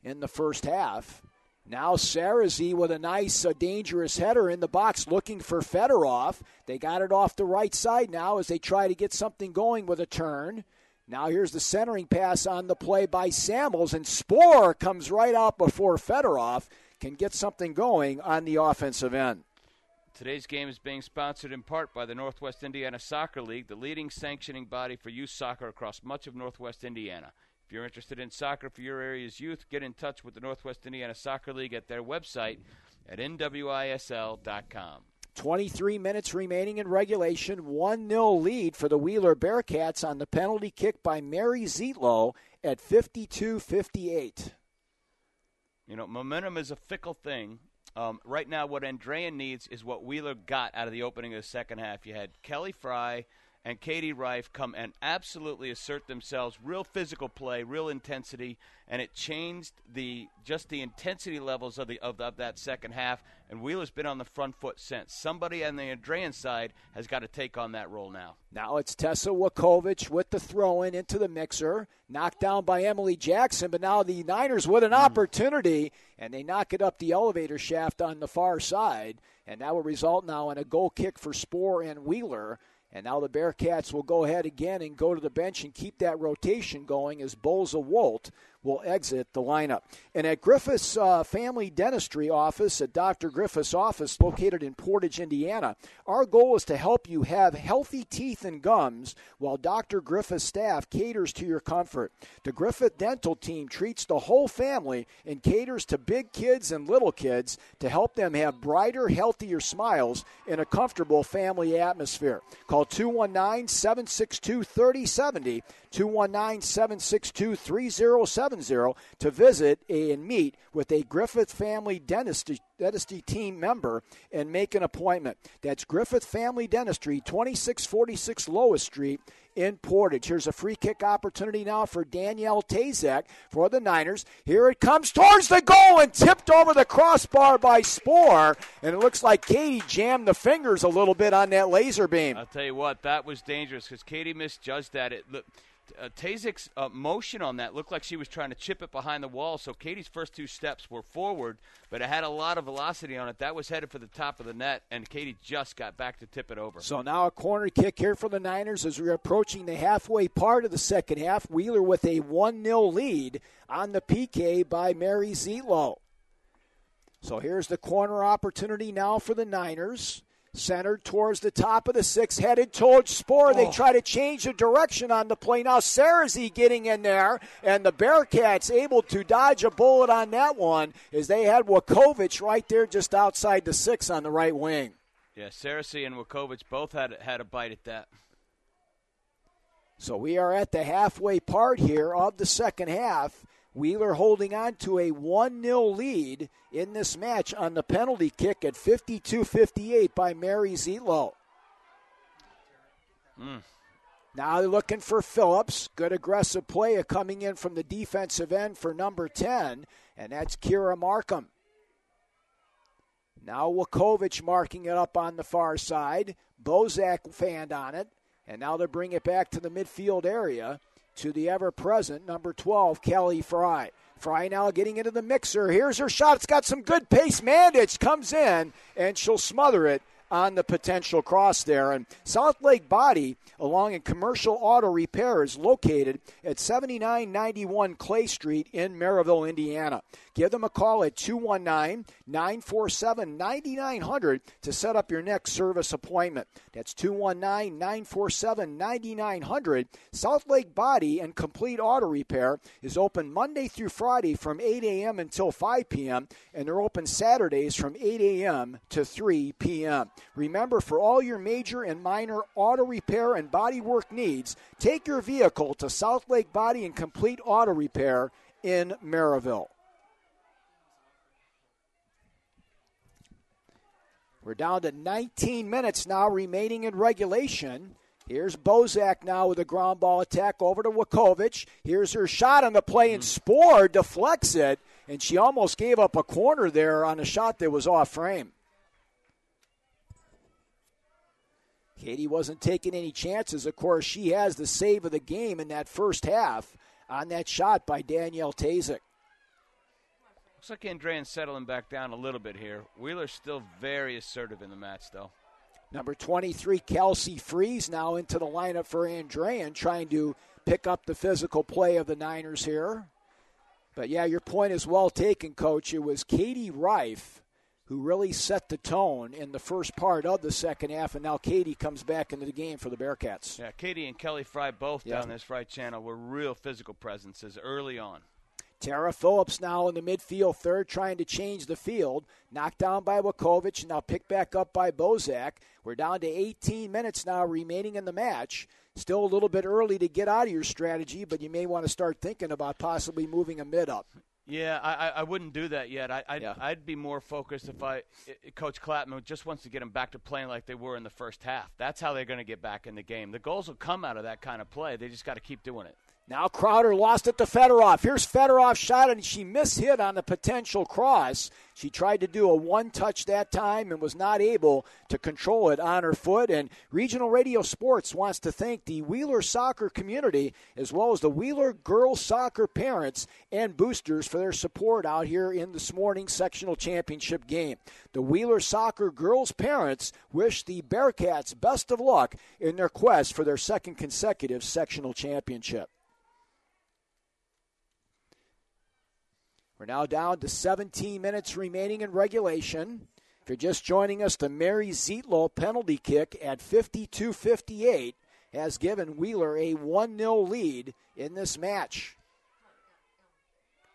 in the first half. Now Saracey with a nice, dangerous header in the box looking for Fedorov. They got it off the right side now as they try to get something going with a turn. Now here's the centering pass on the play by Samuels, and Spoor comes right out before Fedorov can get something going on the offensive end. Today's game is being sponsored in part by the Northwest Indiana Soccer League, the leading sanctioning body for youth soccer across much of Northwest Indiana. If you're interested in soccer for your area's youth, get in touch with the Northwest Indiana Soccer League at their website at nwisl.com. 23 minutes remaining in regulation. 1-0 lead for the Wheeler Bearcats on the penalty kick by Mary Zietlow at 52-58. You know, momentum is a fickle thing. Right now what Andrean needs is what Wheeler got out of the opening of the second half. You had Kelly Fry and Katie Reif come and absolutely assert themselves, real physical play, real intensity, and it changed the intensity levels of that second half, and Wheeler's been on the front foot since. Somebody on the Andrean side has got to take on that role now. Now it's Tessa Wakovich with the throw-in into the mixer, knocked down by Emily Jackson, but now the Niners with an opportunity, and they knock it up the elevator shaft on the far side, and that will result now in a goal kick for Spoor and Wheeler. And now the Bearcats will go ahead again and go to the bench and keep that rotation going as Boza Wolt will exit the lineup. And at Griffith's Family Dentistry office, at Dr. Griffith's office located in Portage, Indiana, our goal is to help you have healthy teeth and gums while Dr. Griffith's staff caters to your comfort. The Griffith Dental team treats the whole family and caters to big kids and little kids to help them have brighter, healthier smiles in a comfortable family atmosphere. Call 219-762-3070, 219-762-3070 to visit and meet with a Griffith Family Dentistry team member and make an appointment. That's Griffith Family Dentistry, 2646 Lois Street in Portage. Here's a free kick opportunity now for Danielle Tazak for the Niners. Here it comes towards the goal and tipped over the crossbar by Spohr. And it looks like Katie jammed the fingers a little bit on that laser beam. I'll tell you what, that was dangerous because Katie misjudged that. Tazik's motion on that looked like she was trying to chip it behind the wall, so Katie's first two steps were forward, but it had a lot of velocity on it. That was headed for the top of the net, and Katie just got back to tip it over. So now a corner kick here for the Niners as we're approaching the halfway part of the second half. Wheeler with a 1-0 lead on the PK by Mary Zietlow. So here's the corner opportunity now for the Niners. Centered towards the top of the six, headed towards Spohr. They try to change the direction on the play. Now Sarazy getting in there, and the Bearcats able to dodge a bullet on that one as they had Wakovich right there just outside the six on the right wing. Yeah, Sarazy and Wakovich both had a bite at that. So we are at the halfway part here of the second half. Wheeler holding on to a 1-0 lead in this match on the penalty kick at 52-58 by Mary Zietlow. Now they're looking for Phillips. Good aggressive play coming in from the defensive end for number 10, and that's Kira Markham. Now Wakovich marking it up on the far side. Bozak fanned on it, and now they bring it back to the midfield area to the ever-present number 12, Kelly Fry. Fry now getting into the mixer. Here's her shot. It's got some good pace. Mandich comes in, and she'll smother it on the potential cross there. And South Lake Body, along in Commercial Auto Repair, is located at 7991 Clay Street in Maryville, Indiana. Give them a call at 219-947-9900 to set up your next service appointment. That's 219-947-9900. South Lake Body and Complete Auto Repair is open Monday through Friday from 8 a.m. until 5 p.m., and they're open Saturdays from 8 a.m. to 3 p.m. Remember, for all your major and minor auto repair and body work needs, take your vehicle to South Lake Body and Complete Auto Repair in Maryville. We're down to 19 minutes now remaining in regulation. Here's Bozak now with a ground ball attack over to Wakovich. Here's her shot on the play, and Spohr deflects it, and she almost gave up a corner there on a shot that was off frame. Katie wasn't taking any chances. Of course, she has the save of the game in that first half on that shot by Danielle Tazak. Looks like Andrean settling back down a little bit here. Wheeler's still very assertive in the match, though. Number 23, Kelsey Freeze, now into the lineup for Andrean, trying to pick up the physical play of the Niners here. But, yeah, your point is well taken, Coach. It was Katie Reif who really set the tone in the first part of the second half, and now Katie comes back into the game for the Bearcats. Yeah, Katie and Kelly Fry both down this right channel were real physical presences early on. Tara Phillips now in the midfield third, trying to change the field. Knocked down by Wakovich, now picked back up by Bozak. We're down to 18 minutes now remaining in the match. Still a little bit early to get out of your strategy, but you may want to start thinking about possibly moving a mid up. Yeah, I wouldn't do that yet. I'd be more focused if Coach Clapman just wants to get them back to playing like they were in the first half. That's how they're going to get back in the game. The goals will come out of that kind of play. They just got to keep doing it. Now Crowder lost it to Fedorov. Here's Fedorov's shot, and she mishit on a potential cross. She tried to do a one-touch that time and was not able to control it on her foot. And Regional Radio Sports wants to thank the Wheeler soccer community as well as the Wheeler girls soccer parents and boosters for their support out here in this morning's sectional championship game. The Wheeler soccer girls parents wish the Bearcats best of luck in their quest for their second consecutive sectional championship. We're now down to 17 minutes remaining in regulation. If you're just joining us, the Mary Zietlow penalty kick at 52-58 has given Wheeler a 1-0 lead in this match.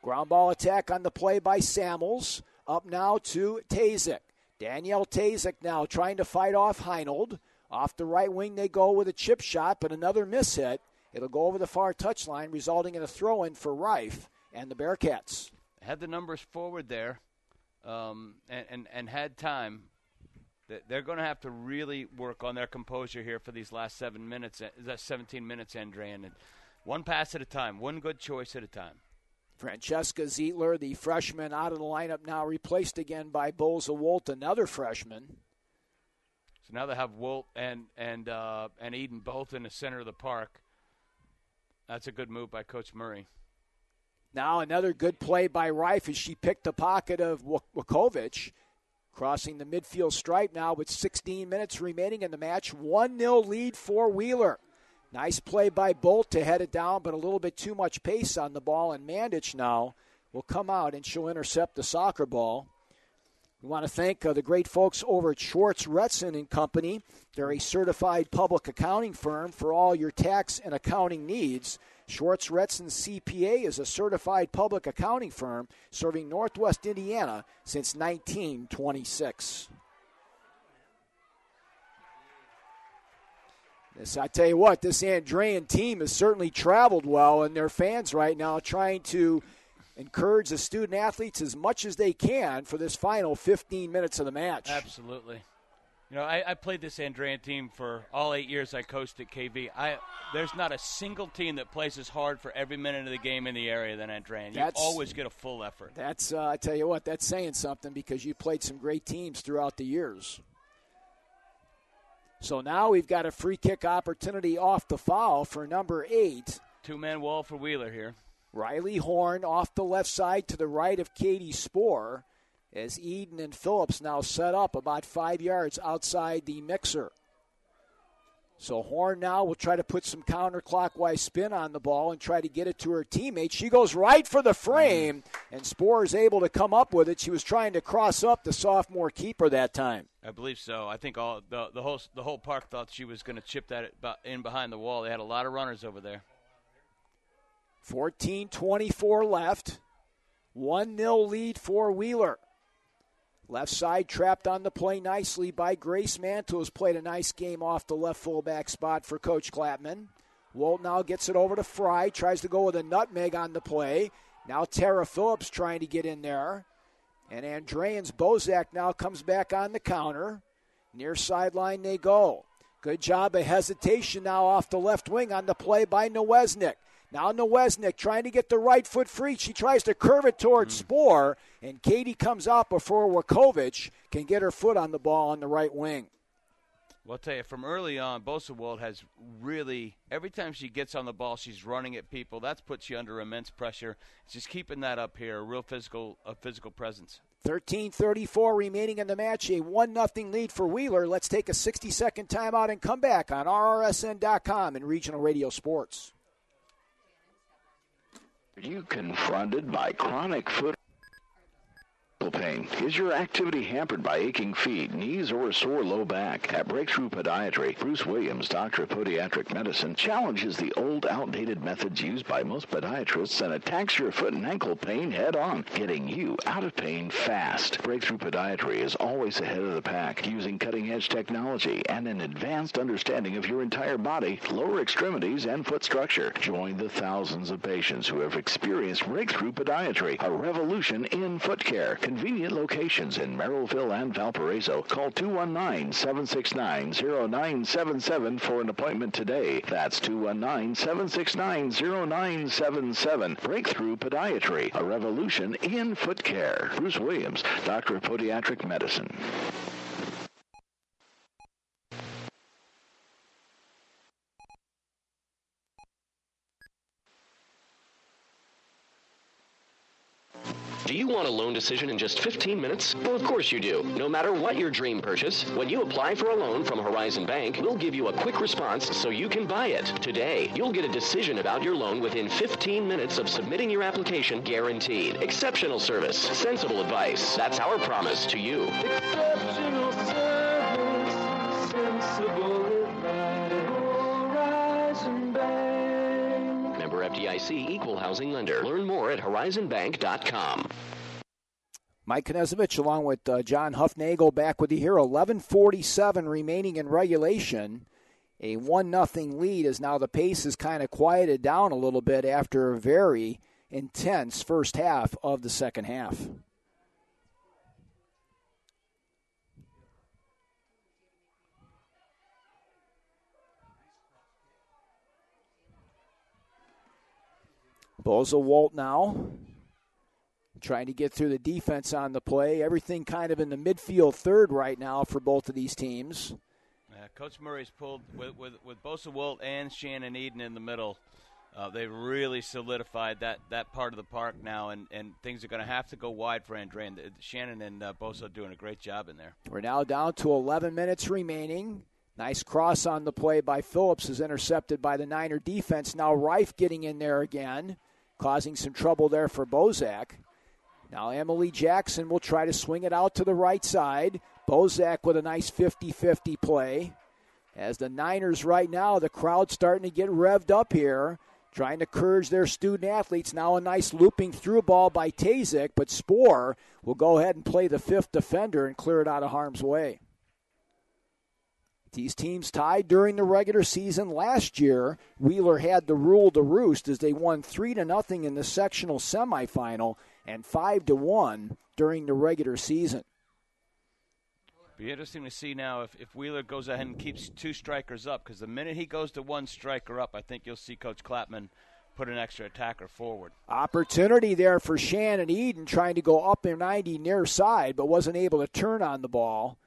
Ground ball attack on the play by Samuels. Up now to Tazik. Danielle Tazik now trying to fight off Heinold. Off the right wing they go with a chip shot, but another miss hit. It'll go over the far touchline, resulting in a throw-in for Reif and the Bearcats. Had the numbers forward there and had time. They're going to have to really work on their composure here for these last 17 minutes, Andrean. And one pass at a time, one good choice at a time. Francesca Zietler, the freshman, out of the lineup now, replaced again by Boza Wolt, another freshman. So now they have Wolt and Eden both in the center of the park. That's a good move by Coach Murray. Now another good play by Reif as she picked the pocket of Wukovic, crossing the midfield stripe now with 16 minutes remaining in the match. 1-0 lead for Wheeler. Nice play by Bolt to head it down, but a little bit too much pace on the ball, and Mandich now will come out and she'll intercept the soccer ball. We want to thank the great folks over at Schwartz, Retson and Company. They're a certified public accounting firm for all your tax and accounting needs. Schwartz, Retson CPA is a certified public accounting firm serving Northwest Indiana since 1926. I tell you what, this Andrean team has certainly traveled well, and their fans right now trying to encourage the student athletes as much as they can for this final 15 minutes of the match. Absolutely. You know, I played this Andrean team for all 8 years I coached at KV. There's not a single team that plays as hard for every minute of the game in the area than Andrean. You always get a full effort. That's I tell you what, that's saying something because you played some great teams throughout the years. So now we've got a free kick opportunity off the foul for number 8. Two-man wall for Wheeler here. Riley Horn off the left side to the right of Katie Spohr as Eden and Phillips now set up about 5 yards outside the mixer. So Horn now will try to put some counterclockwise spin on the ball and try to get it to her teammate. She goes right for the frame, and Spohr is able to come up with it. She was trying to cross up the sophomore keeper that time. I believe so. I think the whole park thought she was going to chip that in behind the wall. They had a lot of runners over there. 14:24 left. 1-0 lead for Wheeler. Left side trapped on the play nicely by Grace Mantle, who's played a nice game off the left fullback spot for Coach Clapman. Wolt now gets it over to Fry, tries to go with a nutmeg on the play. Now Tara Phillips trying to get in there. And Andrean's Bozak now comes back on the counter. Near sideline they go. Good job of hesitation now off the left wing on the play by Nowesnik. Now Nowesnik trying to get the right foot free. She tries to curve it towards Spohr, and Katie comes out before Wukovic can get her foot on the ball on the right wing. Well, I'll tell you, from early on, Bosewold has really, every time she gets on the ball, she's running at people. That's puts you under immense pressure. She's keeping that up here, a real physical presence. 13:34 remaining in the match, a 1-0 lead for Wheeler. Let's take a 60-second timeout and come back on RRSN.com and Regional Radio Sports. Are you confronted by chronic foot pain? Is your activity hampered by aching feet, knees, or a sore low back? At Breakthrough Podiatry, Bruce Williams, Doctor of Podiatric Medicine, challenges the old, outdated methods used by most podiatrists and attacks your foot and ankle pain head-on, getting you out of pain fast. Breakthrough Podiatry is always ahead of the pack, using cutting-edge technology and an advanced understanding of your entire body, lower extremities, and foot structure. Join the thousands of patients who have experienced Breakthrough Podiatry, a revolution in foot care. Convenient locations in Merrillville and Valparaiso. Call 219-769-0977 for an appointment today. That's 219-769-0977. Breakthrough Podiatry, a revolution in foot care. Bruce Williams, Doctor of Podiatric Medicine. Do you want a loan decision in just 15 minutes? Well, of course you do. No matter what your dream purchase, when you apply for a loan from Horizon Bank, we'll give you a quick response so you can buy it. Today, you'll get a decision about your loan within 15 minutes of submitting your application, guaranteed. Exceptional service, sensible advice. That's our promise to you. Exceptional service, sensible advice. Horizon Bank. Member FDIC, Equal Housing Lender. Learn more at horizonbank.com. Mike Knezovich along with John Huffnagel back with you here. 11:47 remaining in regulation. A 1-0 lead as now the pace has kind of quieted down a little bit after a very intense first half of the second half. Boza Walt now trying to get through the defense on the play. Everything kind of in the midfield third right now for both of these teams. Coach Murray's pulled with Bosa Walt and Shannon Eden in the middle. They really solidified that part of the park now, and things are going to have to go wide for Andrean. Shannon and Bosa are doing a great job in there. We're now down to 11 minutes remaining. Nice cross on the play by Phillips is intercepted by the Niner defense. Now Reif getting in there again, causing some trouble there for Bozak. Now Emily Jackson will try to swing it out to the right side. Bozak with a nice 50-50 play. As the Niners right now, the crowd's starting to get revved up here, trying to encourage their student athletes. Now a nice looping through ball by Tazik, but Spohr will go ahead and play the fifth defender and clear it out of harm's way. These teams tied during the regular season last year. Wheeler had the rule to roost as they won 3-0 in the sectional semifinal and 5-1 during the regular season. Be interesting to see now if Wheeler goes ahead and keeps two strikers up, because the minute he goes to one striker up, I think you'll see Coach Clapman put an extra attacker forward. Opportunity there for Shannon Eden trying to go up in 90 near side, but wasn't able to turn on the ball.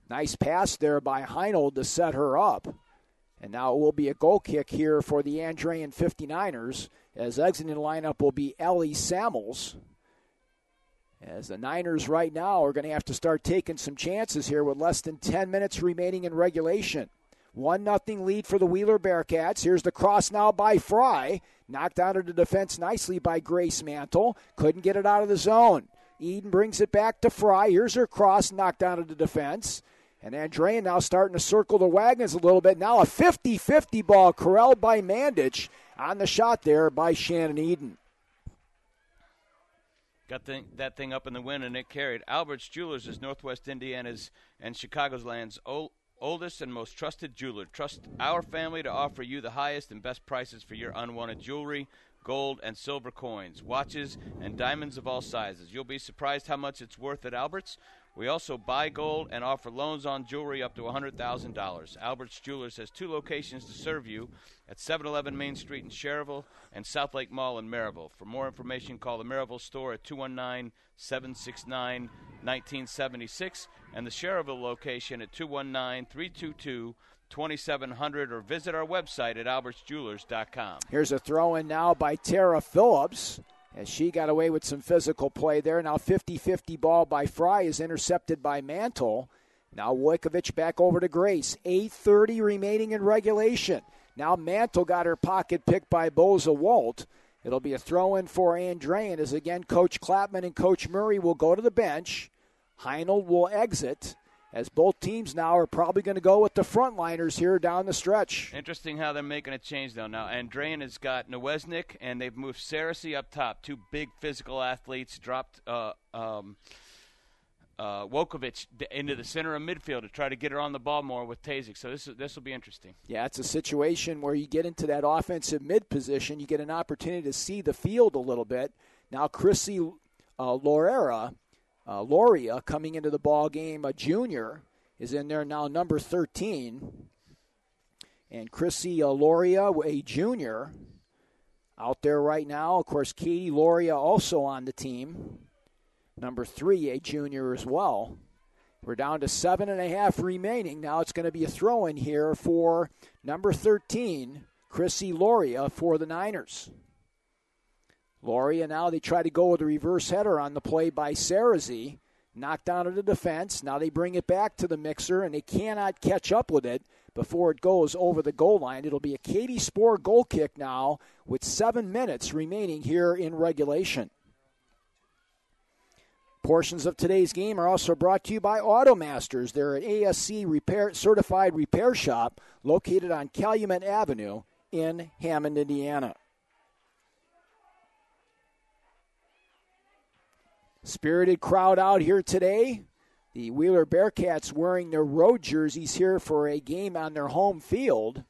Nice pass there by Heinold to set her up. And now it will be a goal kick here for the Andrean 59ers, as exiting the lineup will be Ellie Samuels. As the Niners right now are going to have to start taking some chances here with less than 10 minutes remaining in regulation. 1-0 lead for the Wheeler Bearcats. Here's the cross now by Fry. Knocked out of the defense nicely by Grace Mantle. Couldn't get it out of the zone. Eden brings it back to Fry. Here's her cross, knocked out of the defense. And Andrean now starting to circle the wagons a little bit. Now a 50-50 ball corralled by Mandich on the shot there by Shannon Eden. Got that thing up in the wind, and it carried. Albert's Jewelers is Northwest Indiana's and Chicago's land's oldest and most trusted jeweler. Trust our family to offer you the highest and best prices for your unwanted jewelry, gold, and silver coins, watches, and diamonds of all sizes. You'll be surprised how much it's worth at Albert's. We also buy gold and offer loans on jewelry up to $100,000. Albert's Jewelers has two locations to serve you at 711 Main Street in Cherryville and South Lake Mall in Maryville. For more information, call the Maryville store at 219-769-1976 and the Cherryville location at 219-322-2700 or visit our website at albertsjewelers.com. Here's a throw-in now by Tara Phillips, as she got away with some physical play there. Now 50-50 ball by Fry is intercepted by Mantle. Now Wojkovic back over to Grace. 8:30 remaining in regulation. Now Mantle got her pocket picked by Boza Walt. It'll be a throw-in for Andrean as, again, Coach Clapman and Coach Murray will go to the bench. Heinold will exit, as both teams now are probably going to go with the frontliners here down the stretch. Interesting how they're making a change, though. Now, Andrean has got Nowesnik, and they've moved Saracey up top. Two big physical athletes, dropped Wojkovic into the center of midfield to try to get her on the ball more with Tazik. So this will be interesting. Yeah, it's a situation where you get into that offensive mid position. You get an opportunity to see the field a little bit. Now, Chrissy Loria coming into the ball game, a junior, is in there now, number 13. And Chrissy Loria, a junior, out there right now. Of course, Katie Loria also on the team. Number 3, a junior as well. We're down to 7.5 remaining. Now it's going to be a throw-in here for number 13, Chrissy Loria, for the Niners. Loria now, they try to go with a reverse header on the play by Sarazi. Knocked out of the defense. Now they bring it back to the mixer, and they cannot catch up with it before it goes over the goal line. It'll be a Katie Spoor goal kick now with 7 minutes remaining here in regulation. Portions of today's game are also brought to you by Automasters. They're an ASC certified repair shop located on Calumet Avenue in Hammond, Indiana. Spirited crowd out here today. The Wheeler Bearcats wearing their road jerseys here for a game on their home field.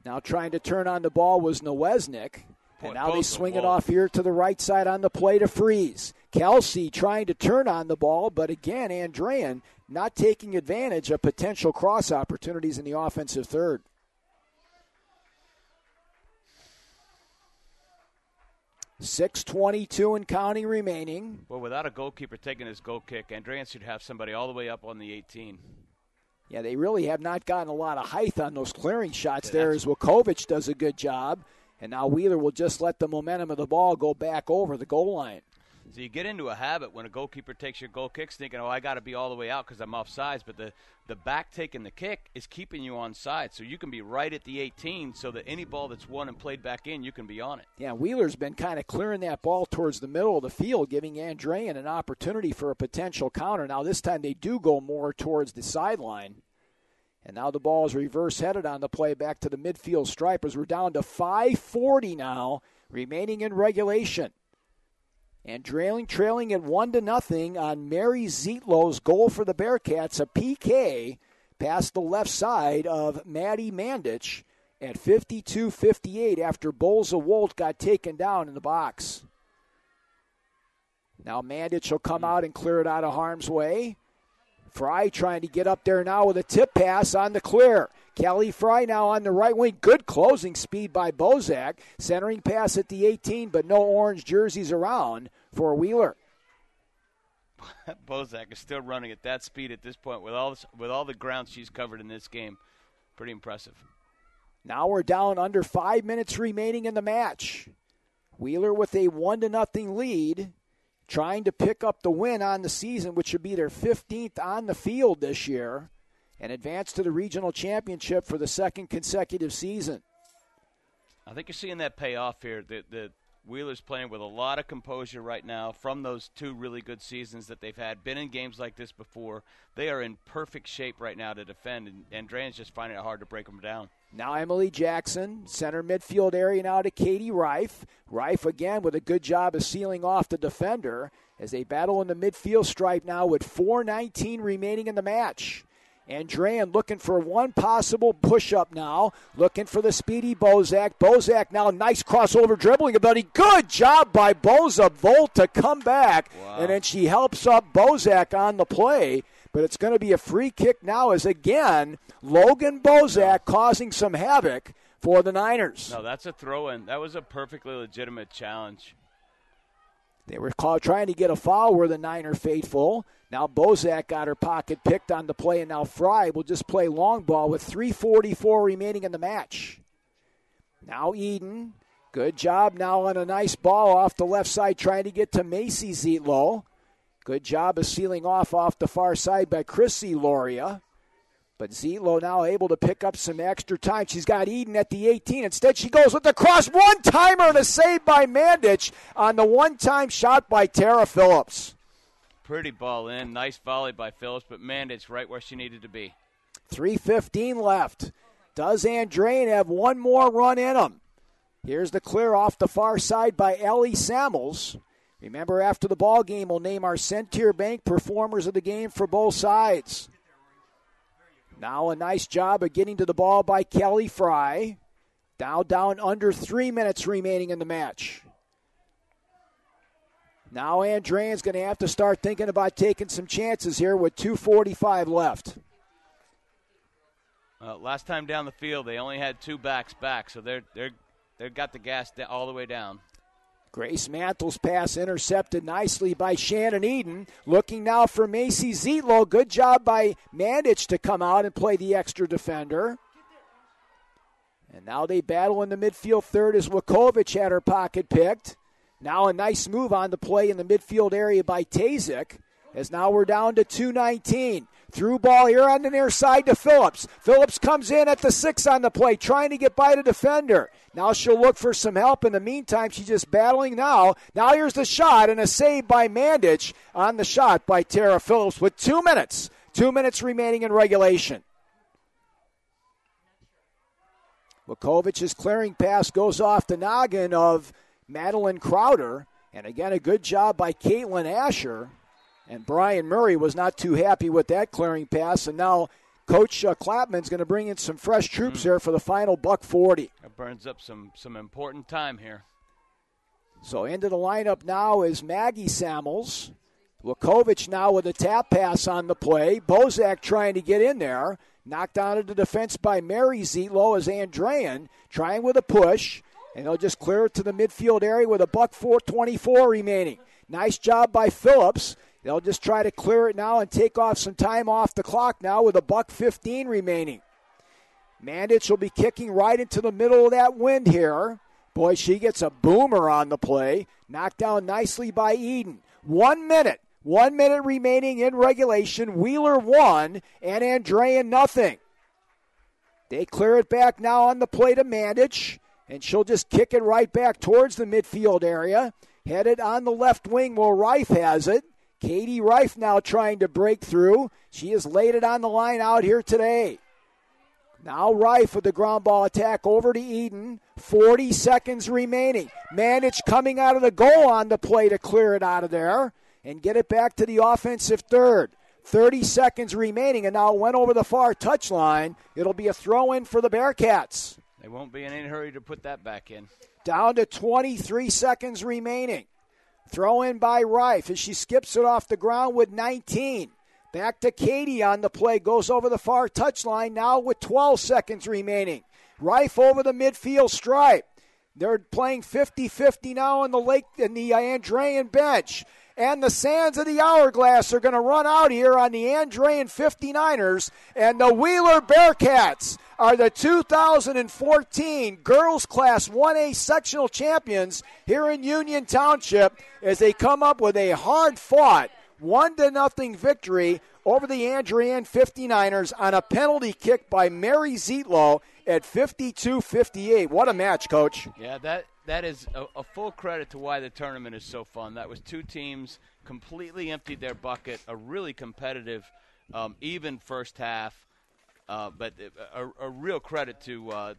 Now trying to turn on the ball was Nowesnik. And now they swing it off here to the right side on the play to Freeze. Kelsey trying to turn on the ball, but again, Andrean not taking advantage of potential cross opportunities in the offensive third. .6:22 and counting remaining. Well, without a goalkeeper taking his goal kick, Andrean should have somebody all the way up on the 18. Yeah, they really have not gotten a lot of height on those clearing shots there as Wukovic does a good job. And now Wheeler will just let the momentum of the ball go back over the goal line. So you get into a habit when a goalkeeper takes your goal kicks thinking, I got to be all the way out because I'm offsides. But the back taking the kick is keeping you onside. So you can be right at the 18 so that any ball that's won and played back in, you can be on it. Yeah, Wheeler's been kind of clearing that ball towards the middle of the field, giving Andrean an opportunity for a potential counter. Now this time they do go more towards the sideline. And now the ball is reverse-headed on the play back to the midfield stripe as we're down to 5:40 now, remaining in regulation. And trailing at 1-0 on Mary Zietlow's goal for the Bearcats, a PK past the left side of Maddie Mandich at 52-58 after Bolza Wolt got taken down in the box. Now Mandich will come out and clear it out of harm's way. Fry trying to get up there now with a tip pass on the clear. Kelly Fry now on the right wing. Good closing speed by Bozak. Centering pass at the 18, but no orange jerseys around for Wheeler. Bozak is still running at that speed at this point with all the ground she's covered in this game. Pretty impressive. Now we're down under 5 minutes remaining in the match. Wheeler with a 1-0 lead, trying to pick up the win on the season, which would be their 15th on the field this year, and advance to the regional championship for the second consecutive season. I think you're seeing that pay off here. The Wheeler's playing with a lot of composure right now from those two really good seasons that they've had. Been in games like this before. They are in perfect shape right now to defend, and Andrean's just finding it hard to break them down. Now Emily Jackson, center midfield area now to Katie Reif. Reif again with a good job of sealing off the defender as they battle in the midfield stripe now with 4:19 remaining in the match. Andrean looking for one possible push-up now, looking for the speedy Bozak. Bozak now, nice crossover dribbling ability. Good job by Boza Volt to come back, and then she helps up Bozak on the play. But it's going to be a free kick now as, again, Logan Bozak causing some havoc for the Niners. No, that's a throw-in. That was a perfectly legitimate challenge. They were trying to get a foul where the Niner faithful. Now Bozak got her pocket picked on the play, and now Fry will just play long ball with 3:44 remaining in the match. Now Eden, good job now on a nice ball off the left side trying to get to Macy Zietlow. Good job of sealing off the far side by Chrissy Loria. But Zietlow now able to pick up some extra time. She's got Eden at the 18. Instead, she goes with the cross. One-timer and a save by Mandich on the one-time shot by Tara Phillips. Pretty ball in. Nice volley by Phillips, but Mandich right where she needed to be. 3:15 left. Does Andrean have one more run in him? Here's the clear off the far side by Ellie Samuels. Remember, after the ball game, we'll name our Centier Bank performers of the game for both sides. Now a nice job of getting to the ball by Kelly Fry. Now down under 3 minutes remaining in the match. Now Andrean's going to have to start thinking about taking some chances here with 2:45 left. Last time down the field, they only had two backs back, so they've got the gas all the way down. Grace Mantle's pass intercepted nicely by Shannon Eden. Looking now for Macy Zietlow. Good job by Mandich to come out and play the extra defender. And now they battle in the midfield third as Wakovic had her pocket picked. Now a nice move on the play in the midfield area by Tazik, as now we're down to 2:19. Through ball here on the near side to Phillips. Phillips comes in at the 6 on the play, trying to get by the defender. Now she'll look for some help. In the meantime, she's just battling now. Now here's the shot, and a save by Mandich on the shot by Tara Phillips with 2 minutes. 2 minutes remaining in regulation. Wakovic's clearing pass goes off the noggin of Madeline Crowder. And again, a good job by Caitlin Asher. And Brian Murray was not too happy with that clearing pass. And now Coach Clapman's going to bring in some fresh troops here for the final $1.40. That burns up some important time here. So into the lineup now is Maggie Samuels. Wakovic now with a tap pass on the play. Bozak trying to get in there. Knocked out of the defense by Mary Zietlow as Andrean trying with a push. And they'll just clear it to the midfield area with a $1.24 remaining. Nice job by Phillips. They'll just try to clear it now and take off some time off the clock now with a $1.15 remaining. Mandich will be kicking right into the middle of that wind here. Boy, she gets a boomer on the play. Knocked down nicely by Eden. 1 minute. 1 minute remaining in regulation. Wheeler 1 and Andrean nothing. They clear it back now on the play to Mandich. And she'll just kick it right back towards the midfield area. Headed on the left wing where Reif has it. Katie Reif now trying to break through. She has laid it on the line out here today. Now Reif with the ground ball attack over to Eden. 40 seconds remaining. Mandich coming out of the goal on the play to clear it out of there and get it back to the offensive third. 30 seconds remaining, and now it went over the far touchline. It'll be a throw-in for the Bearcats. They won't be in any hurry to put that back in. Down to 23 seconds remaining. Throw in by Reif as she skips it off the ground with 19. Back to Katie on the play. Goes over the far touchline now with 12 seconds remaining. Reif over the midfield stripe. They're playing 50-50 now in the Andrean bench. And the sands of the hourglass are going to run out here on the Andrean 59ers. And the Wheeler Bearcats are the 2014 Girls Class 1A Sectional Champions here in Union Township as they come up with a hard-fought 1-0 victory over the Andrean 59ers on a penalty kick by Mary Zietlow at 52-58. What a match, Coach. Yeah, that is a full credit to why the tournament is so fun. That was two teams completely emptied their bucket, a really competitive, even first half. But a real credit to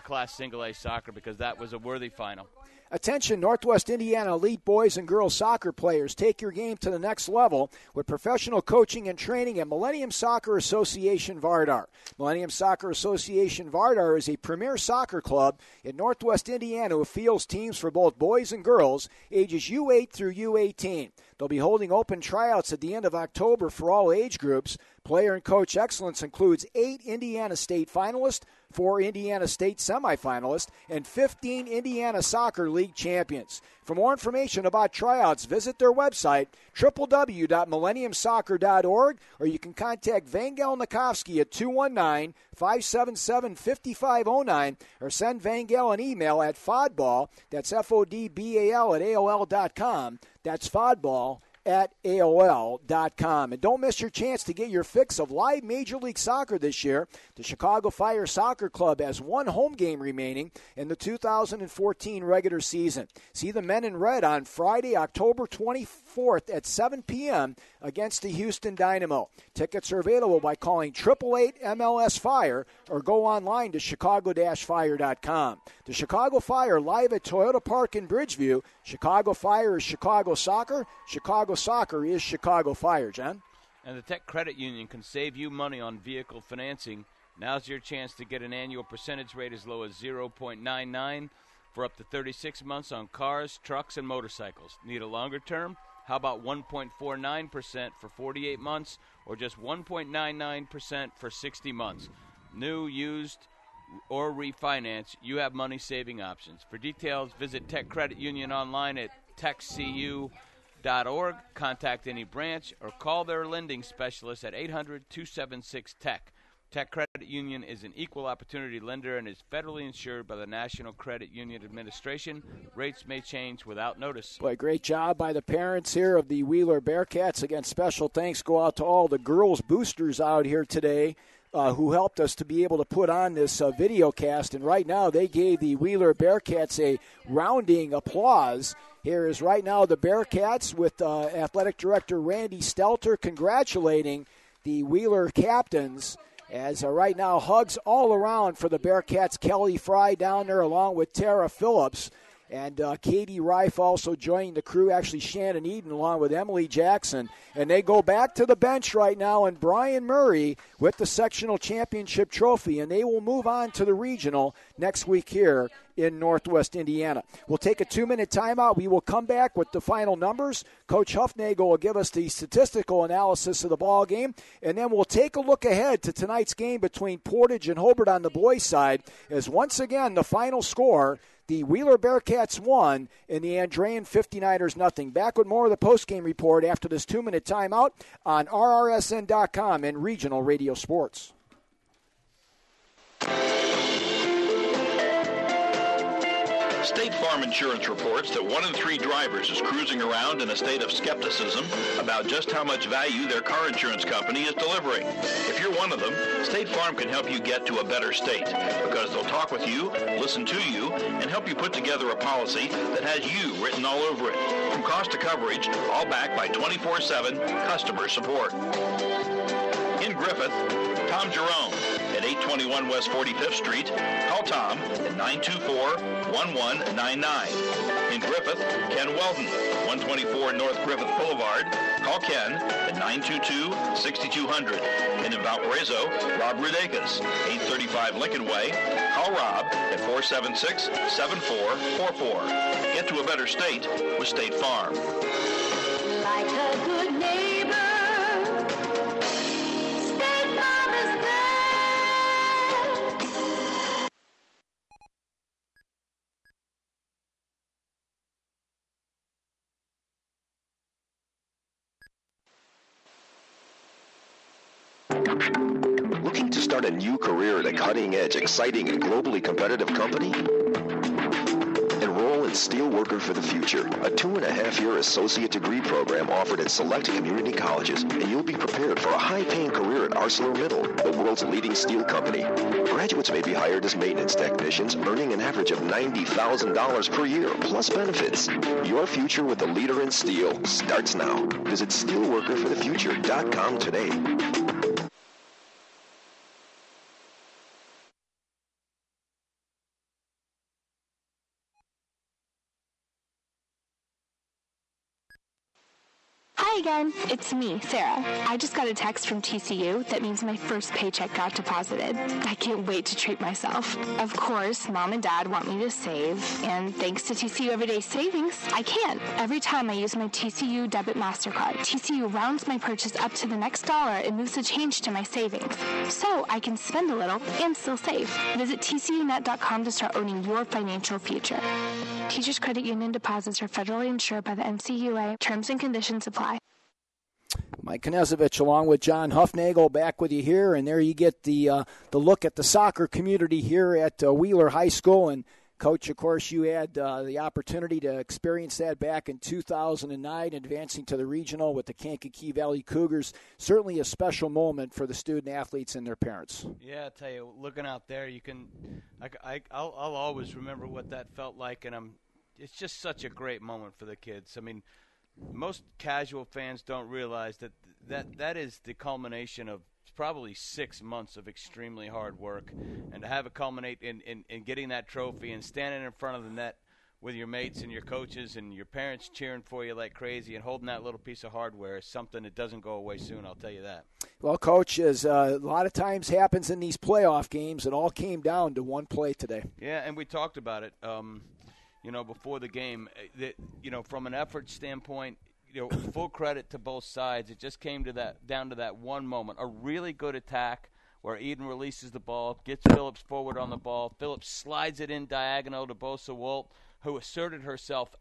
Class Single A soccer because that was a worthy final. Attention, Northwest Indiana elite boys and girls soccer players. Take your game to the next level with professional coaching and training at Millennium Soccer Association Vardar. Millennium Soccer Association Vardar is a premier soccer club in Northwest Indiana who fields teams for both boys and girls ages U8 through U18. They'll be holding open tryouts at the end of October for all age groups. Player and coach excellence includes 8 Indiana State finalists, 4 Indiana State semifinalists, and 15 Indiana Soccer League champions. For more information about tryouts, visit their website, www.millenniumsoccer.org, or you can contact Vangel Nikofsky at 219-577-5509, or send Vangel an email at fodball, that's Fodbal at AOL.com. That's fodball at AOL.com. And don't miss your chance to get your fix of live Major League Soccer this year. The Chicago Fire Soccer Club has one home game remaining in the 2014 regular season. See the men in red on Friday, October 24th at 7 p.m. against the Houston Dynamo. Tickets are available by calling 888-MLS-FIRE or go online to chicago-fire.com. The Chicago Fire live at Toyota Park in Bridgeview. Chicago Fire is Chicago Soccer. Chicago Soccer is Chicago Fire, John. And the Tech Credit Union can save you money on vehicle financing. Now's your chance to get an annual percentage rate as low as 0.99 for up to 36 months on cars, trucks, and motorcycles. Need a longer term? How about 1.49% for 48 months or just 1.99% for 60 months? New, used, or refinance, you have money-saving options. For details, visit Tech Credit Union online at techcu.org. Contact any branch or call their lending specialist at 800-276-TECH. Tech Credit Union is an equal opportunity lender and is federally insured by the National Credit Union Administration. Rates may change without notice. Boy, great job by the parents here of the Wheeler Bearcats. Again, special thanks go out to all the girls boosters out here today who helped us to be able to put on this video cast. And right now they gave the Wheeler Bearcats a rounding applause. Here is right now the Bearcats with Athletic Director Randy Stelter congratulating the Wheeler captains. As right now, hugs all around for the Bearcats. Kelly Fry down there along with Tara Phillips. And Katie Reif also joining the crew. Actually, Shannon Eden along with Emily Jackson. And they go back to the bench right now. And Brian Murray with the sectional championship trophy. And they will move on to the regional next week here in Northwest Indiana. We'll take a 2-minute timeout. We will come back with the final numbers. Coach Huffnagel will give us the statistical analysis of the ball game, and then we'll take a look ahead to tonight's game between Portage and Hobart on the boys' side, as once again the final score, the Wheeler Bearcats 1 and the Andrean 59ers nothing. Back with more of the postgame report after this 2-minute timeout on RRSN.com and Regional Radio Sports. State Farm Insurance reports that 1 in 3 drivers is cruising around in a state of skepticism about just how much value their car insurance company is delivering. If you're one of them, State Farm can help you get to a better state because they'll talk with you, listen to you, and help you put together a policy that has you written all over it. From cost to coverage, all backed by 24/7 customer support. In Griffith, Tom Jerome at 821 West 45th Street. Call Tom at 924-1199. In Griffith, Ken Weldon, 124 North Griffith Boulevard. Call Ken at 922-6200. And in Valparaiso, Rob Rudekas, 835 Lincoln Way. Call Rob at 476-7444. Get to a better state with State Farm. Like a good neighbor, State Farm is there. Looking to start a new career at a cutting-edge, exciting, and globally competitive company? Enroll in Steelworker for the Future, a 2.5-year associate degree program offered at select community colleges, and you'll be prepared for a high-paying career at ArcelorMittal, the world's leading steel company. Graduates may be hired as maintenance technicians, earning an average of $90,000 per year, plus benefits. Your future with the leader in steel starts now. Visit steelworkerforthefuture.com today. Hi again, it's me, Sarah. I just got a text from TCU that means my first paycheck got deposited. I can't wait to treat myself. Of course, Mom and Dad want me to save, and thanks to TCU Everyday Savings, I can. Every time I use my TCU Debit MasterCard, TCU rounds my purchase up to the next dollar and moves the change to my savings. So I can spend a little and still save. Visit TCUnet.com to start owning your financial future. Teachers Credit Union deposits are federally insured by the NCUA. Terms and conditions apply. Mike Knezovich along with John Huffnagel back with you here, and there you get the look at the soccer community here at Wheeler High School. And, Coach, of course, you had the opportunity to experience that back in 2009, advancing to the regional with the Kankakee Valley Cougars. Certainly a special moment for the student-athletes and their parents. Yeah, I tell you, looking out there, you can I'll always remember what that felt like, and it's just such a great moment for the kids. I mean, most casual fans don't realize that is the culmination of probably 6 months of extremely hard work, and to have it culminate in getting that trophy and standing in front of the net with your mates and your coaches and your parents cheering for you like crazy and holding that little piece of hardware is something that doesn't go away soon, I'll tell you that. Well, Coach, as a lot of times happens in these playoff games, it all came down to one play today. Yeah, and we talked about it. Before the game, from an effort standpoint, full credit to both sides. It just came down to that one moment, a really good attack where Eden releases the ball, gets Phillips forward on the ball. Phillips slides it in diagonal to Bosa Wolt, who asserted herself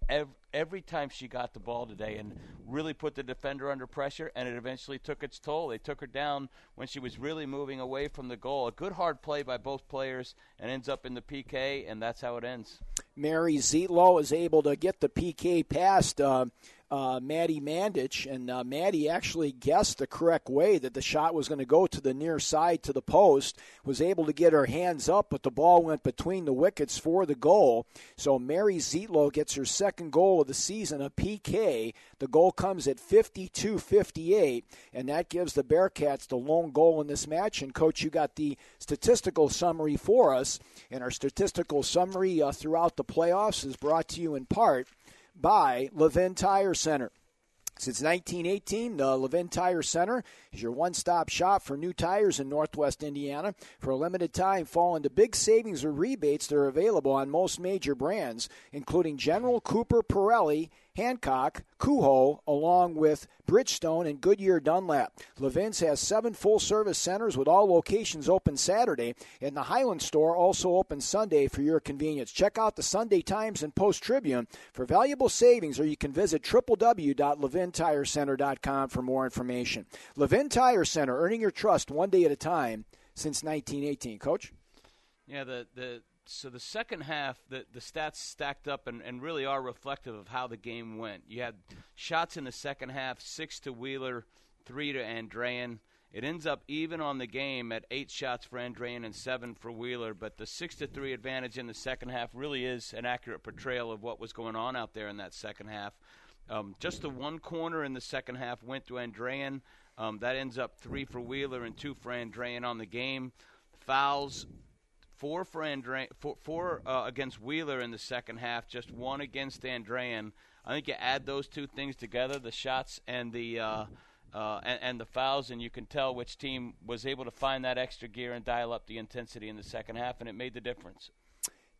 every time she got the ball today and really put the defender under pressure, and it eventually took its toll. They took her down when she was really moving away from the goal. A good hard play by both players and ends up in the PK, and that's how it ends. Mary Zietlow is able to get the PK past Maddie Mandich, and Maddie actually guessed the correct way that the shot was going to go to the near side to the post, was able to get her hands up, but the ball went between the wickets for the goal. So Mary Zietlow gets her second goal of the season, a PK. The goal comes at 52-58, and that gives the Bearcats the lone goal in this match. And, Coach, you got the statistical summary for us, and our statistical summary throughout the playoffs is brought to you in part by Levin Tire Center. Since 1918, the Levin Tire Center is your one-stop shop for new tires in Northwest Indiana. For a limited time, fall into big savings or rebates that are available on most major brands, including General, Cooper, Pirelli, Hancock, Kuho, along with Bridgestone and Goodyear Dunlap. Levin's has 7 full-service centers with all locations open Saturday, and the Highland store also open Sunday for your convenience. Check out the Sunday Times and Post-Tribune for valuable savings, or you can visit www.levintirecenter.com for more information. Levin Tire Center, earning your trust one day at a time since 1918. Coach? Yeah, So the second half, the stats stacked up and really are reflective of how the game went. You had shots in the second half, 6 to Wheeler, 3 to Andrean. It ends up even on the game at 8 shots for Andrean and 7 for Wheeler, but the 6-3 advantage in the second half really is an accurate portrayal of what was going on out there in that second half. Just the one corner in the second half went to Andrean. That ends up 3 for Wheeler and 2 for Andrean on the game. Fouls, 4 for Andrean, 4 against Wheeler in the second half, just 1 against Andrean. I think you add those two things together, the shots and the fouls, and you can tell which team was able to find that extra gear and dial up the intensity in the second half, and it made the difference.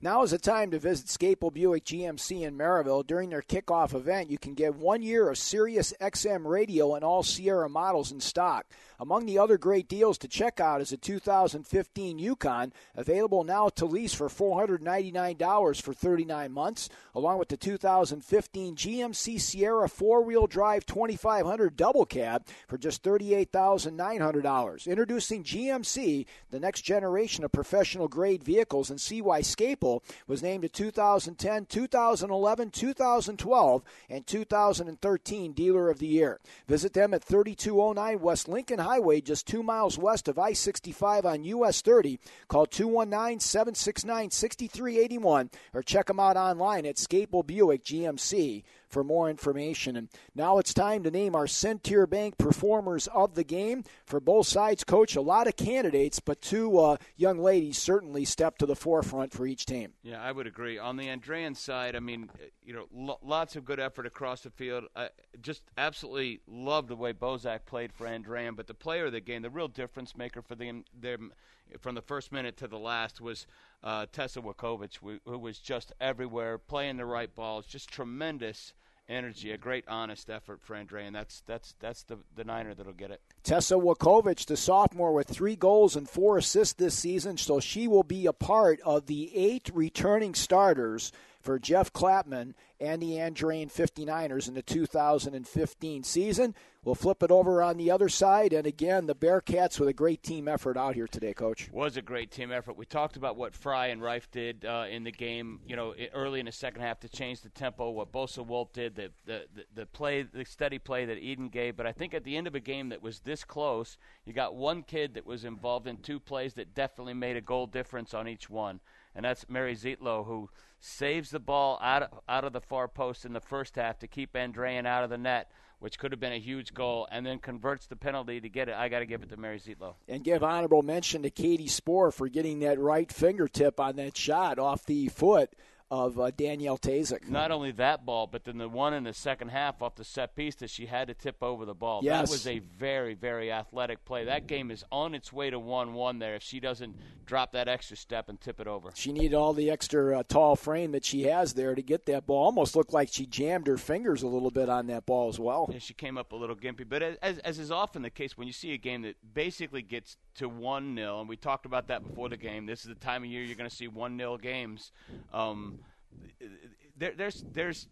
Now is the time to visit Scapel Buick GMC in Maryville. During their kickoff event, you can get 1 year of Sirius XM radio and all Sierra models in stock. Among the other great deals to check out is a 2015 Yukon, available now to lease for $499 for 39 months, along with the 2015 GMC Sierra 4-wheel drive 2500 double cab for just $38,900. Introducing GMC, the next generation of professional-grade vehicles, and see why Scapel was named a 2010, 2011, 2012, and 2013 Dealer of the Year. Visit them at 3209 West Lincoln Highway, just 2 miles west of I-65 on US 30. Call 219-769-6381 or check them out online at Scapel Buick GMC for more information. And now it's time to name our Centier Bank performers of the game. For both sides, Coach, a lot of candidates, but 2 young ladies certainly stepped to the forefront for each team. Yeah, I would agree. On the Andrean side, I mean, lots of good effort across the field. I just absolutely loved the way Bozak played for Andrean, but the player of the game, the real difference maker for them from the first minute to the last was Tessa Wakovich, who was just everywhere, playing the right balls, just tremendous energy, a great honest effort for Andrean. That's the Niner that'll get it. Tessa Wakovich, the sophomore, with 3 goals and 4 assists this season, so she will be a part of the 8 returning starters for Jeff Clapman and the Andrean 59ers in the 2015 season. We'll flip it over on the other side, and again, the Bearcats with a great team effort out here today, Coach. Was a great team effort. We talked about what Fry and Reif did in the game, early in the second half to change the tempo, what Bosa Wolf did, the steady play that Eden gave, but I think at the end of a game that was this close, you got one kid that was involved in 2 plays that definitely made a goal difference on each one, and that's Mary Zietlow, who saves the ball out of the far post in the first half to keep Andrean out of the net, which could have been a huge goal, and then converts the penalty to get it. I got to give it to Mary Zietlow. And give honorable mention to Katie Spohr for getting that right fingertip on that shot off the foot of Danielle Tazik. Not only that ball, but then the one in the second half off the set piece that she had to tip over the ball. Yes. That was a very, very athletic play. That game is on its way to 1-1 there if she doesn't drop that extra step and tip it over. She needed all the extra tall frame that she has there to get that ball. Almost looked like she jammed her fingers a little bit on that ball as well. Yeah, she came up a little gimpy. But as is often the case, when you see a game that basically gets to 1-0, and we talked about that before the game, this is the time of year you're going to see 1-0 games. there's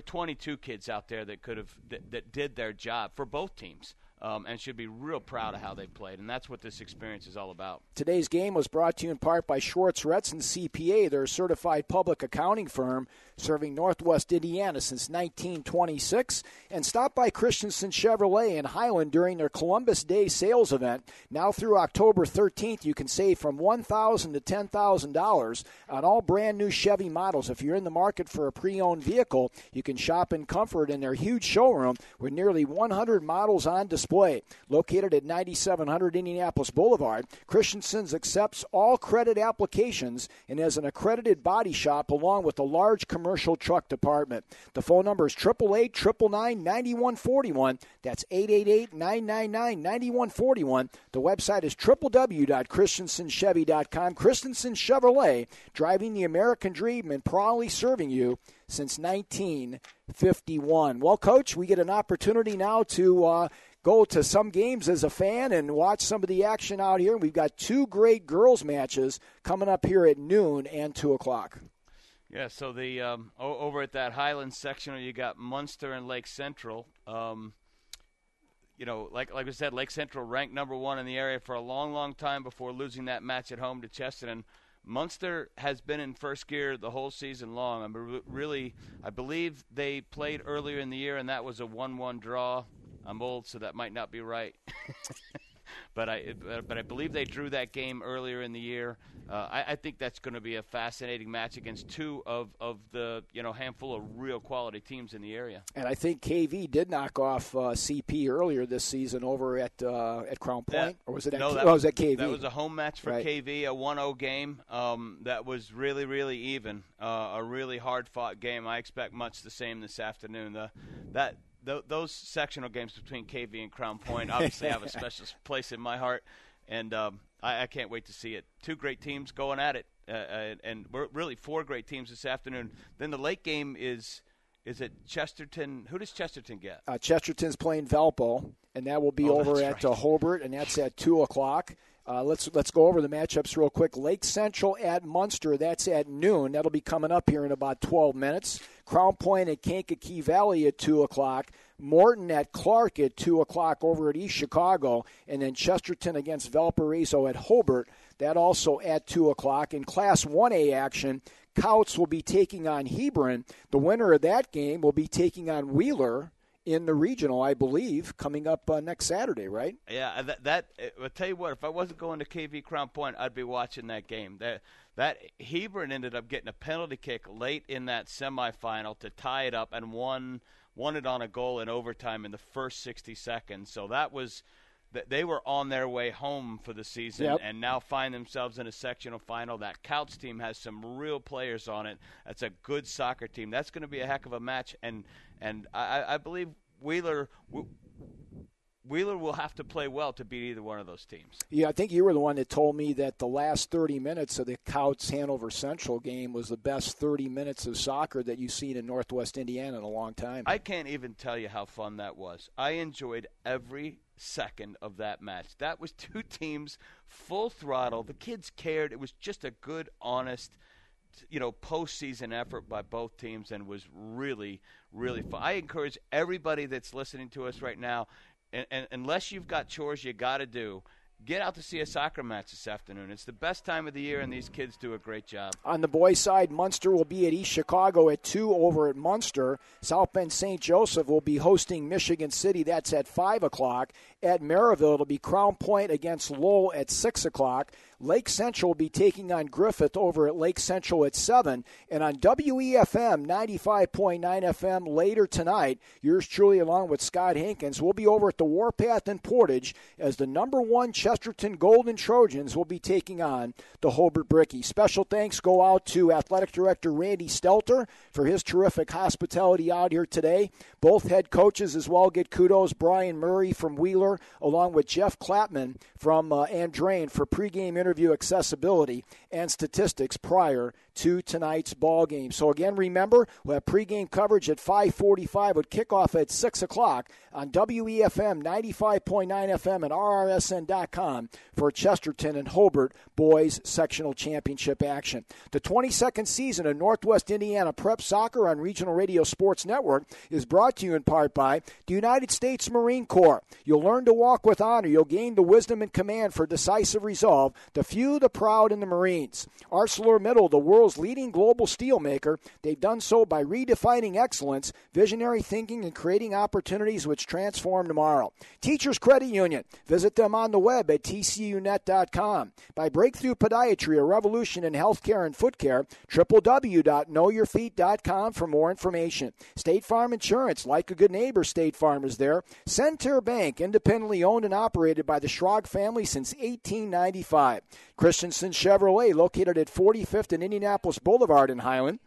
22 kids out there that did their job for both teams. And should be real proud of how they played, and that's what this experience is all about. Today's game was brought to you in part by Schwartz Retson CPA, their certified public accounting firm serving Northwest Indiana since 1926. And stop by Christensen Chevrolet in Highland during their Columbus Day sales event. Now through October 13th, you can save from $1,000 to $10,000 on all brand new Chevy models. If you're in the market for a pre-owned vehicle, you can shop in comfort in their huge showroom with nearly 100 models on display. Located at 9700 Indianapolis Boulevard, Christensen's accepts all credit applications and has an accredited body shop along with a large commercial truck department. The phone number is 888-999-9141. That's 888-999-9141. The website is www.christensenchevy.com. Christensen Chevrolet, driving the American dream and proudly serving you since 1951. Well, Coach, we get an opportunity now to go to some games as a fan and watch some of the action out here. We've got two great girls matches coming up here at noon and 2 o'clock. Yeah, so the over at that Highland sectional, you got Munster and Lake Central. Like we said, Lake Central ranked number 1 in the area for a long, long time before losing that match at home to Chesterton. Munster has been in first gear the whole season long. I believe they played earlier in the year, and that was a 1-1 draw. I'm old, so that might not be right. but I believe they drew that game earlier in the year. I think that's going to be a fascinating match against two of the handful of real quality teams in the area. And I think KV did knock off CP earlier this season over at Crown Point, or was it? Was at KV? That was a home match for KV, a 1-0 game. That was really, really even. A really hard fought game. I expect much the same this afternoon. Those sectional games between KV and Crown Point obviously have a special place in my heart, and I can't wait to see it. Two great teams going at it, and we're really 4 great teams this afternoon. Then the late game is it Chesterton? Who does Chesterton get? Chesterton's playing Valpo, and that will be over at Hobart, and that's at 2 o'clock. Let's go over the matchups real quick. Lake Central at Munster, that's at noon. That'll be coming up here in about 12 minutes. Crown Point at Kankakee Valley at 2 o'clock. Morton at Clark at 2 o'clock over at East Chicago. And then Chesterton against Valparaiso at Hobart. That also at 2 o'clock. In Class 1A action, Couts will be taking on Hebron. The winner of that game will be taking on Wheeler in the regional, I believe, coming up next Saturday, right? Yeah, I'll tell you what, if I wasn't going to KV Crown Point, I'd be watching that game. That Hebron ended up getting a penalty kick late in that semifinal to tie it up and won it on a goal in overtime in the first 60 seconds. So they were on their way home for the season and now find themselves in a sectional final. That Couts team has some real players on it. That's a good soccer team. That's going to be a heck of a match, and I believe Wheeler will have to play well to beat either one of those teams. Yeah, I think you were the one that told me that the last 30 minutes of the Couts-Hanover Central game was the best 30 minutes of soccer that you've seen in Northwest Indiana in a long time. I can't even tell you how fun that was. I enjoyed every second of that match. That was two teams full throttle. The kids cared. It was just a good, honest, postseason effort by both teams, and was really, really fun. I encourage everybody that's listening to us right now, and unless you've got chores you got to do, get out to see a soccer match this afternoon. It's the best time of the year, and these kids do a great job. On the boys' side, Munster will be at East Chicago at 2 over at Munster. South Bend St. Joseph will be hosting Michigan City. That's at 5 o'clock. At Maryville, it'll be Crown Point against Lowell at 6 o'clock. Lake Central will be taking on Griffith over at Lake Central at 7. And on WEFM 95.9 FM later tonight, yours truly along with Scott Hankins, will be over at the Warpath in Portage as the number 1 Chesterton Golden Trojans will be taking on the Hobart Brickies. Special thanks go out to Athletic Director Randy Stelter for his terrific hospitality out here today. Both head coaches as well get kudos. Brian Murray from Wheeler here, along with Jeff Clapman from Andrean for pregame interview accessibility and statistics prior to tonight's ball game. So again, remember, we'll have pregame coverage at 5:45 with kickoff at 6 o'clock on WEFM 95.9 FM and RRSN.com for Chesterton and Hobart boys sectional championship action. The 22nd season of Northwest Indiana Prep Soccer on Regional Radio Sports Network is brought to you in part by the United States Marine Corps. You'll learn to walk with honor. You'll gain the wisdom and command for decisive resolve, the few, the proud, and the Marines. ArcelorMittal, the world's leading global steelmaker, they've done so by redefining excellence, visionary thinking, and creating opportunities which transform tomorrow. Teachers Credit Union. Visit them on the web at tcunet.com. By Breakthrough Podiatry, a revolution in healthcare and foot care, www.knowyourfeet.com for more information. State Farm Insurance, like a good neighbor, State Farm is there. Center Bank, independently owned and operated by the Schrag family since 1895. Christensen Chevrolet, located at 45th and Indianapolis Boulevard in Highland.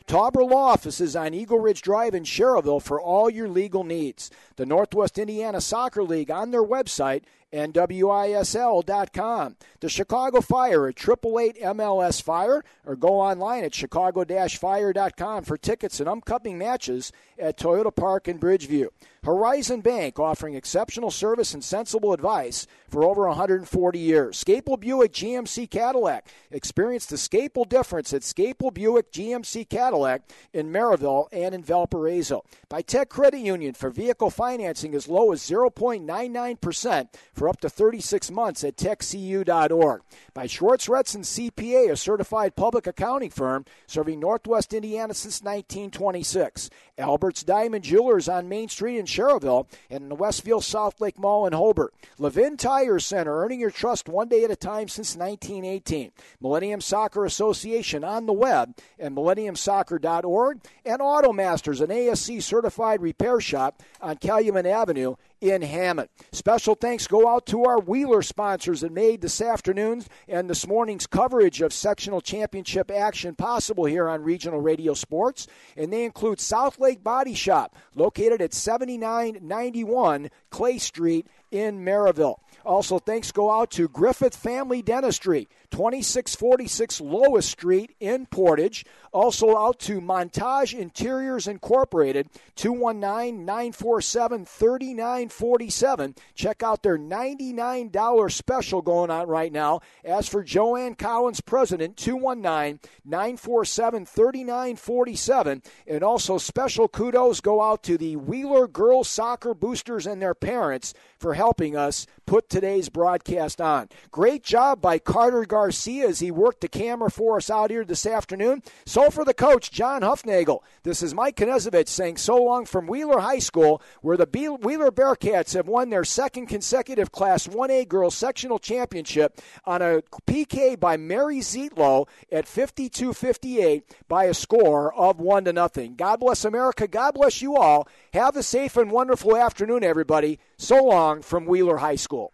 Tauber Law Offices on Eagle Ridge Drive in Sherrville for all your legal needs. The Northwest Indiana Soccer League on their website, NWISL.com. The Chicago Fire at 888-MLS-FIRE or go online at chicago-fire.com for tickets and upcoming matches at Toyota Park in Bridgeview. Horizon Bank, offering exceptional service and sensible advice for over 140 years. Scapel Buick GMC Cadillac. Experience the Scapel difference at Scapel Buick GMC Cadillac in Maryville and in Valparaiso. By Tech Credit Union for vehicle financing as low as 0.99% for up to 36 months at techcu.org. By Schwartz Retson CPA, a certified public accounting firm serving Northwest Indiana since 1926. Albert's Diamond Jewelers on Main Street in Sherrville and in the Westfield South Lake Mall in Hobart. Levin Tire Center, earning your trust one day at a time since 1918. Millennium Soccer Association on the web and millenniumsoccer.org. And Automasters, an ASC certified repair shop on Calumet Avenue in Hammond. Special thanks go out to our Wheeler sponsors that made this afternoon's and this morning's coverage of sectional championship action possible here on Regional Radio Sports. And they include South Lake Body Shop, located at 7991 Clay Street in Maryville. Also, thanks go out to Griffith Family Dentistry, 2646 Lois Street in Portage. Also out to Montage Interiors Incorporated, 219-947-3947. Check out their $99 special going on right now. As for Joanne Collins, president, 219-947-3947. And also special kudos go out to the Wheeler Girls Soccer Boosters and their parents for helping us put today's broadcast on. Great job by Carter Garcia as he worked the camera for us out here this afternoon. So for the coach, John Huffnagel, this is Mike Knezovich saying so long from Wheeler High School, where the Wheeler Bearcats have won their second consecutive Class 1A Girls Sectional Championship on a PK by Mary Zietlow at 52-58 by a score of 1-0. God bless America. God bless you all. Have a safe and wonderful afternoon, everybody. So long from Wheeler High School.